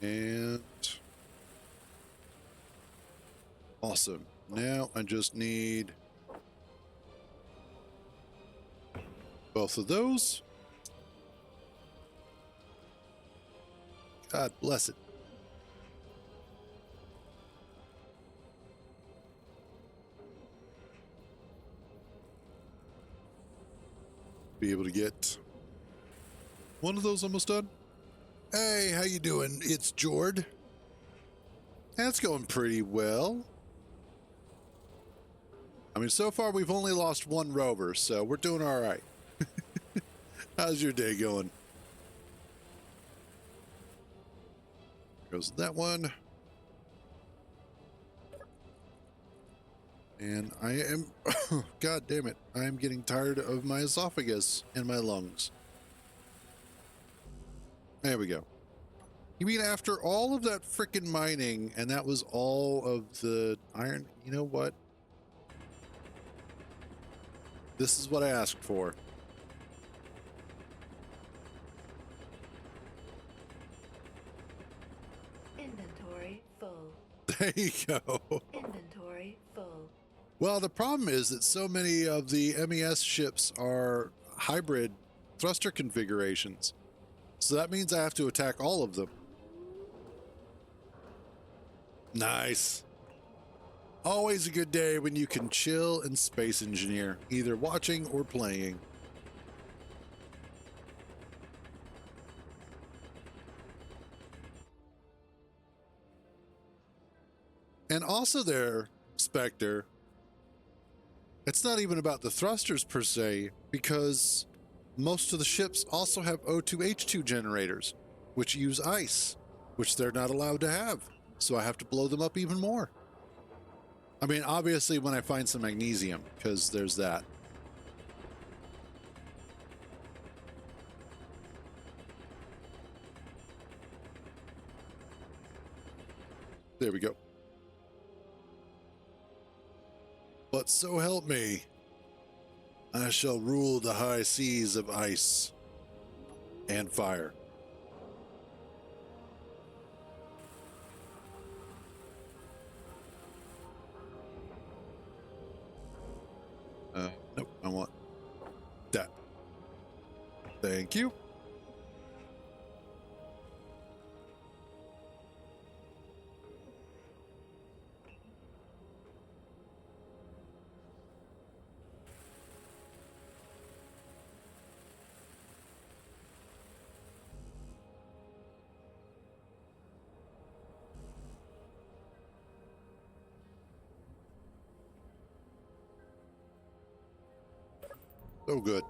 And awesome. Now I just need both of those. God bless it. Be able to get one of those almost done. Hey, how you doing? It's Jord. That's going pretty well. I mean, so far we've only lost one rover, so we're doing all right. How's your day going? Goes that one. And I am, God damn it, I am getting tired of my esophagus and my lungs. There we go. You mean after all of that frickin' mining, and that was all of the iron? You know what? This is what I asked for. Inventory full. There you go. Inventory full. Well, the problem is that so many of the MES ships are hybrid thruster configurations. So that means I have to attack all of them. Nice. Always a good day when you can chill and space engineer, either watching or playing. And also there, Spectre, it's not even about the thrusters per se, because most of the ships also have O2H2 generators, which use ice, which they're not allowed to have. So I have to blow them up even more. I mean, obviously when I find some magnesium, because there's that. There we go. But so help me, I shall rule the high seas of ice and fire. Nope, I want that. Thank you. So good.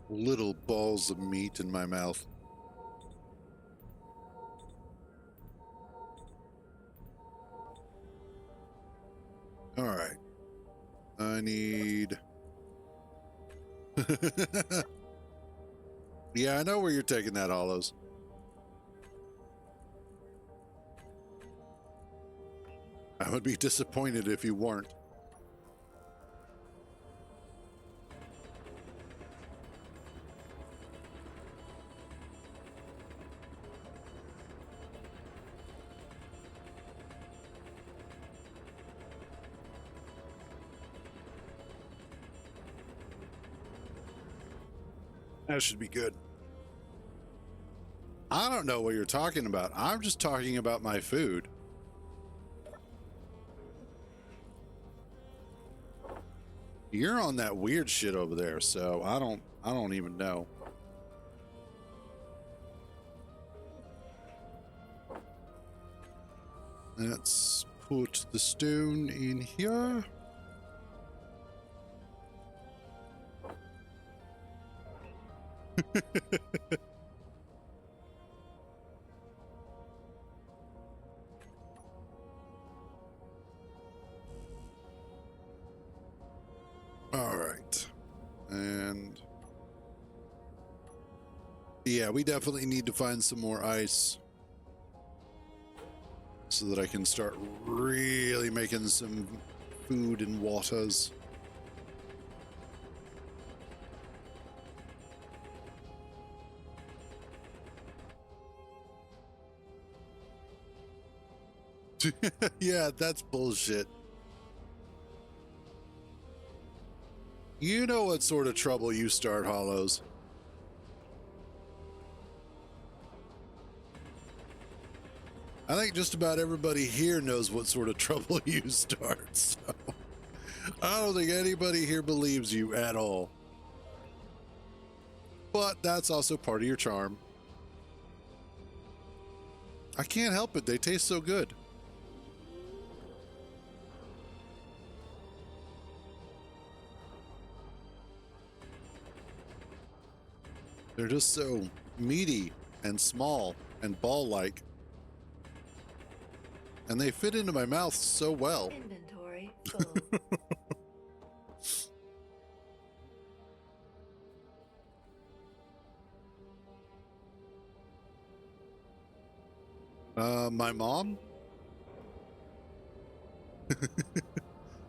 Little balls of meat in my mouth. All right. I need... Yeah, I know where you're taking that, Hollows. would be disappointed if you weren't. That should be good. I don't know what you're talking about. I'm just talking about my food. You're on that weird shit over there, so I don't even know. Let's put the stone in here. All right. And yeah, we definitely need to find some more ice so that I can start really making some food and waters. Yeah, that's bullshit. You know what sort of trouble you start, Hollows. I think just about everybody here knows what sort of trouble you start, so I don't think anybody here believes you at all. But that's also part of your charm. I can't help it, they taste so good. They're just so meaty and small and ball-like. And they fit into my mouth so well. Inventory full. My mom?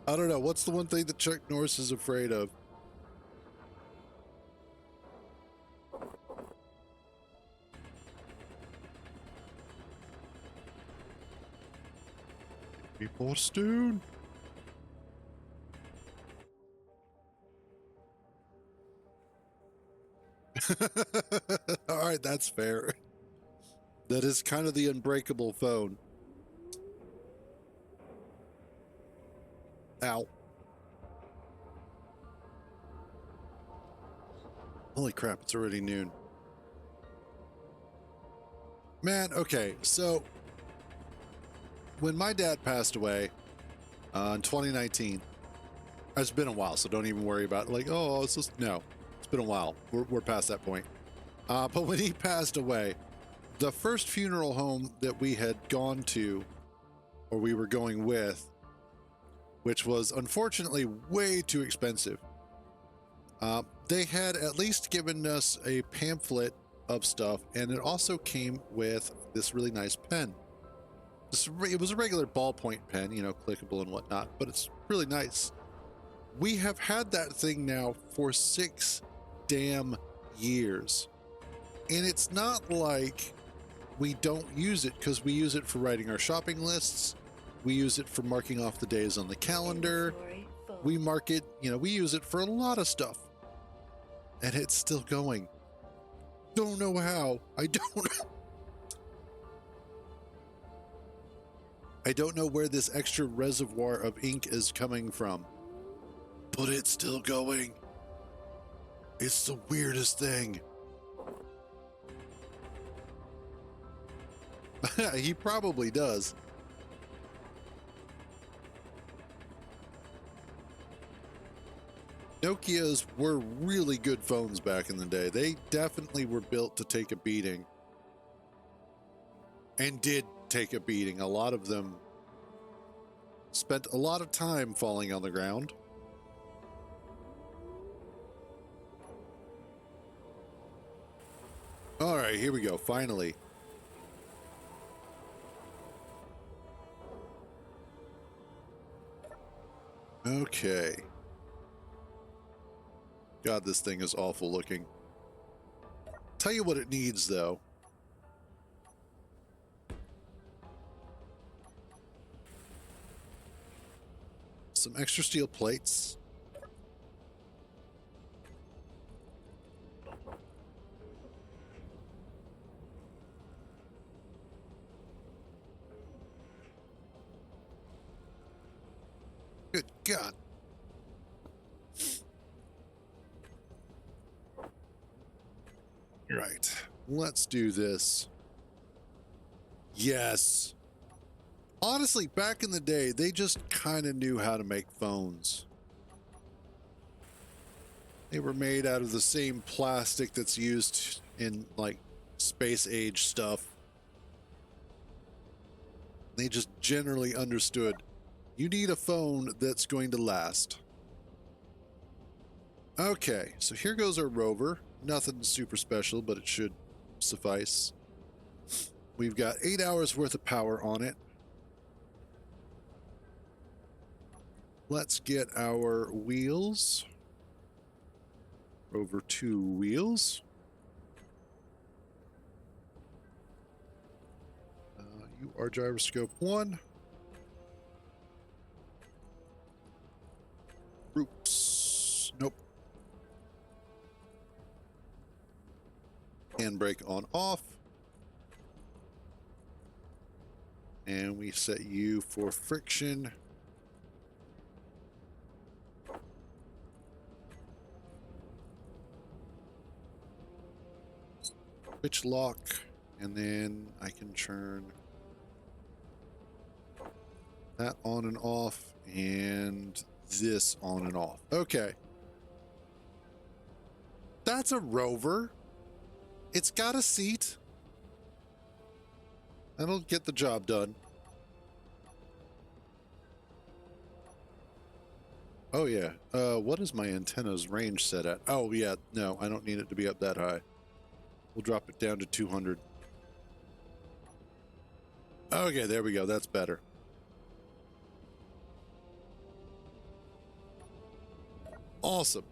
I don't know. What's the one thing that Chuck Norris is afraid of? People stone. All right, that's fair. That is kind of the unbreakable phone. Ow. Holy crap, it's already noon. Man, okay, so when my dad passed away in 2019, it's been a while, so don't even worry about it. Like, oh, it's just, no, it's been a while. We're past that point. But when he passed away, the first funeral home that we had gone to, or we were going with, which was unfortunately way too expensive, they had at least given us a pamphlet of stuff, and it also came with this really nice pen. It was a regular ballpoint pen, you know, clickable and whatnot, but it's really nice. We have had that thing now for 6 damn years. And it's not like we don't use it, because we use it for writing our shopping lists. We use it for marking off the days on the calendar. Inventory full. We mark it, you know, we use it for a lot of stuff. And it's still going. Don't know how. I don't know where this extra reservoir of ink is coming from. But it's still going. It's the weirdest thing. He probably does. Nokias were really good phones back in the day. They definitely were built to take a beating. And did take a beating. A lot of them spent a lot of time falling on the ground. All right, here we go. Finally. Okay. God, this thing is awful looking. Tell you what it needs, though. Some extra steel plates. Good God. Right. Let's do this. Yes. Honestly, back in the day, they just kind of knew how to make phones. They were made out of the same plastic that's used in, like, space age stuff. They just generally understood. You need a phone that's going to last. Okay, so here goes our rover. Nothing super special, but it should suffice. We've got 8 hours worth of power on it. Let's get our wheels. Rover 2 wheels. You are gyroscope 1. Oops. Nope. Handbrake on off. And we set you for friction. Switch lock. And then I can turn that on and off and this on and off. Okay. That's a rover. It's got a seat. That'll get the job done. Oh yeah. What is my antenna's range set at? Oh yeah, no, I don't need it to be up that high. We'll drop it down to 200. Okay, there we go. That's better. Awesome.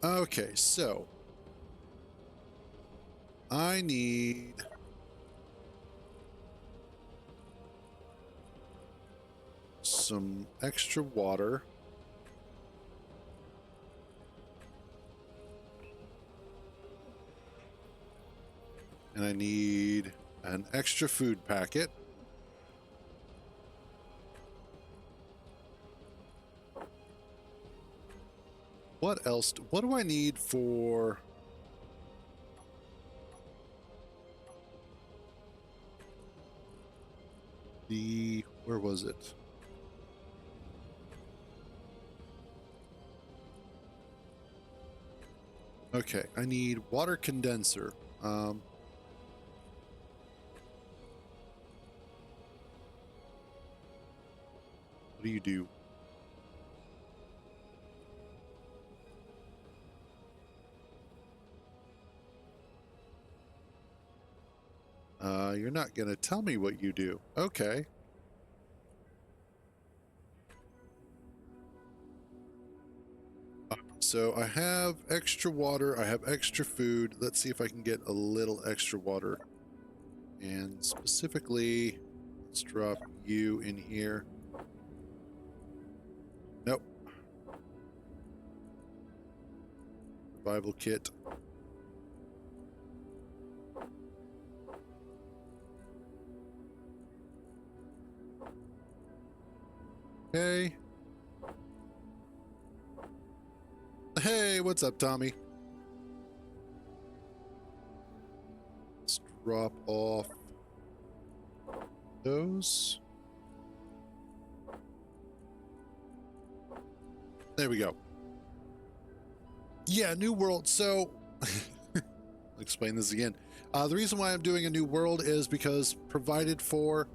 Okay, so I need some extra water. And I need an extra food packet. What else? What do I need for... Where was it? Okay, I need water condenser. What do you do? You're not going to tell me what you do. Okay. So I have extra water. I have extra food. Let's see if I can get a little extra water. And specifically, let's drop you in here. Nope. Survival kit. Okay. Hey, what's up, Tommy? Let's drop off those. There we go. Yeah, new world. So, I'll explain this again. The reason why I'm doing a new world is because Provided For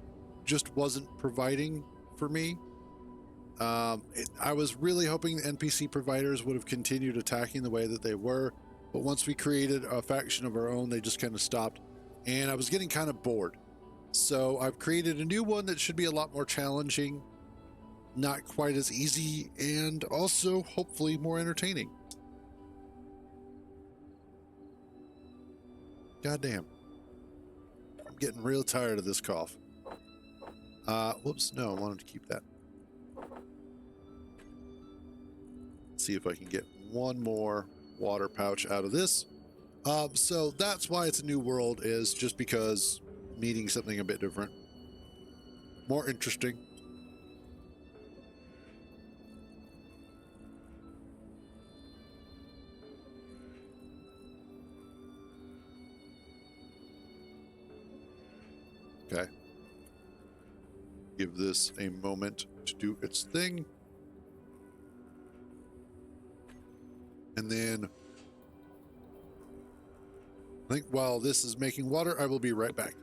just wasn't providing for me. I was really hoping the NPC providers would have continued attacking the way that they were, but once we created a faction of our own, they just kind of stopped, and I was getting kind of bored. So I've created a new one that should be a lot more challenging. not quite as easy, and also hopefully more entertaining. Goddamn. I'm getting real tired of this cough. Whoops, no, I wanted to keep that. Let's see if I can get one more water pouch out of this. So that's why it's a new world, is just because needing something a bit different. More interesting. Okay. Give this a moment to do its thing. And then I think while this is making water, I will be right back.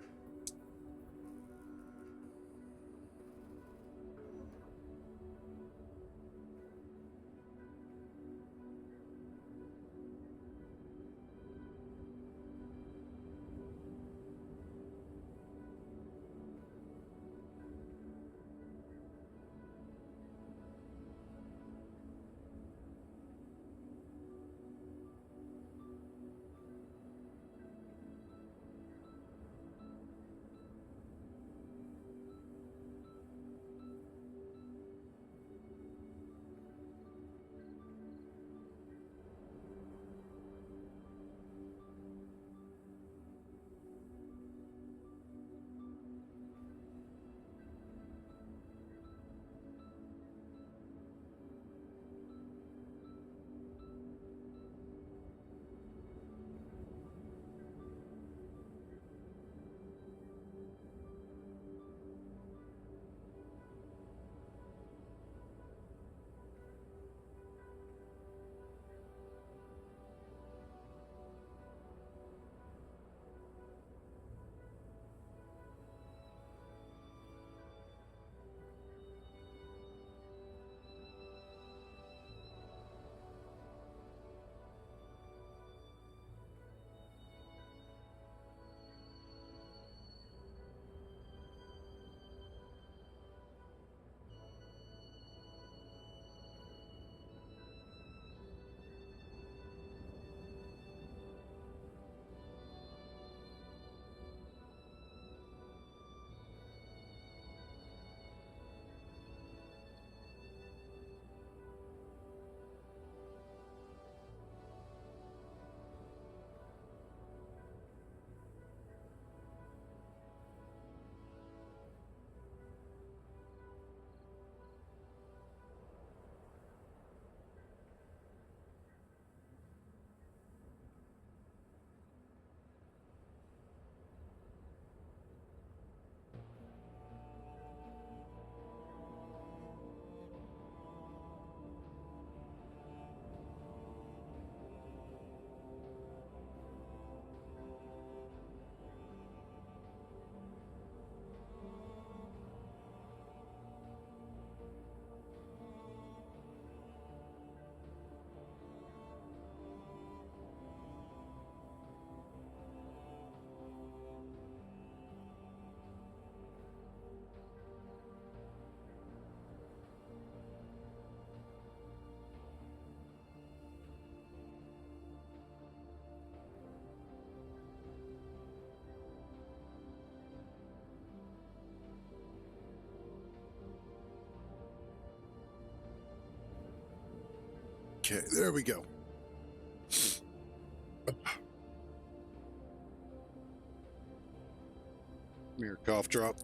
Okay, there we go. Your cough drop.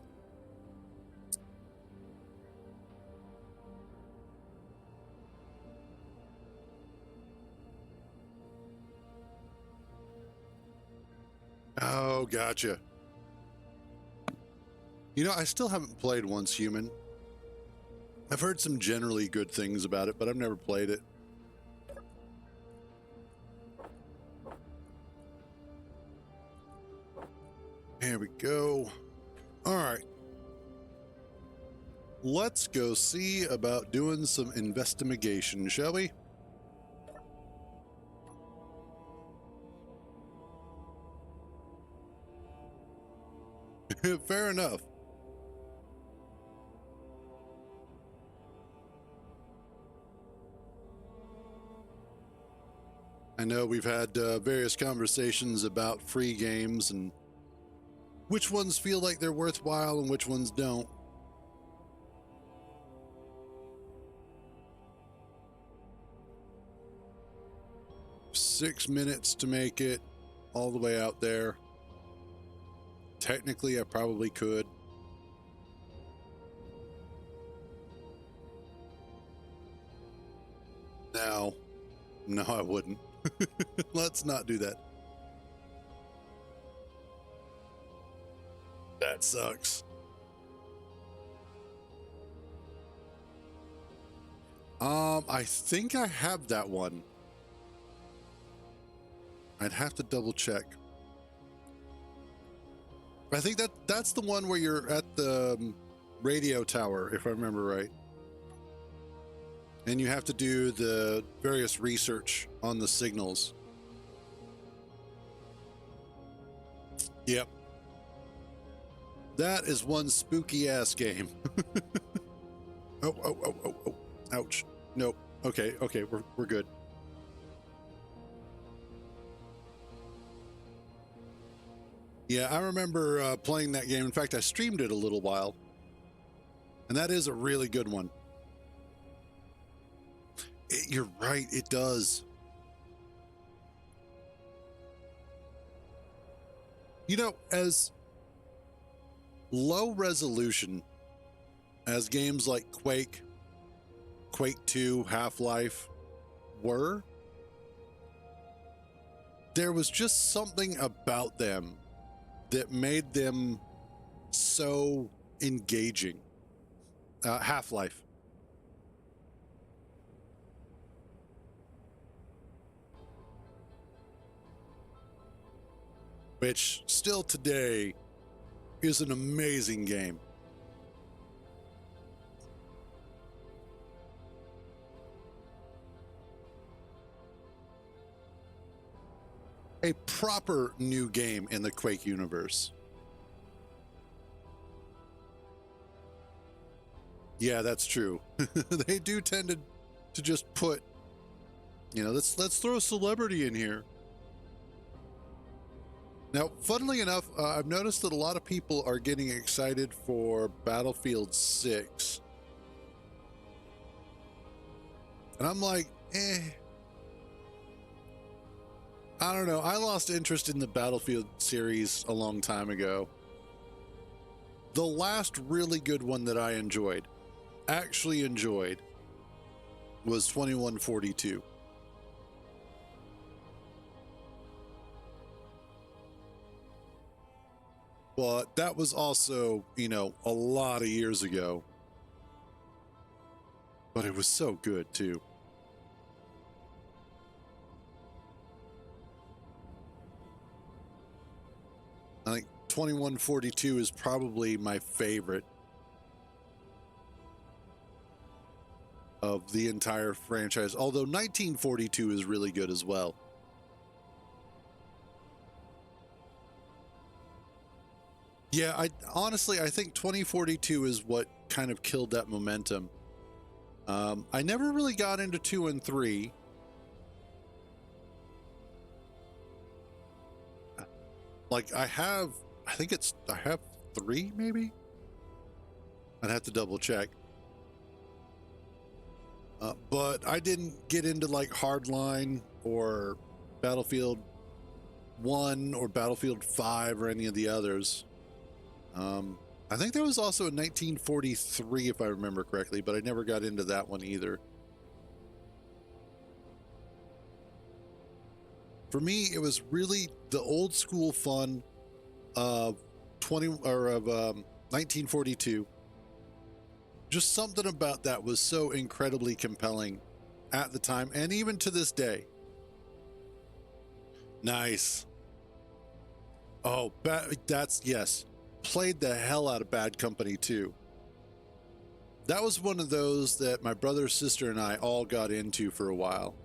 Oh, gotcha. You know, I still haven't played Once Human. I've heard some generally good things about it, but I've never played it. Here we go. All right. Let's go see about doing some investigation, shall we? Fair enough. I know we've had various conversations about free games and which ones feel like they're worthwhile and which ones don't. $6 to make it all the way out there. Technically, I probably could. No, I wouldn't. Let's not do that. That sucks. I think I have that one. I'd have to double check. I think that's the one where you're at the radio tower, if I remember right. And you have to do the various research on the signals. Yep. That is one spooky ass game. Oh. Ouch. Nope. Okay, we're good. Yeah, I remember playing that game. In fact, I streamed it a little while. And that is a really good one. You're right, it does. You know, as low resolution as games like Quake 2, Half-Life were, there was just something about them that made them so engaging. Half-Life. Which still today is an amazing game. A proper new game in the Quake universe. Yeah, that's true. They do tend to just put, let's throw a celebrity in here. Now, funnily enough, I've noticed that a lot of people are getting excited for Battlefield 6. And I'm like, I don't know. I lost interest in the Battlefield series a long time ago. The last really good one that I actually enjoyed, was 2142. But that was also, a lot of years ago. But it was so good too. I think 2142 is probably my favorite of the entire franchise, although 1942 is really good as well. Yeah, I think 2042 is what kind of killed that momentum. I never really got into 2 and 3. Like I have 3 maybe? I'd have to double check. But I didn't get into like Hardline or Battlefield 1 or Battlefield 5 or any of the others. I think there was also a 1943, if I remember correctly, but I never got into that one either. For me, it was really the old school fun of 1942. Just something about that was so incredibly compelling at the time, and even to this day. Nice. Oh, yes. Played the hell out of Bad Company 2. That was one of those that my brother, sister, and I all got into for a while.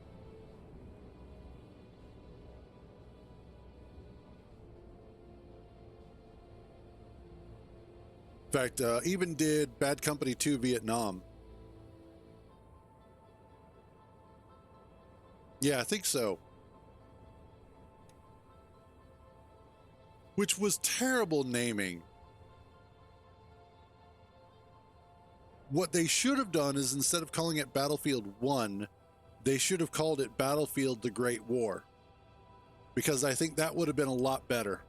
In fact, even did Bad Company 2 Vietnam. Yeah, I think so. which was terrible naming. What they should have done is, instead of calling it Battlefield 1, they should have called it Battlefield the Great War, because I think that would have been a lot better.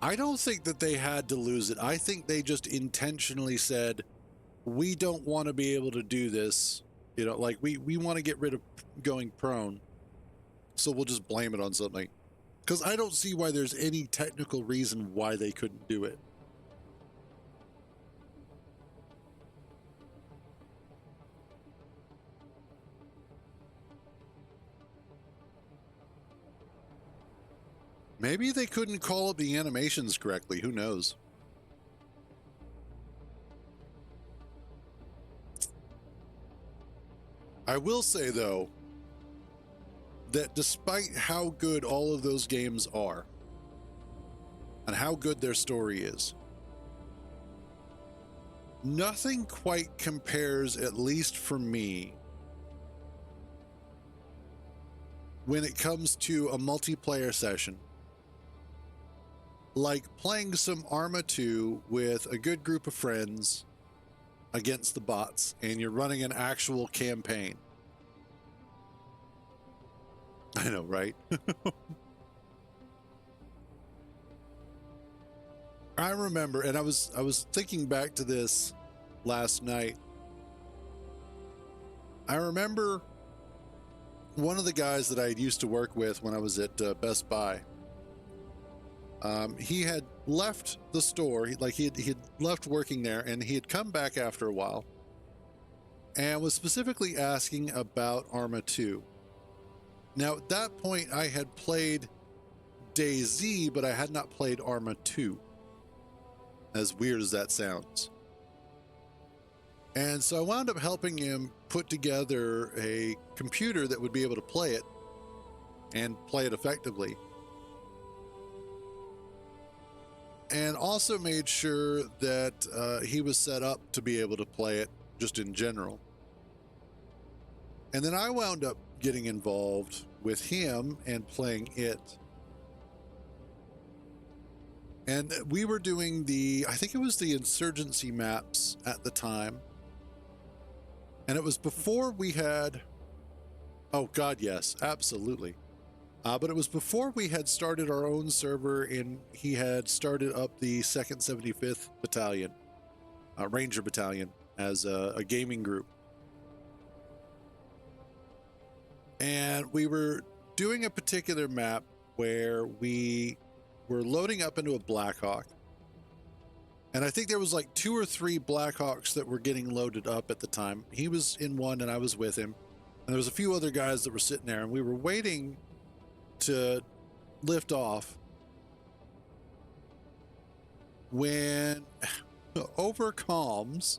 I don't think that they had to lose it. I think they just intentionally said, we don't want to be able to do this. You know, like we want to get rid of going prone. So we'll just blame it on something. Because I don't see why there's any technical reason why they couldn't do it. Maybe they couldn't call up the animations correctly. Who knows? I will say, though, that despite how good all of those games are and how good their story is, nothing quite compares, at least for me, when it comes to a multiplayer session, like playing some Arma 2 with a good group of friends against the bots, and you're running an actual campaign. I know, right? I remember, and I was thinking back to this last night. I remember one of the guys that I used to work with when I was at Best Buy. He had left the store, he had left working there, and he had come back after a while and was specifically asking about Arma 2. Now, at that point, I had played DayZ, but I had not played Arma 2, as weird as that sounds. And so I wound up helping him put together a computer that would be able to play it and play it effectively. And also made sure that he was set up to be able to play it just in general. And then I wound up getting involved with him and playing it. And we were doing I think it was the insurgency maps at the time. And it was before we had, oh God, yes, absolutely. But it was before we had started our own server, and he had started up the 2nd 75th Battalion, Ranger Battalion, as a gaming group. And we were doing a particular map where we were loading up into a Blackhawk. And I think there was like 2 or 3 Blackhawks that were getting loaded up at the time. He was in one and I was with him. And there was a few other guys that were sitting there, and we were waiting to lift off when over comms,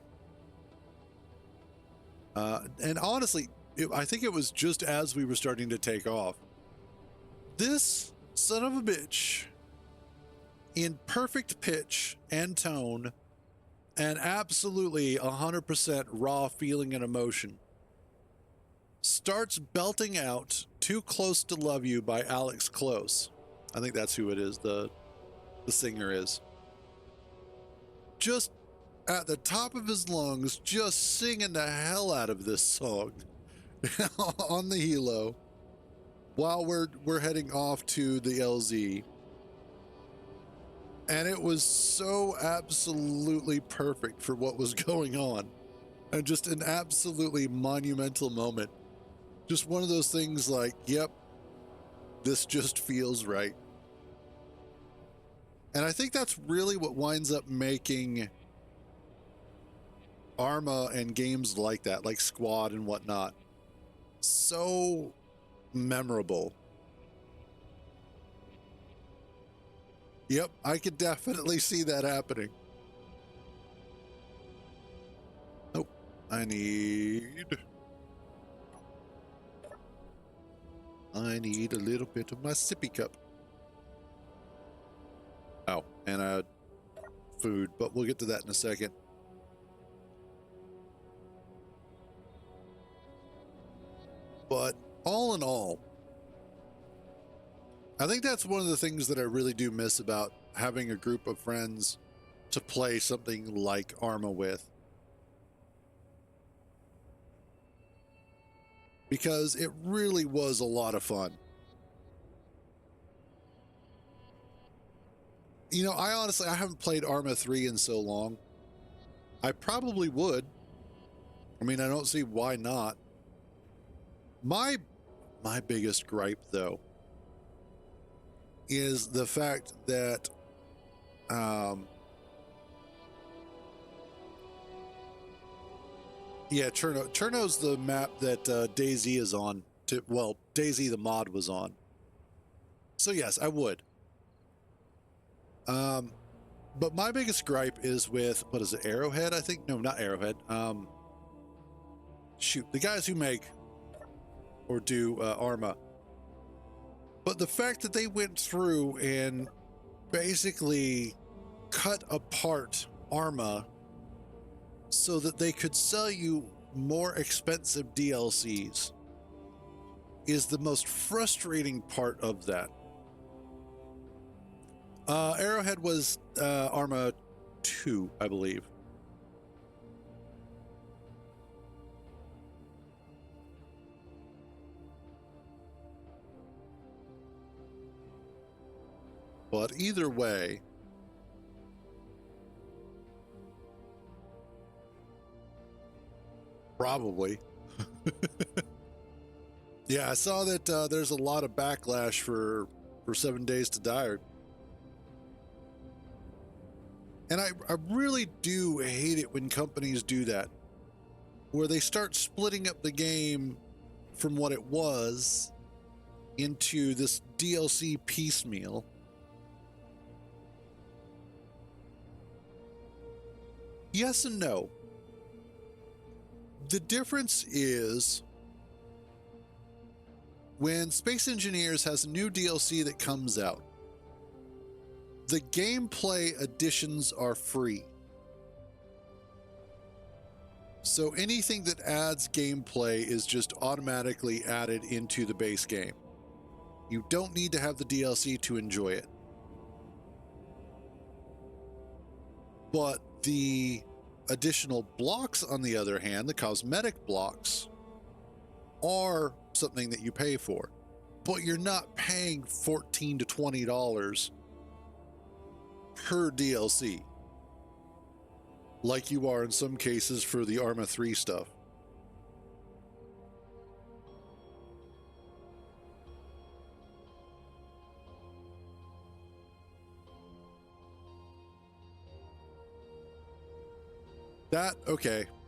and honestly, I think it was just as we were starting to take off, this son of a bitch, in perfect pitch and tone and absolutely 100% raw feeling and emotion, starts belting out "Too Close to Love You" by Alex Close. I think that's who it is, the singer is. Just at the top of his lungs, just singing the hell out of this song on the helo while we're heading off to the LZ. And it was so absolutely perfect for what was going on. And just an absolutely monumental moment. Just one of those things like, yep, this just feels right. And I think that's really what winds up making Arma and games like that, like Squad and whatnot, so memorable. Yep, I could definitely see that happening. Oh, I need a little bit of my sippy cup. Oh, and food, but we'll get to that in a second. But all in all, I think that's one of the things that I really do miss about having a group of friends to play something like Arma with. Because it really was a lot of fun. You know, I haven't played Arma 3 in so long. I probably would. I mean, I don't see why not. My biggest gripe, though, is the fact that yeah, Cherno's the map that DayZ is on. Well, DayZ the mod was on. So yes, I would. But my biggest gripe is with, what is it, Arrowhead? I think no, not Arrowhead. Shoot, the guys who make or do Arma. But the fact that they went through and basically cut apart Arma so that they could sell you more expensive DLCs is the most frustrating part of that. Arrowhead was Arma 2, I believe. But either way, probably. Yeah, I saw that there's a lot of backlash for 7 Days to Die. And I really do hate it when companies do that, where they start splitting up the game from what it was into this DLC piecemeal. Yes and no. The difference is when Space Engineers has a new DLC that comes out, the gameplay additions are free. So anything that adds gameplay is just automatically added into the base game. You don't need to have the DLC to enjoy it. But the additional blocks, on the other hand, the cosmetic blocks, are something that you pay for. But you're not paying $14 to $20 per DLC, like you are in some cases for the Arma 3 stuff.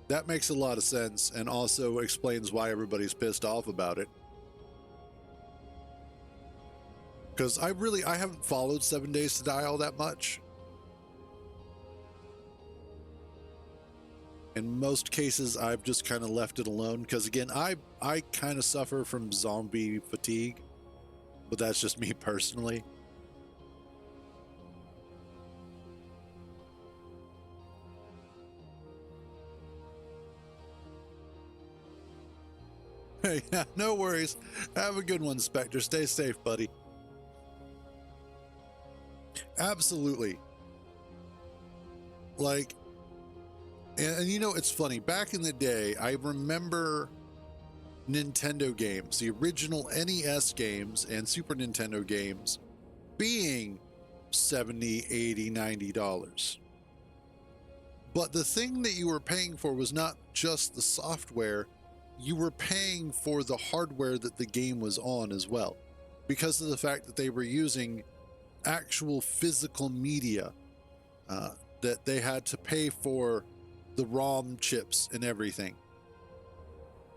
That makes a lot of sense and also explains why everybody's pissed off about it. Because I haven't followed 7 Days to Die all that much. In most cases, I've just kind of left it alone because, again, I kind of suffer from zombie fatigue, but that's just me personally. Hey, yeah, no worries. Have a good one, Spectre. Stay safe, buddy. Absolutely. Like, and you know, it's funny. Back in the day, I remember Nintendo games, the original NES games and Super Nintendo games being $70, $80, $90. But the thing that you were paying for was not just the software, you were paying for the hardware that the game was on as well, because of the fact that they were using actual physical media, that they had to pay for the ROM chips and everything.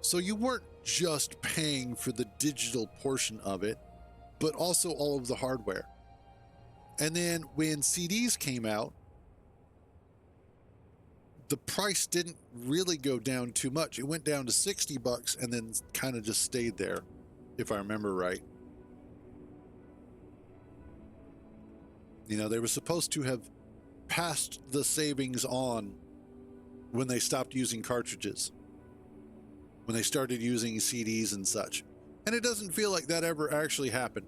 So you weren't just paying for the digital portion of it, but also all of the hardware. And then when CDs came out, the price didn't really go down too much. It went down to $60 and then kind of just stayed there, if I remember right. You know, they were supposed to have passed the savings on when they stopped using cartridges. when they started using CDs and such. And it doesn't feel like that ever actually happened.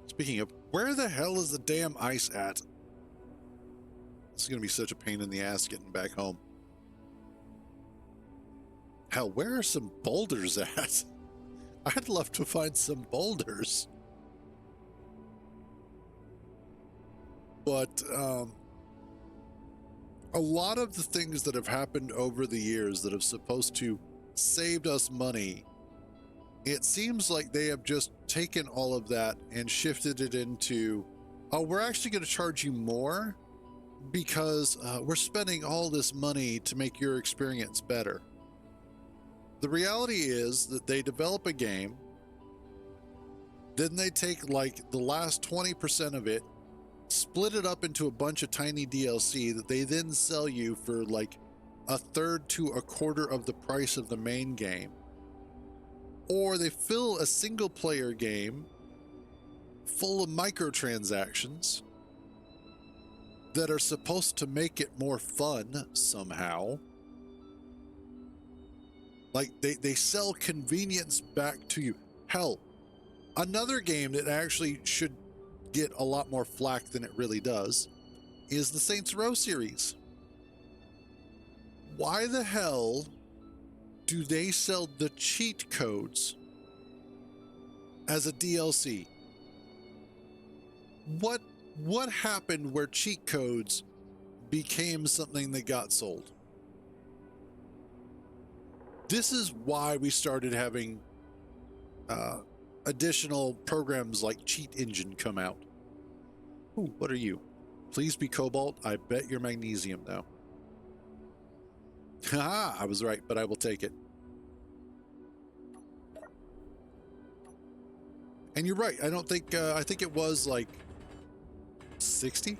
Speaking of, where the hell is the damn ice at? This is going to be such a pain in the ass getting back home. Hell, where are some boulders at? I'd love to find some boulders. But a lot of the things that have happened over the years that have supposed to saved us money, it seems like they have just taken all of that and shifted it into, oh, we're actually going to charge you more because we're spending all this money to make your experience better. The reality is that they develop a game, then they take like the last 20% of it, split it up into a bunch of tiny DLC that they then sell you for like a third to a quarter of the price of the main game. Or they fill a single player game full of microtransactions that are supposed to make it more fun somehow. Like they sell convenience back to you. Hell, another game that actually should get a lot more flack than it really does is the Saints Row series. Why the hell do they sell the cheat codes as a DLC? What happened where cheat codes became something that got sold? This is why we started having additional programs like Cheat Engine come out. Ooh, what are you? Please be cobalt. I bet you're magnesium though. Haha, I was right, but I will take it. And you're right. I don't think, I think it was like 60.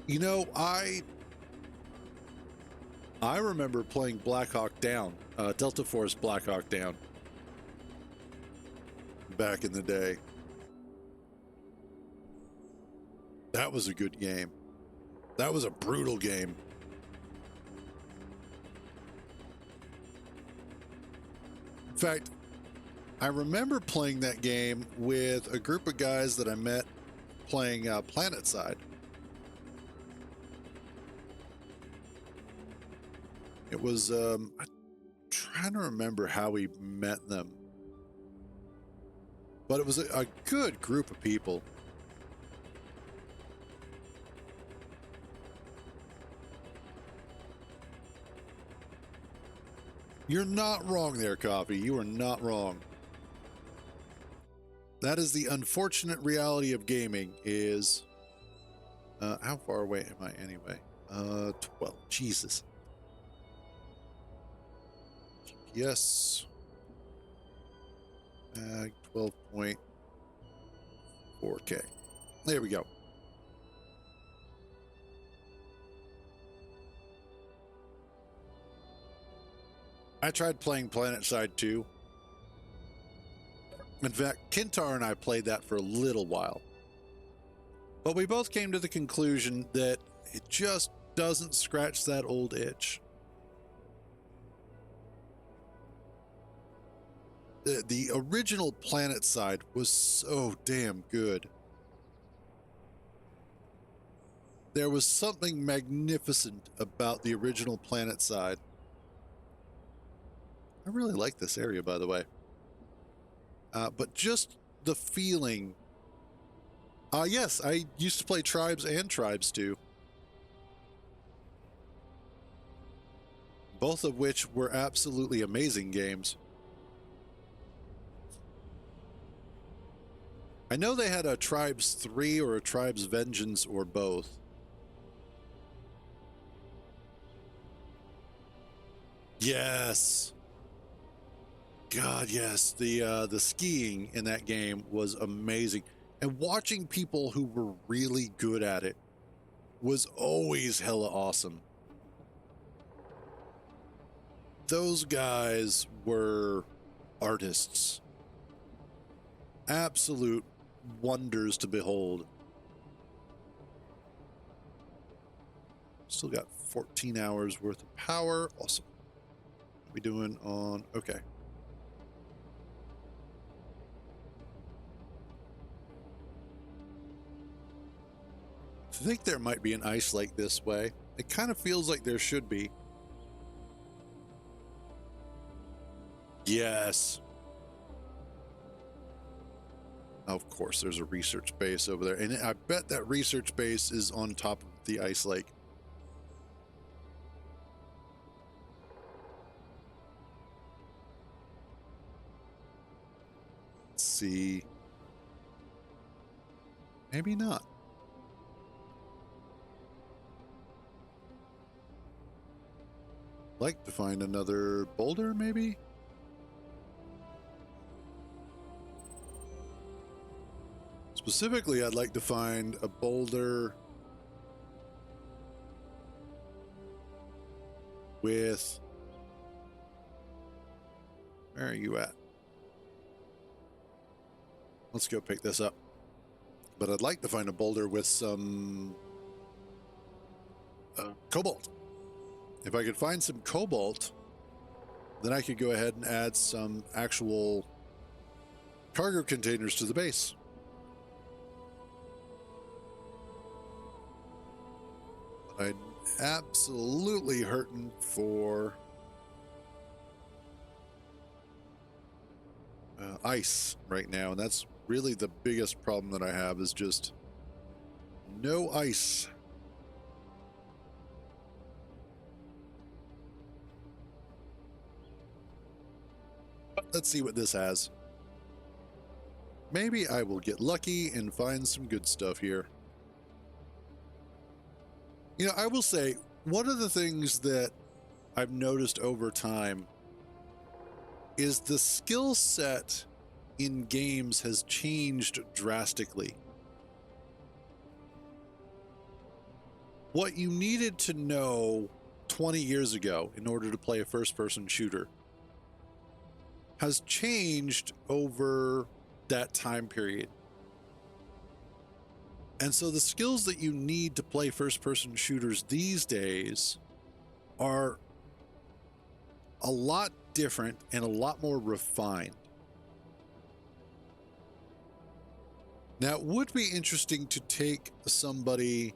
You know, I remember playing Black Hawk Down, Delta Force Black Hawk Down back in the day. That was a good game. That was a brutal game. In fact, I remember playing that game with a group of guys that I met playing PlanetSide. It was, I'm trying to remember how we met them. But it was a good group of people. You're not wrong there, Coffee. You are not wrong. That is the unfortunate reality of gaming is... how far away am I anyway? 12. Jesus. GPS. 12.4K. There we go. I tried playing PlanetSide 2. In fact, Kintar and I played that for a little while. But we both came to the conclusion that it just doesn't scratch that old itch. The original PlanetSide was so damn good. There was something magnificent about the original PlanetSide. I really like this area, by the way. But just the feeling. Yes, I used to play Tribes and Tribes 2. Both of which were absolutely amazing games. I know they had a Tribes 3 or a Tribes Vengeance or both. Yes. God, yes. The skiing in that game was amazing. And watching people who were really good at it was always hella awesome. Those guys were artists. Absolute wonders to behold. Still got 14 hours worth of power. Awesome. What are we doing on? Okay. I think there might be an ice lake this way. It kind of feels like there should be. Yes. Of course, there's a research base over there. And I bet that research base is on top of the ice lake. Let's see. Maybe not. Like to find another boulder, maybe? Specifically, I'd like to find a boulder with... Where are you at? Let's go pick this up. But I'd like to find a boulder with some cobalt. If I could find some cobalt, then I could go ahead and add some actual cargo containers to the base. But I'm absolutely hurting for ice right now, and that's really the biggest problem that I have is just no ice. Let's see what this has. Maybe I will get lucky and find some good stuff here. You know, I will say, one of the things that I've noticed over time is the skill set in games has changed drastically. What you needed to know 20 years ago in order to play a first-person shooter has changed over that time period. And so the skills that you need to play first-person shooters these days are a lot different and a lot more refined. Now, it would be interesting to take somebody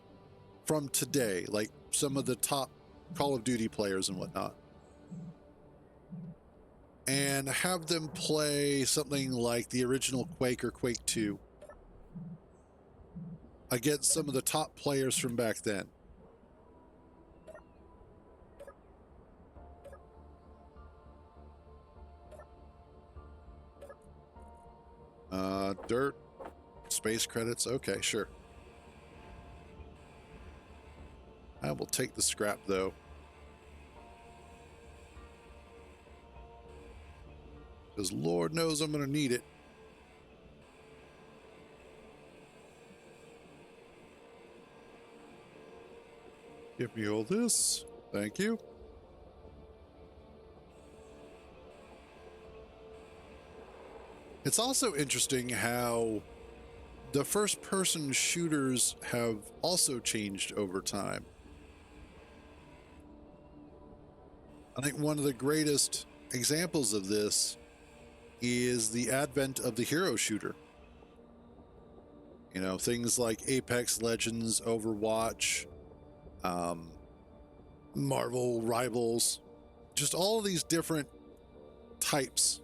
from today, like some of the top Call of Duty players and whatnot, and have them play something like the original Quake or Quake 2 against some of the top players from back then. Dirt, space credits. Okay, sure. I will take the scrap though. Because Lord knows I'm going to need it. Give me all this. Thank you. It's also interesting how the first-person shooters have also changed over time. I think one of the greatest examples of this is the advent of the hero shooter. You know, things like Apex Legends, Overwatch, Marvel Rivals, just all of these different types.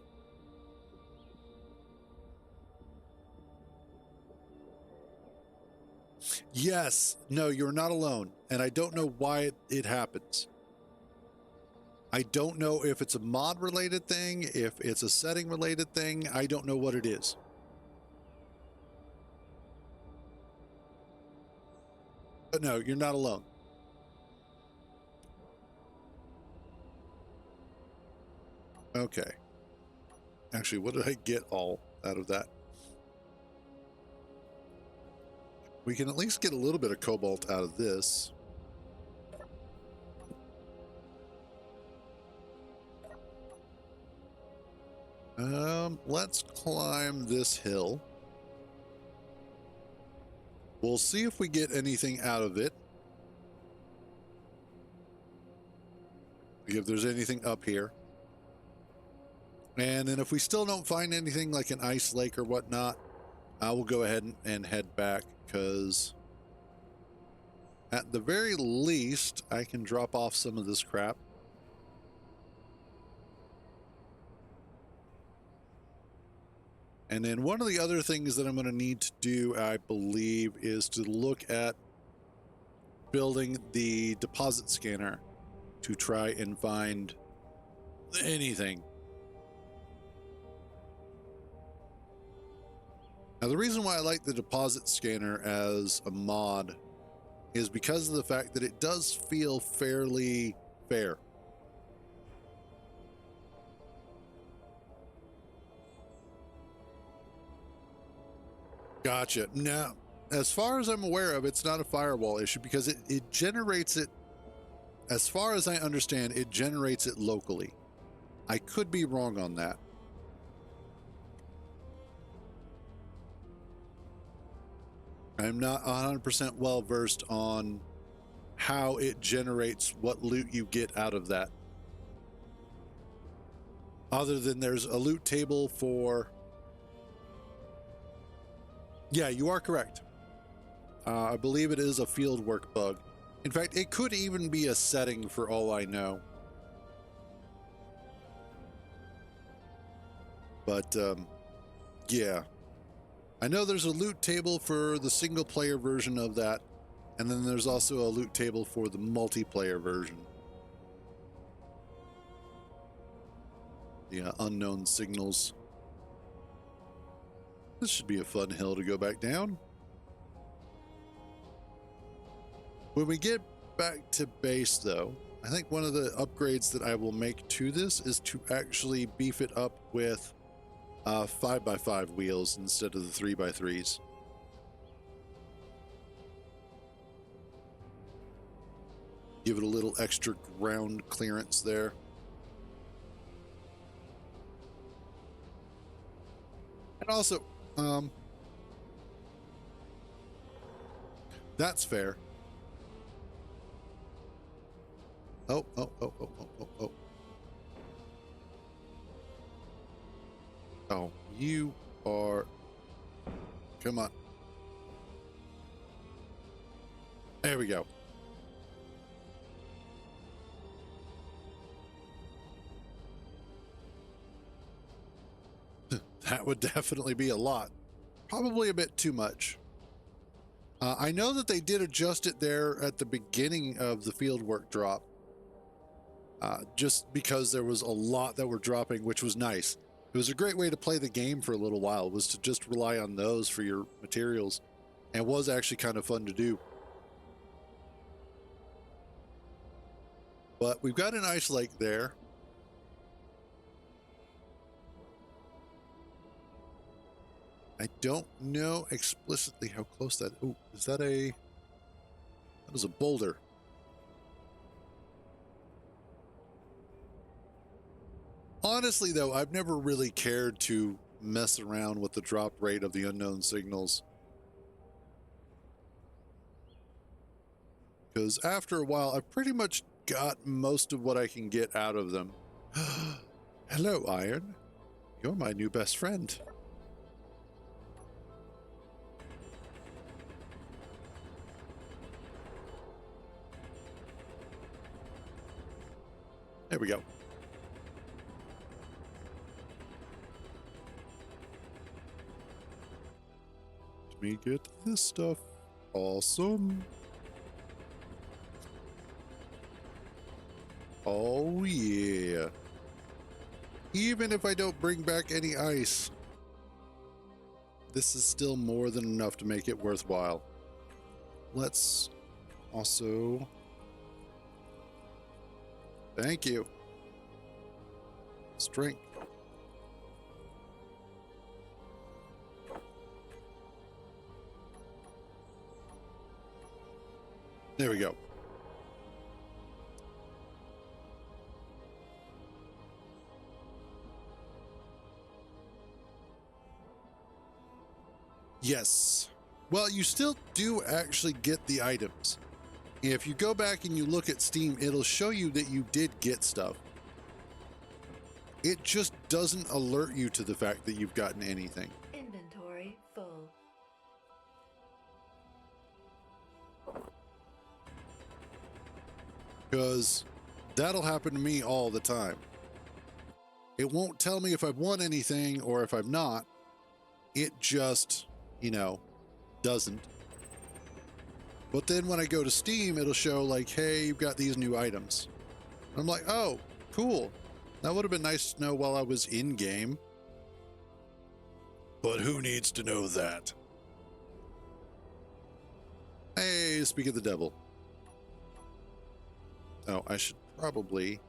Yes, no, you're not alone. And I don't know why it happens. I don't know if it's a mod related thing, if it's a setting related thing. I don't know what it is. But no, you're not alone. Okay. Actually, what did I get all out of that? We can at least get a little bit of cobalt out of this. Let's climb this hill. We'll see if we get anything out of it. If there's anything up here. And then if we still don't find anything like an ice lake or whatnot, I will go ahead and head back, because at the very least, I can drop off some of this crap. And then one of the other things that I'm going to need to do, I believe, is to look at building the deposit scanner to try and find anything. Now, the reason why I like the deposit scanner as a mod is because of the fact that it does feel fairly fair. Gotcha. Now, as far as I'm aware of, it's not a firewall issue because it generates it, as far as I understand, it generates it locally. I could be wrong on that. I'm not 100% well versed on how it generates what loot you get out of that. Other than there's a loot table for... Yeah, you are correct. I believe it is a fieldwork bug. In fact, it could even be a setting for all I know. But, yeah. I know there's a loot table for the single player version of that, and then there's also a loot table for the multiplayer version. Yeah, unknown signals. This should be a fun hill to go back down. When we get back to base, though, I think one of the upgrades that I will make to this is to actually beef it up with 5x5 wheels instead of the 3x3s. Give it a little extra ground clearance there. And also, that's fair. Oh. Oh, you are... Come on. There we go. That would definitely be a lot. Probably a bit too much. I know that they did adjust it there at the beginning of the fieldwork drop. Just because there was a lot that were dropping, which was nice. It was a great way to play the game for a little while, was to just rely on those for your materials, and was actually kind of fun to do. But we've got an ice lake there. I don't know explicitly how close that... Oh, is that a... That is a boulder. Honestly, though, I've never really cared to mess around with the drop rate of the unknown signals. Because after a while, I've pretty much got most of what I can get out of them. Hello, Iron. You're my new best friend. There we go. Let me get this stuff. Awesome. Oh, yeah. Even if I don't bring back any ice, this is still more than enough to make it worthwhile. Let's also... Thank you. Strength. There we go. Yes. Well, you still do actually get the items. If you go back and you look at Steam, it'll show you that you did get stuff. It just doesn't alert you to the fact that you've gotten anything. Inventory full. Because that'll happen to me all the time. It won't tell me if I've won anything or if I've not. It just, doesn't. But then when I go to Steam, it'll show like, hey, you've got these new items. I'm like, oh, cool. That would have been nice to know while I was in game. But who needs to know that? Hey, speak of the devil. Oh, I should probably...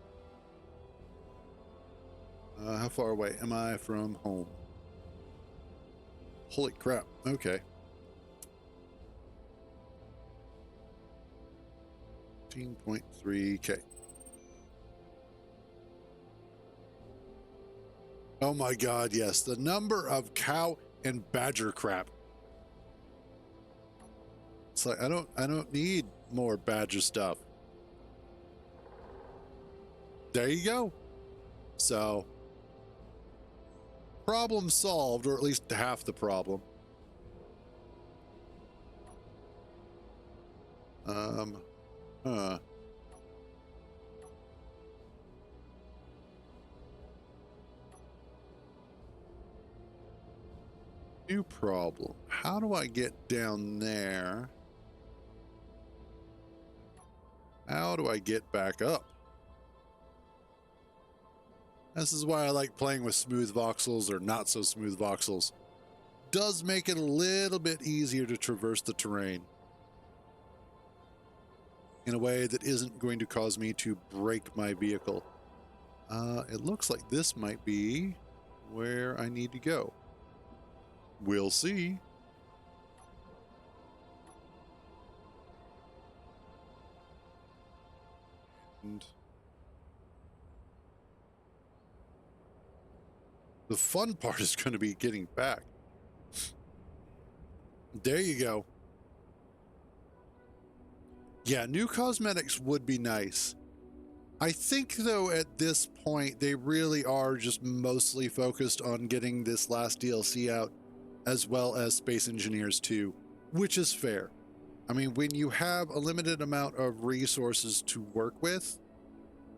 how far away am I from home? Holy crap. Okay. 15.3K. Oh my god, yes. The number of cow and badger crap. It's like I don't need more badger stuff. There you go. So problem solved, or at least half the problem. New problem. How do I get down there? How do I get back up? This is why I like playing with smooth voxels or not so smooth voxels. Does make it a little bit easier to traverse the terrain in a way that isn't going to cause me to break my vehicle. It looks like this might be where I need to go. We'll see. And the fun part is going to be getting back. There you go. Yeah, new cosmetics would be nice. I think, though, at this point, they really are just mostly focused on getting this last DLC out, as well as Space Engineers 2, which is fair. I mean, when you have a limited amount of resources to work with,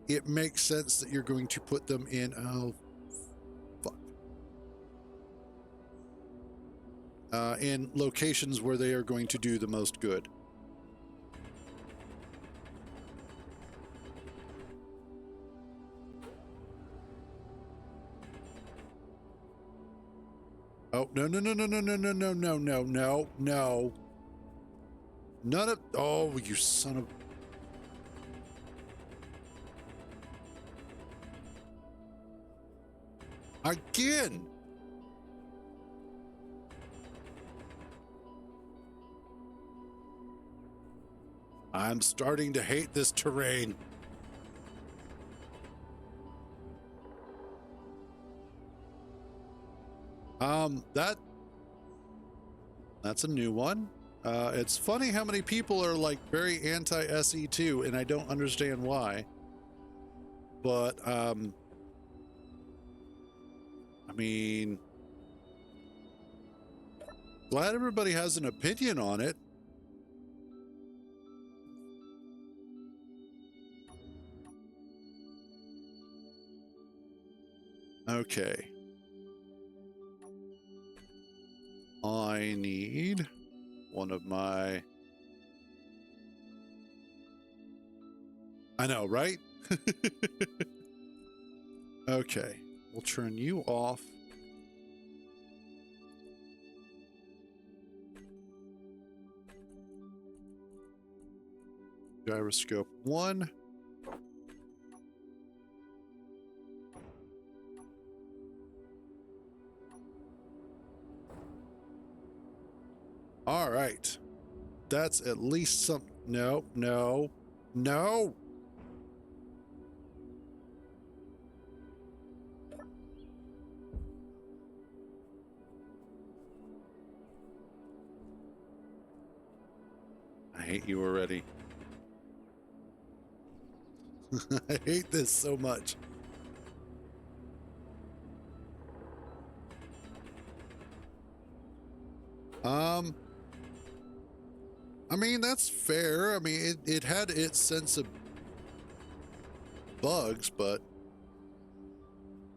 it makes sense that you're going to put them in... Oh, fuck. In locations where they are going to do the most good. Oh, no, no, no, no, no, no, no, no, no, no, no, no. None of... Oh, you son of... Again! I'm starting to hate this terrain. That's a new one. It's funny how many people are like very anti-SE2, and I don't understand why. But, I mean, glad everybody has an opinion on it. Okay. I need one of my... I know, right? Okay. We'll turn you off. Gyroscope 1. All right. That's at least some... No, no, no. I hate you already. I hate this so much. I mean, that's fair. I mean, it had its sense of bugs, but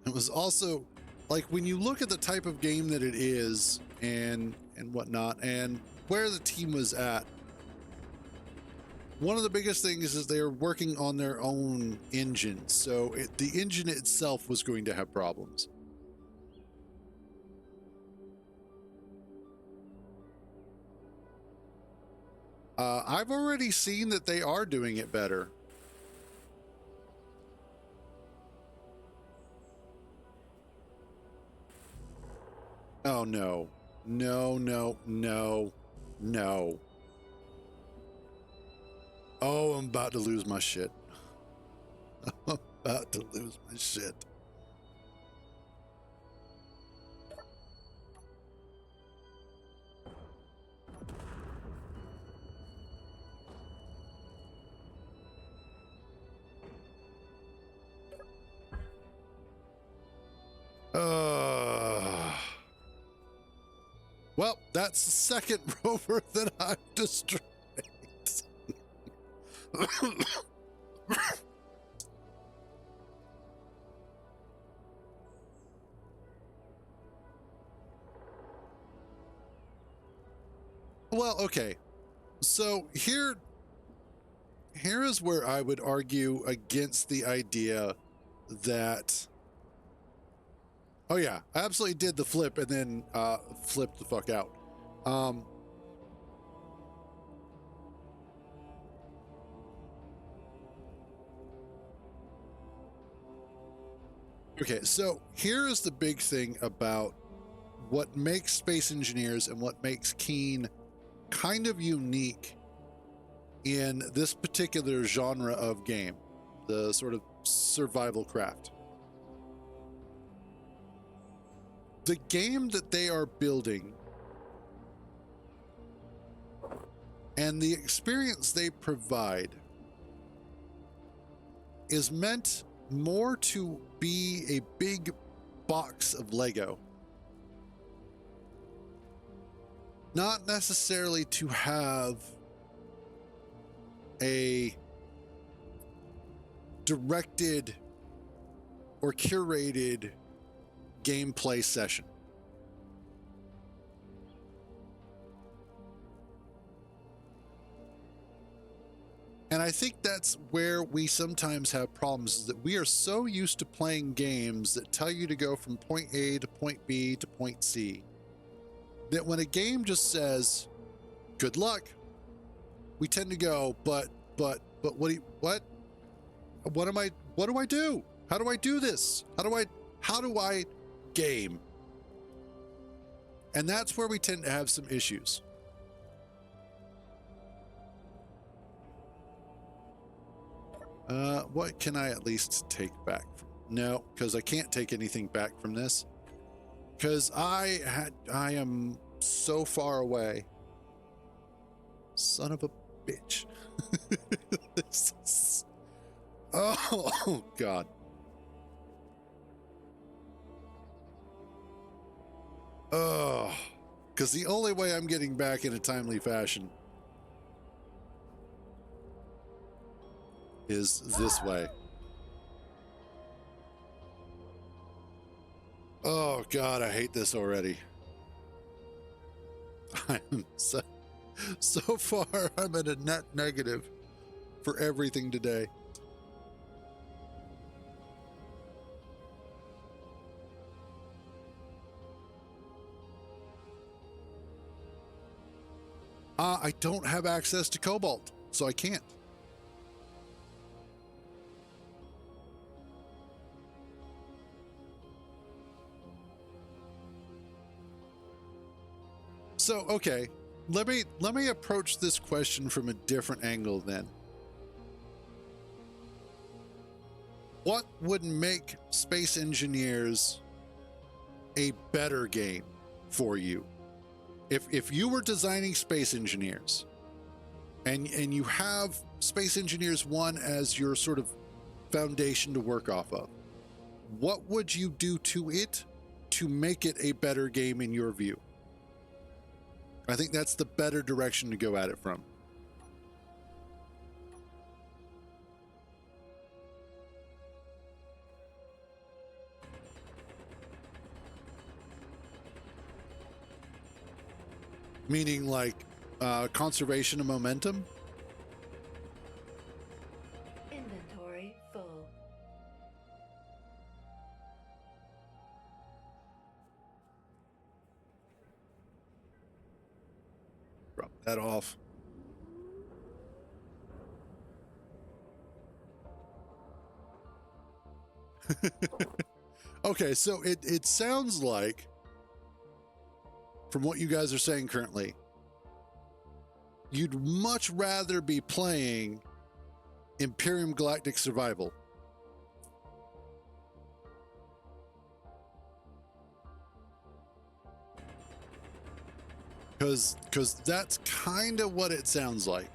it was also like when you look at the type of game that it is and whatnot, and where the team was at. One of the biggest things is they're working on their own engine, so the engine itself was going to have problems. I've already seen that they are doing it better. Oh no. No, no, no, no. Oh, I'm about to lose my shit. I'm about to lose my shit. Well, that's the second rover that I've destroyed. Well, okay. So here is where I would argue against the idea that, oh yeah, I absolutely did the flip and then flipped the fuck out. Okay, so here is the big thing about what makes Space Engineers and what makes Keen kind of unique in this particular genre of game, the sort of survival craft. The game that they are building and the experience they provide is meant more to be a big box of Lego, not necessarily to have a directed or curated gameplay session. And I think that's where we sometimes have problems, is that we are so used to playing games that tell you to go from point A to point B to point C, that when a game just says, good luck, we tend to go, but what do I do? How do I do this? How do I game? And that's where we tend to have some issues. What can I at least take back from? No, because I can't take anything back from this. Because I am so far away. Son of a bitch. Oh God. Oh, because the only way I'm getting back in a timely fashion is this way. Oh God, I hate this already. I'm so far, I'm at a net negative for everything today. I don't have access to Cobalt, so I can't. So, okay, let me approach this question from a different angle then. What would make Space Engineers a better game for you? If you were designing Space Engineers and you have Space Engineers 1 as your sort of foundation to work off of. What would you do to it to make it a better game in your view? I think that's the better direction to go at it from. Meaning like conservation of momentum? Inventory full. Drop that off. Okay, so it sounds like, from what you guys are saying currently, you'd much rather be playing Imperium Galactic Survival. Because that's kind of what it sounds like.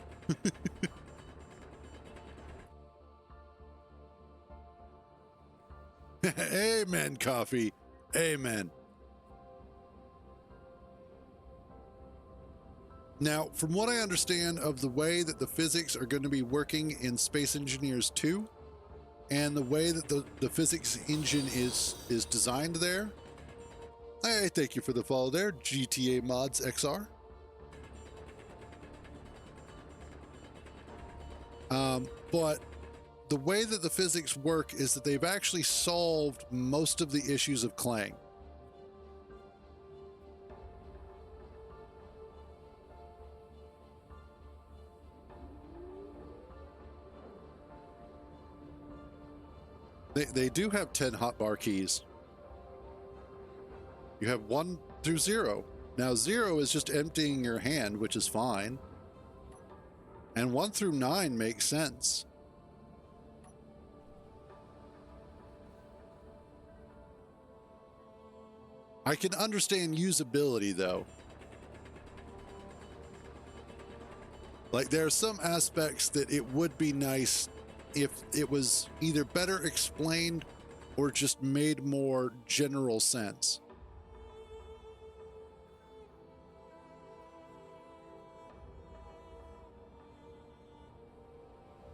Amen, coffee. Amen. Now, from what I understand of the way that the physics are going to be working in Space Engineers 2 and the way that the physics engine is designed there. Hey, thank you for the follow there, GTA Mods XR. But the way that the physics work is that they've actually solved most of the issues of Clang. They do have 10 hotbar keys. You have 1 through 0. Now 0 is just emptying your hand, which is fine. And 1 through 9 makes sense. I can understand usability though. Like there are some aspects that it would be nice if it was either better explained or just made more general sense.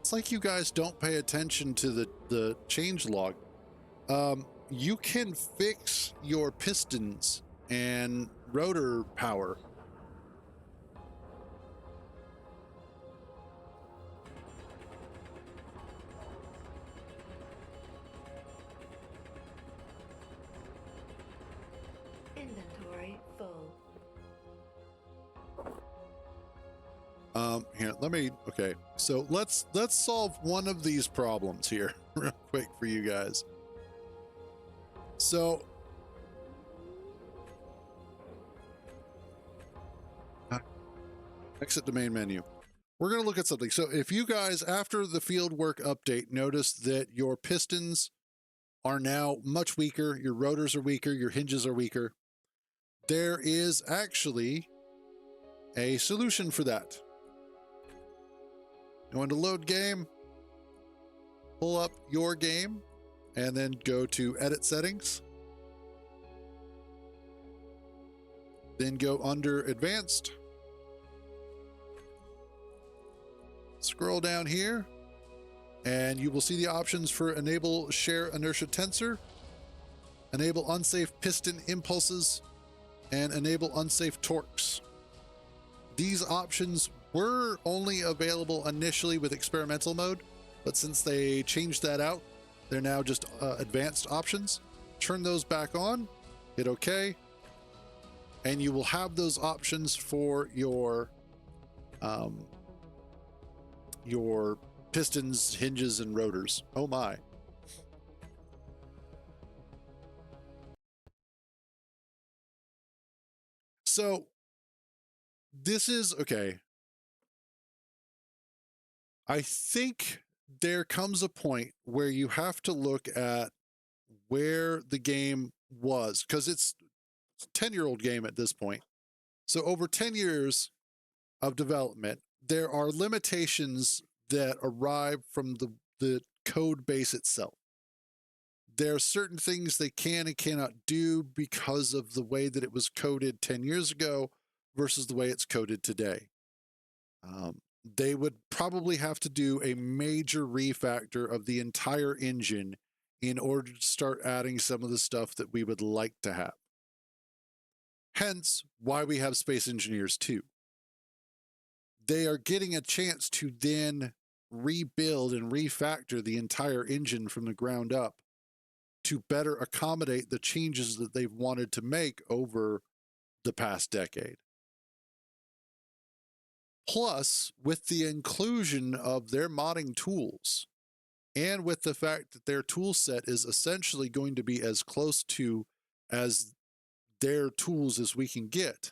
It's like you guys don't pay attention to the change log. You can fix your pistons and rotor power. Inventory full. Here, okay. So let's solve one of these problems here real quick for you guys. So exit the main menu. We're going to look at something. So if you guys, after the fieldwork update, notice that your pistons are now much weaker, your rotors are weaker, your hinges are weaker, there is actually a solution for that. Go into load game, pull up your game, and then go to edit settings. Then go under advanced. Scroll down here, and you will see the options for enable share inertia tensor, enable unsafe piston impulses, and enable unsafe torques. These options were only available initially with experimental mode, but since they changed that out, they're now just advanced options. Turn those back on, hit OK, and you will have those options for your pistons, hinges, and rotors. Oh my. So this is okay. I think there comes a point where you have to look at where the game was, because it's a 10-year-old game at this point. So over 10 years of development, there are limitations that arrive from the code base itself. There are certain things they can and cannot do because of the way that it was coded 10 years ago versus the way it's coded today. They would probably have to do a major refactor of the entire engine in order to start adding some of the stuff that we would like to have. Hence, why we have Space Engineers 2. They are getting a chance to then rebuild and refactor the entire engine from the ground up to better accommodate the changes that they've wanted to make over the past decade. Plus, with the inclusion of their modding tools, and with the fact that their tool set is essentially going to be as close to as their tools as we can get,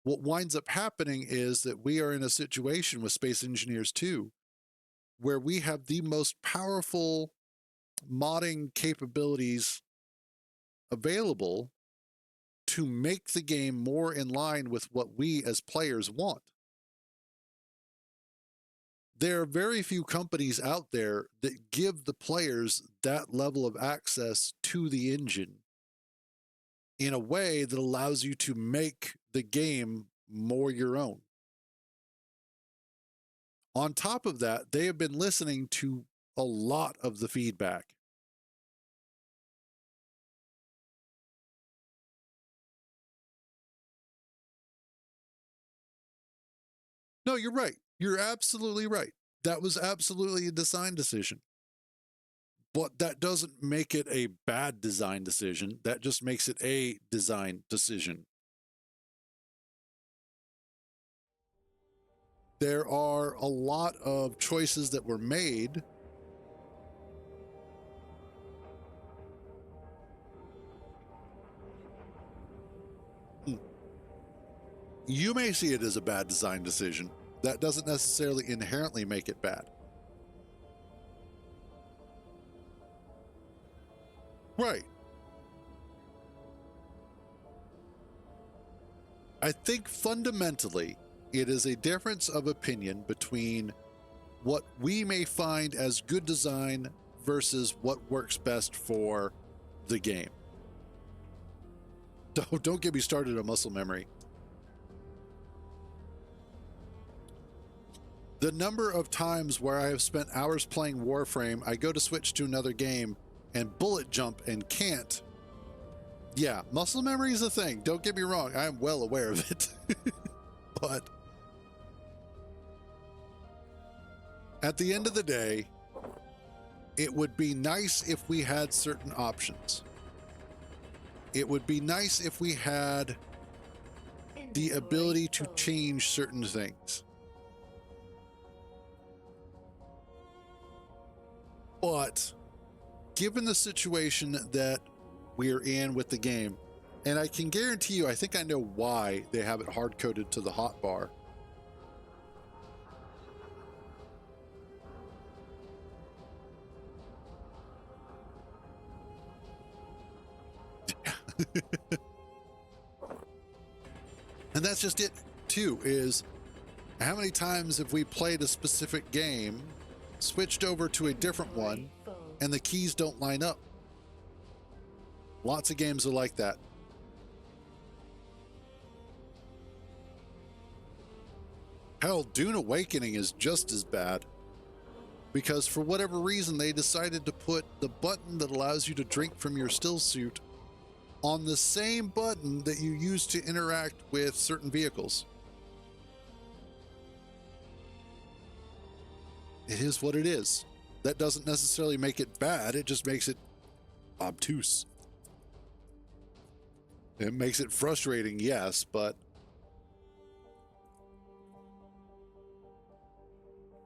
what winds up happening is that we are in a situation with Space Engineers 2 where we have the most powerful modding capabilities available to make the game more in line with what we as players want. There are very few companies out there that give the players that level of access to the engine in a way that allows you to make the game more your own. On top of that, they have been listening to a lot of the feedback. No, you're right. You're absolutely right. That was absolutely a design decision. But that doesn't make it a bad design decision. That just makes it a design decision. There are a lot of choices that were made You may see it as a bad design decision. That doesn't necessarily inherently make it bad. Right. I think fundamentally, it is a difference of opinion between what we may find as good design versus what works best for the game. Don't get me started on muscle memory. The number of times where I have spent hours playing Warframe, I go to switch to another game and bullet jump and can't. Yeah, muscle memory is a thing. Don't get me wrong. I am well aware of it. But at the end of the day, it would be nice if we had certain options. It would be nice if we had the ability to change certain things. But given the situation that we're in with the game, and I can guarantee you, I think I know why they have it hard-coded to the hotbar. And that's just it, too, is how many times have we played a specific game, switched over to a different one, and the keys don't line up? Lots of games are like that. Hell, Dune Awakening is just as bad, because for whatever reason they decided to put the button that allows you to drink from your still suit on the same button that you use to interact with certain vehicles. It is what it is. That doesn't necessarily make it bad, it just makes it obtuse. It makes it frustrating, yes, but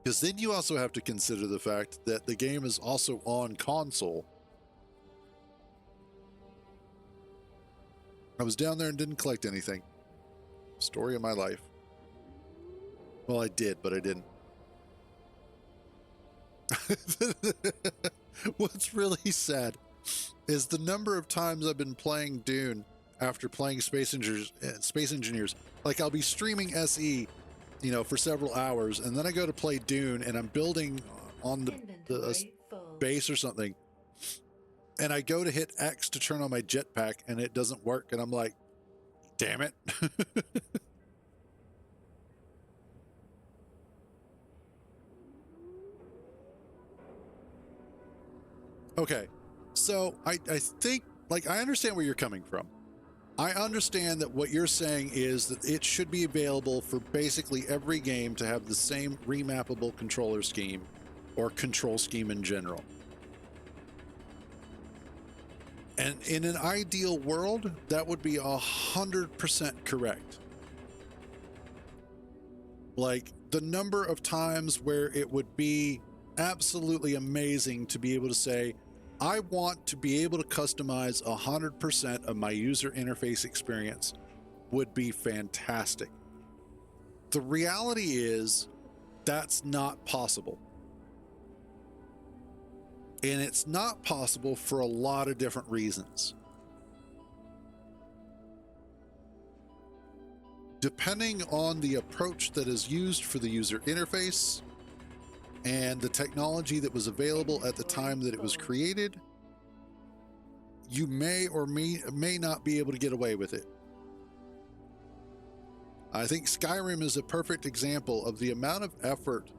because then you also have to consider the fact that the game is also on console. I was down there and didn't collect anything. Story of my life. Well, I did, but I didn't. What's really sad is the number of times I've been playing Dune after playing Space Engineers. Like, I'll be streaming SE for several hours, and then I go to play Dune, and I'm building on the Inventory full. base or something, and I go to hit X to turn on my jetpack, and it doesn't work, and I'm like, damn it. Okay, so I think, like, I understand where you're coming from. I understand that what you're saying is that it should be available for basically every game to have the same remappable controller scheme or control scheme in general. And in an ideal world, that would be 100% correct. Like, the number of times where it would be absolutely amazing to be able to say, I want to be able to customize 100% of my user interface experience would be fantastic. The reality is that's not possible. And it's not possible for a lot of different reasons. Depending on the approach that is used for the user interface and the technology that was available at the time that it was created, you may or may not be able to get away with it. I think Skyrim is a perfect example of the amount of effort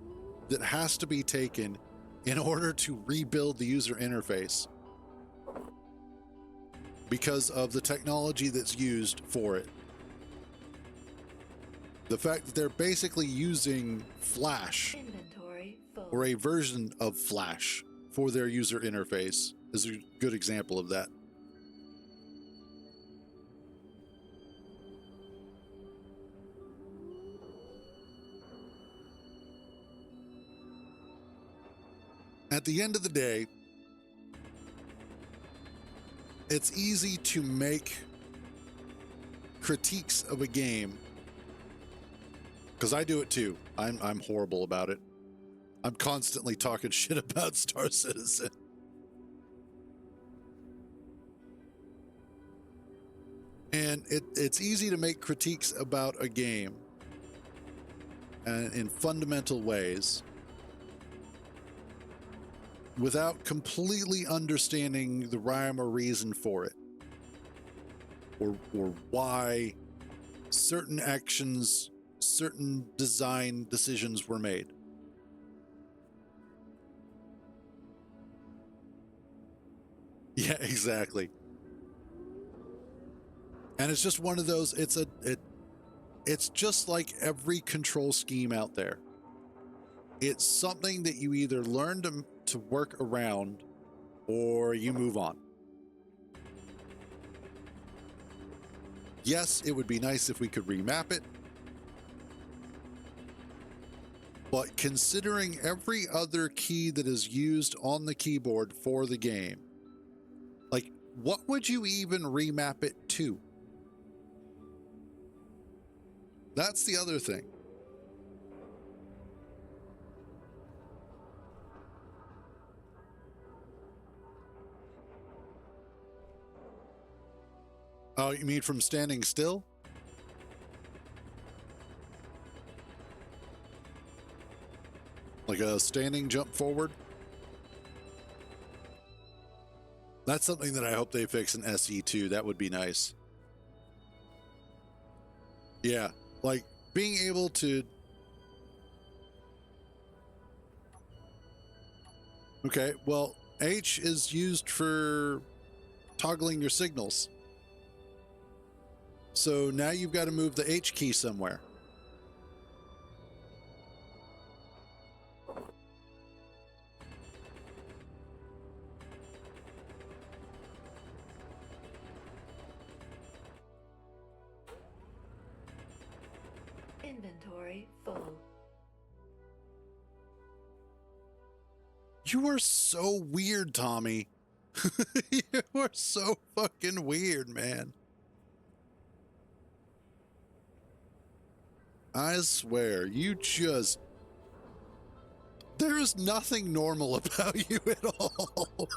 that has to be taken in order to rebuild the user interface because of the technology that's used for it. The fact that they're basically using Flash Inventory full. or a version of Flash for their user interface is a good example of that. At the end of the day, it's easy to make critiques of a game, because I do it too. I'm horrible about it. I'm constantly talking shit about Star Citizen. And it's easy to make critiques about a game in fundamental ways without completely understanding the rhyme or reason for it, or why certain actions, certain design decisions were made. Yeah, exactly. And it's just one of those, it's just like every control scheme out there. It's something that you either learn to work around or you move on. Yes, it would be nice if we could remap it, but considering every other key that is used on the keyboard for the game, like, what would you even remap it to? That's the other thing. Oh, you mean from standing still? Like a standing jump forward? That's something that I hope they fix in SE2. That would be nice. Yeah, like being able to... Okay, well, H is used for toggling your signals. So now you've got to move the H key somewhere. Inventory full. You are so weird, Tommy. You are so fucking weird, man. I swear, you just... There is nothing normal about you at all.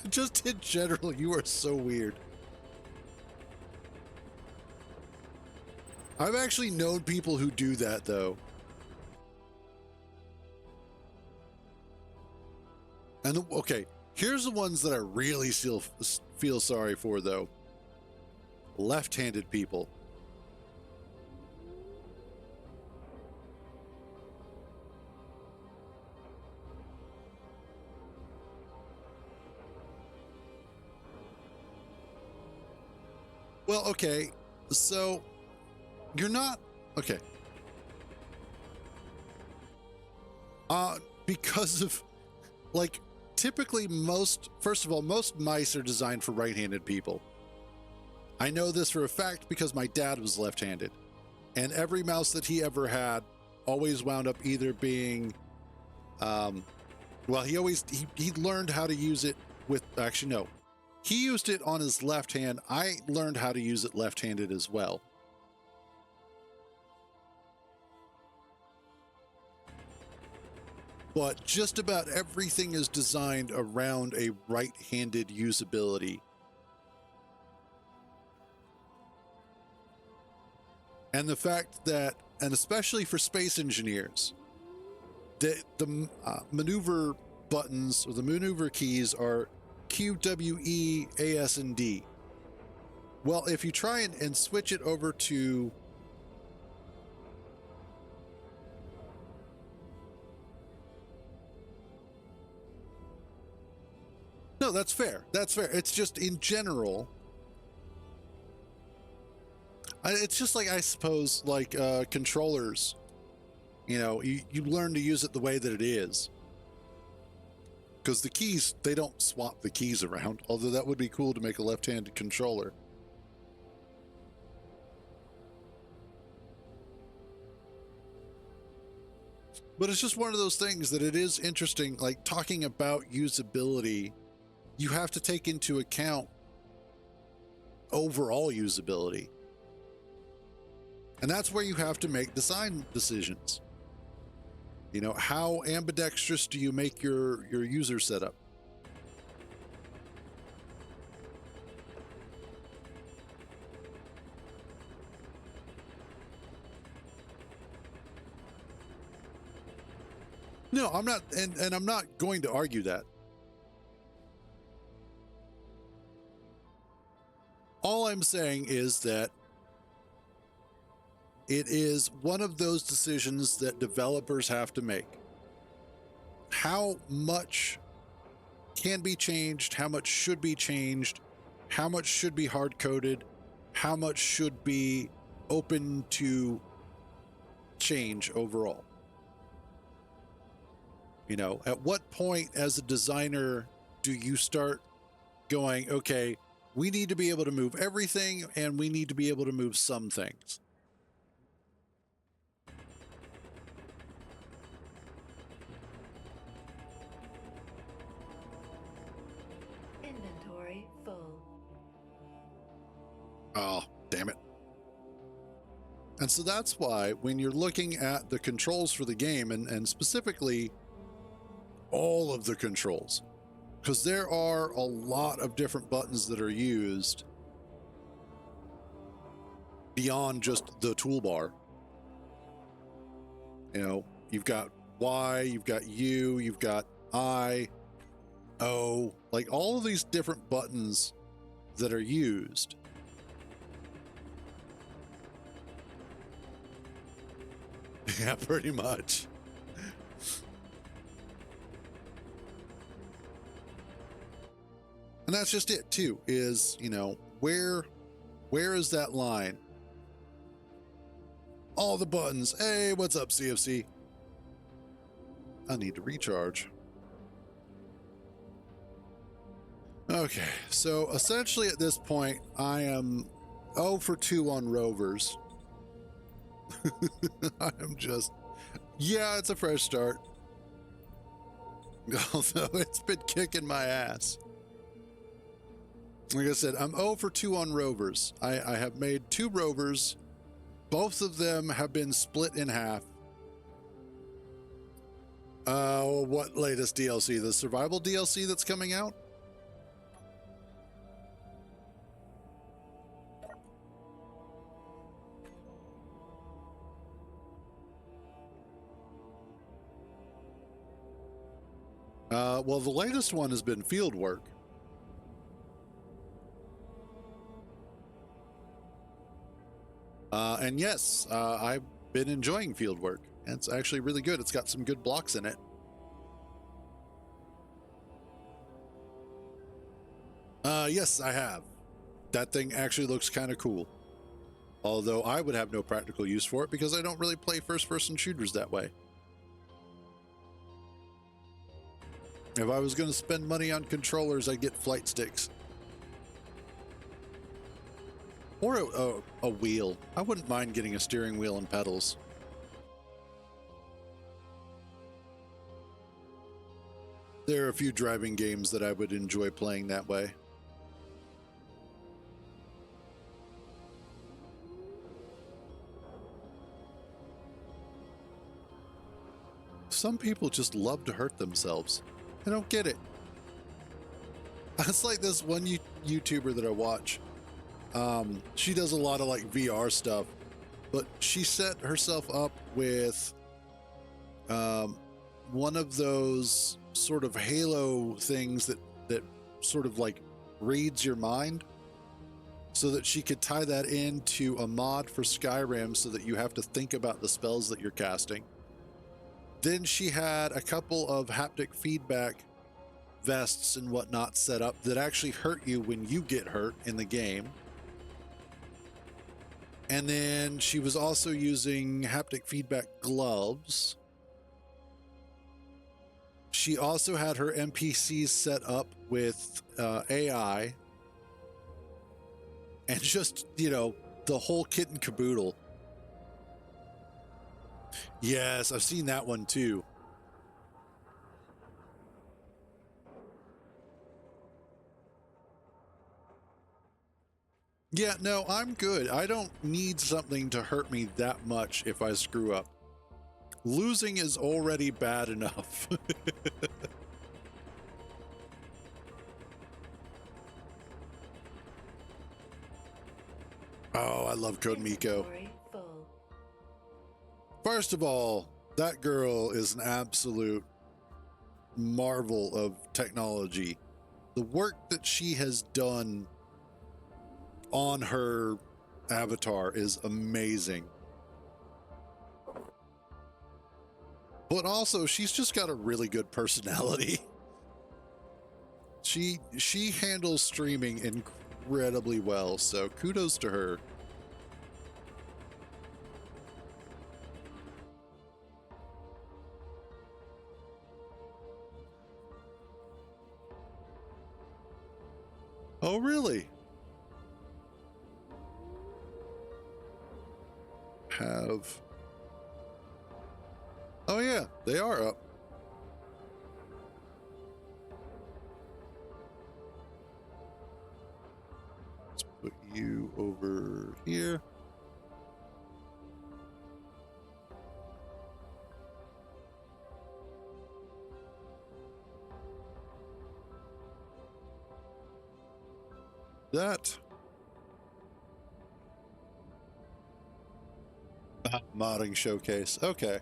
Just in general, you are so weird. I've actually known people who do that, though. And okay, here's the ones that I really still feel sorry for, though. Left-handed people. Well, okay, so you're not okay. Because of like typically first of all, most mice are designed for right-handed people. I know this for a fact because my dad was left-handed, and every mouse that he ever had always wound up either being well, he learned how to use it with, actually no, he used it on his left hand. I learned how to use it left-handed as well. But just about everything is designed around a right-handed usability. And the fact that, and especially for space engineers, the maneuver buttons or the maneuver keys are Q, W, E, A, S, and D. Well, if you try and switch it over to no, that's fair. That's fair. It's just in general. It's just like, I suppose, like controllers. You know, you learn to use it the way that it is. Because the keys, they don't swap the keys around. Although that would be cool to make a left-handed controller. But it's just one of those things that it is interesting, like talking about usability, you have to take into account overall usability. And that's where you have to make design decisions. You know, how ambidextrous do you make your user setup? No, I'm not, and I'm not going to argue that. All I'm saying is that it is one of those decisions that developers have to make. How much can be changed? How much should be changed? How much should be hard-coded? How much should be open to change overall? You know, at what point as a designer do you start going, okay, we need to be able to move everything and we need to be able to move some things? Inventory full. Oh, damn it. And so that's why when you're looking at the controls for the game, and specifically all of the controls, because there are a lot of different buttons that are used beyond just the toolbar. You know, you've got Y, you've got U, you've got I, O, like all of these different buttons that are used. Yeah, pretty much. And that's just it too, is, you know, where is that line? All the buttons. Hey, what's up, CFC? I need to recharge. Okay, so essentially at this point, I am 0 for 2 on rovers. I'm just, yeah, it's a fresh start. Although it's been kicking my ass. Like I said, I'm 0 for 2 on rovers. I have made 2 rovers. Both of them have been split in half. What latest DLC? The survival DLC that's coming out? Well, the latest one has been field work. And yes, I've been enjoying field work. It's actually really good. It's got some good blocks in it. Yes, I have. That thing actually looks kind of cool. Although I would have no practical use for it because I don't really play first-person shooters that way. If I was going to spend money on controllers, I'd get flight sticks. Or a wheel. I wouldn't mind getting a steering wheel and pedals. There are a few driving games that I would enjoy playing that way. Some people just love to hurt themselves. I don't get it. It's like this one YouTuber that I watch. She does a lot of like VR stuff, but she set herself up with one of those sort of halo things that sort of like reads your mind, so that she could tie that into a mod for Skyrim so that you have to think about the spells that you're casting. Then she had a couple of haptic feedback vests and whatnot set up that actually hurt you when you get hurt in the game. And then she was also using haptic feedback gloves. She also had her NPCs set up with AI. And just, you know, the whole kit and caboodle. Yes, I've seen that one too. Yeah, no, I'm good. I don't need something to hurt me that much if I screw up. Losing is already bad enough. Oh, I love Code Miko. Inventory full. First of all, that girl is an absolute marvel of technology. The work that she has done on her avatar is amazing. But also, she's just got a really good personality. She handles streaming incredibly well, so kudos to her. Oh, really? Oh yeah, they are up. Let's put you over here. That. Modding showcase. Okay.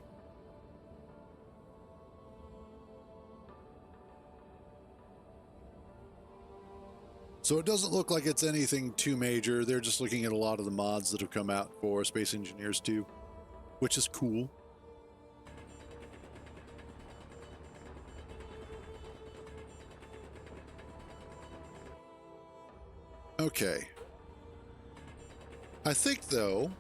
So it doesn't look like it's anything too major. They're just looking at a lot of the mods that have come out for Space Engineers 2, which is cool. Okay. I think, though,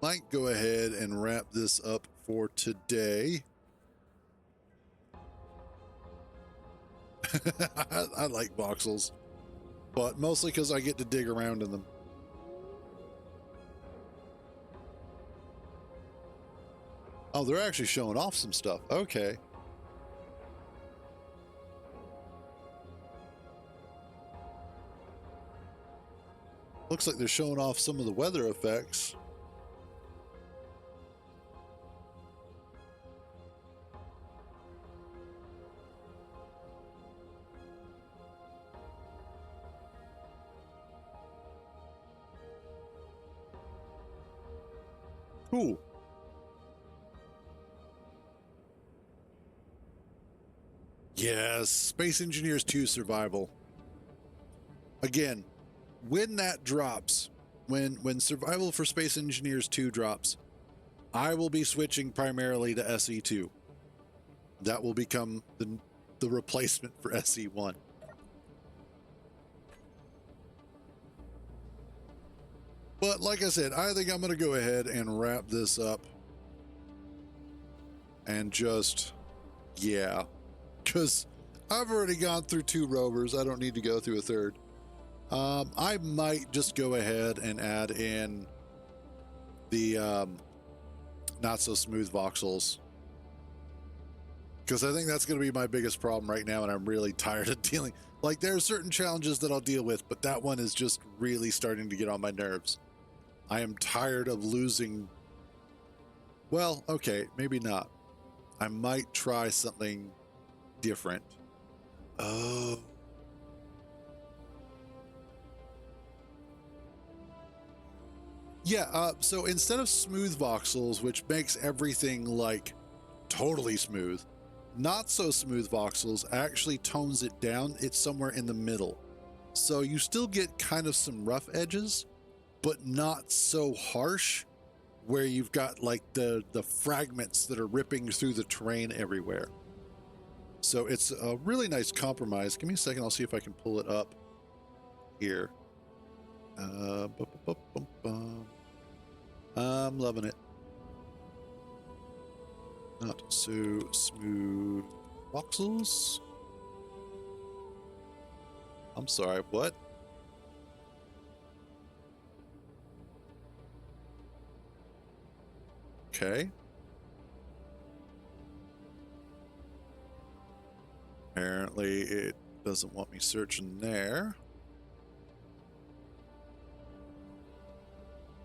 might go ahead and wrap this up for today. I like voxels, but mostly because I get to dig around in them. Oh, they're actually showing off some stuff. Okay. Looks like they're showing off some of the weather effects. Cool. Yes, Space Engineers 2 Survival. Again, when that drops, when Survival for Space Engineers 2 drops, I will be switching primarily to SE2. That will become the replacement for SE1. But like I said, I think I'm going to go ahead and wrap this up. And just, yeah. Because I've already gone through 2 rovers. I don't need to go through a third. I might just go ahead and add in the not so smooth voxels. Because I think that's going to be my biggest problem right now, and I'm really tired of dealing. Like, there are certain challenges that I'll deal with, but that one is just really starting to get on my nerves. I am tired of losing. Well, okay, maybe not. I might try something different. Oh. Yeah, so instead of smooth voxels, which makes everything like totally smooth, not so smooth voxels actually tones it down. It's somewhere in the middle. So you still get kind of some rough edges, but not so harsh where you've got like the fragments that are ripping through the terrain everywhere. So it's a really nice compromise. Give me a second. I'll see if I can pull it up here. I'm loving it. Not so smooth voxels. I'm sorry, what? Okay. Apparently it doesn't want me searching there.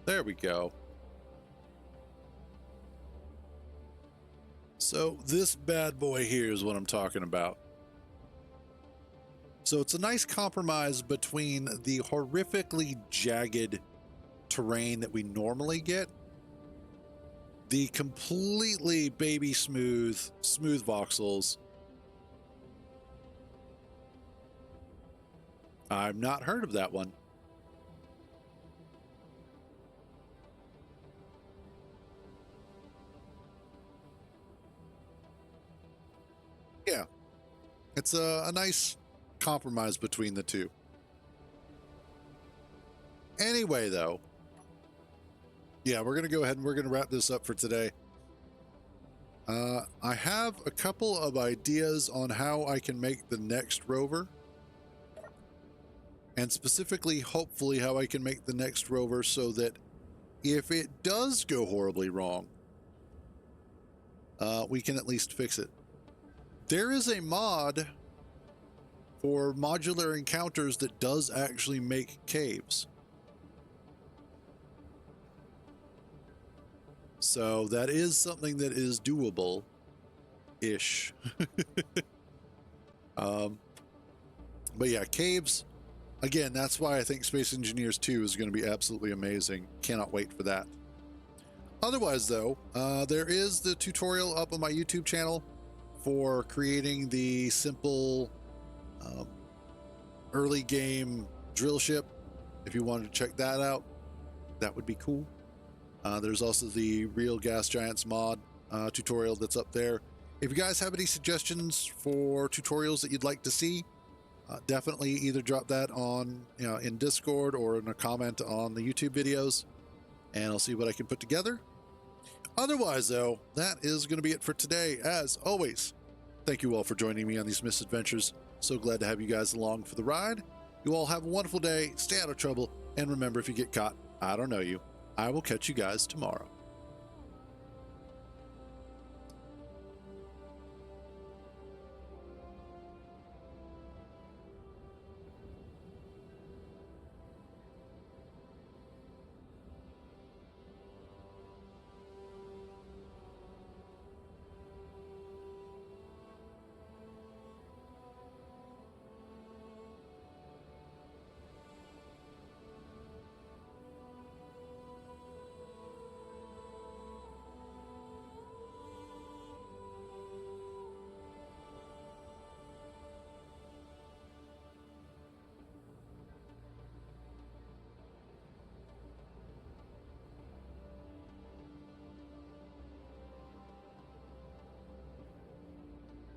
There we go. So this bad boy here is what I'm talking about. So it's a nice compromise between the horrifically jagged terrain that we normally get, the completely baby smooth voxels. I've not heard of that one. Yeah, it's a nice compromise between the two. Anyway, though, yeah, we're going to go ahead and we're going to wrap this up for today. I have a couple of ideas on how I can make the next rover. And specifically, hopefully, how I can make the next rover so that if it does go horribly wrong, we can at least fix it. There is a mod for modular encounters that does actually make caves. So that is something that is doable-ish. But yeah, caves, again, that's why I think Space Engineers 2 is going to be absolutely amazing. Cannot wait for that. Otherwise, though, there is the tutorial up on my YouTube channel for creating the simple early game drill ship. If you wanted to check that out, that would be cool. There's also the Real Gas Giants mod tutorial that's up there. If you guys have any suggestions for tutorials that you'd like to see, definitely either drop that on, in Discord or in a comment on the YouTube videos, and I'll see what I can put together. Otherwise, though, that is going to be it for today. As always, thank you all for joining me on these misadventures. So glad to have you guys along for the ride. You all have a wonderful day. Stay out of trouble. And remember, if you get caught, I don't know you. I will catch you guys tomorrow.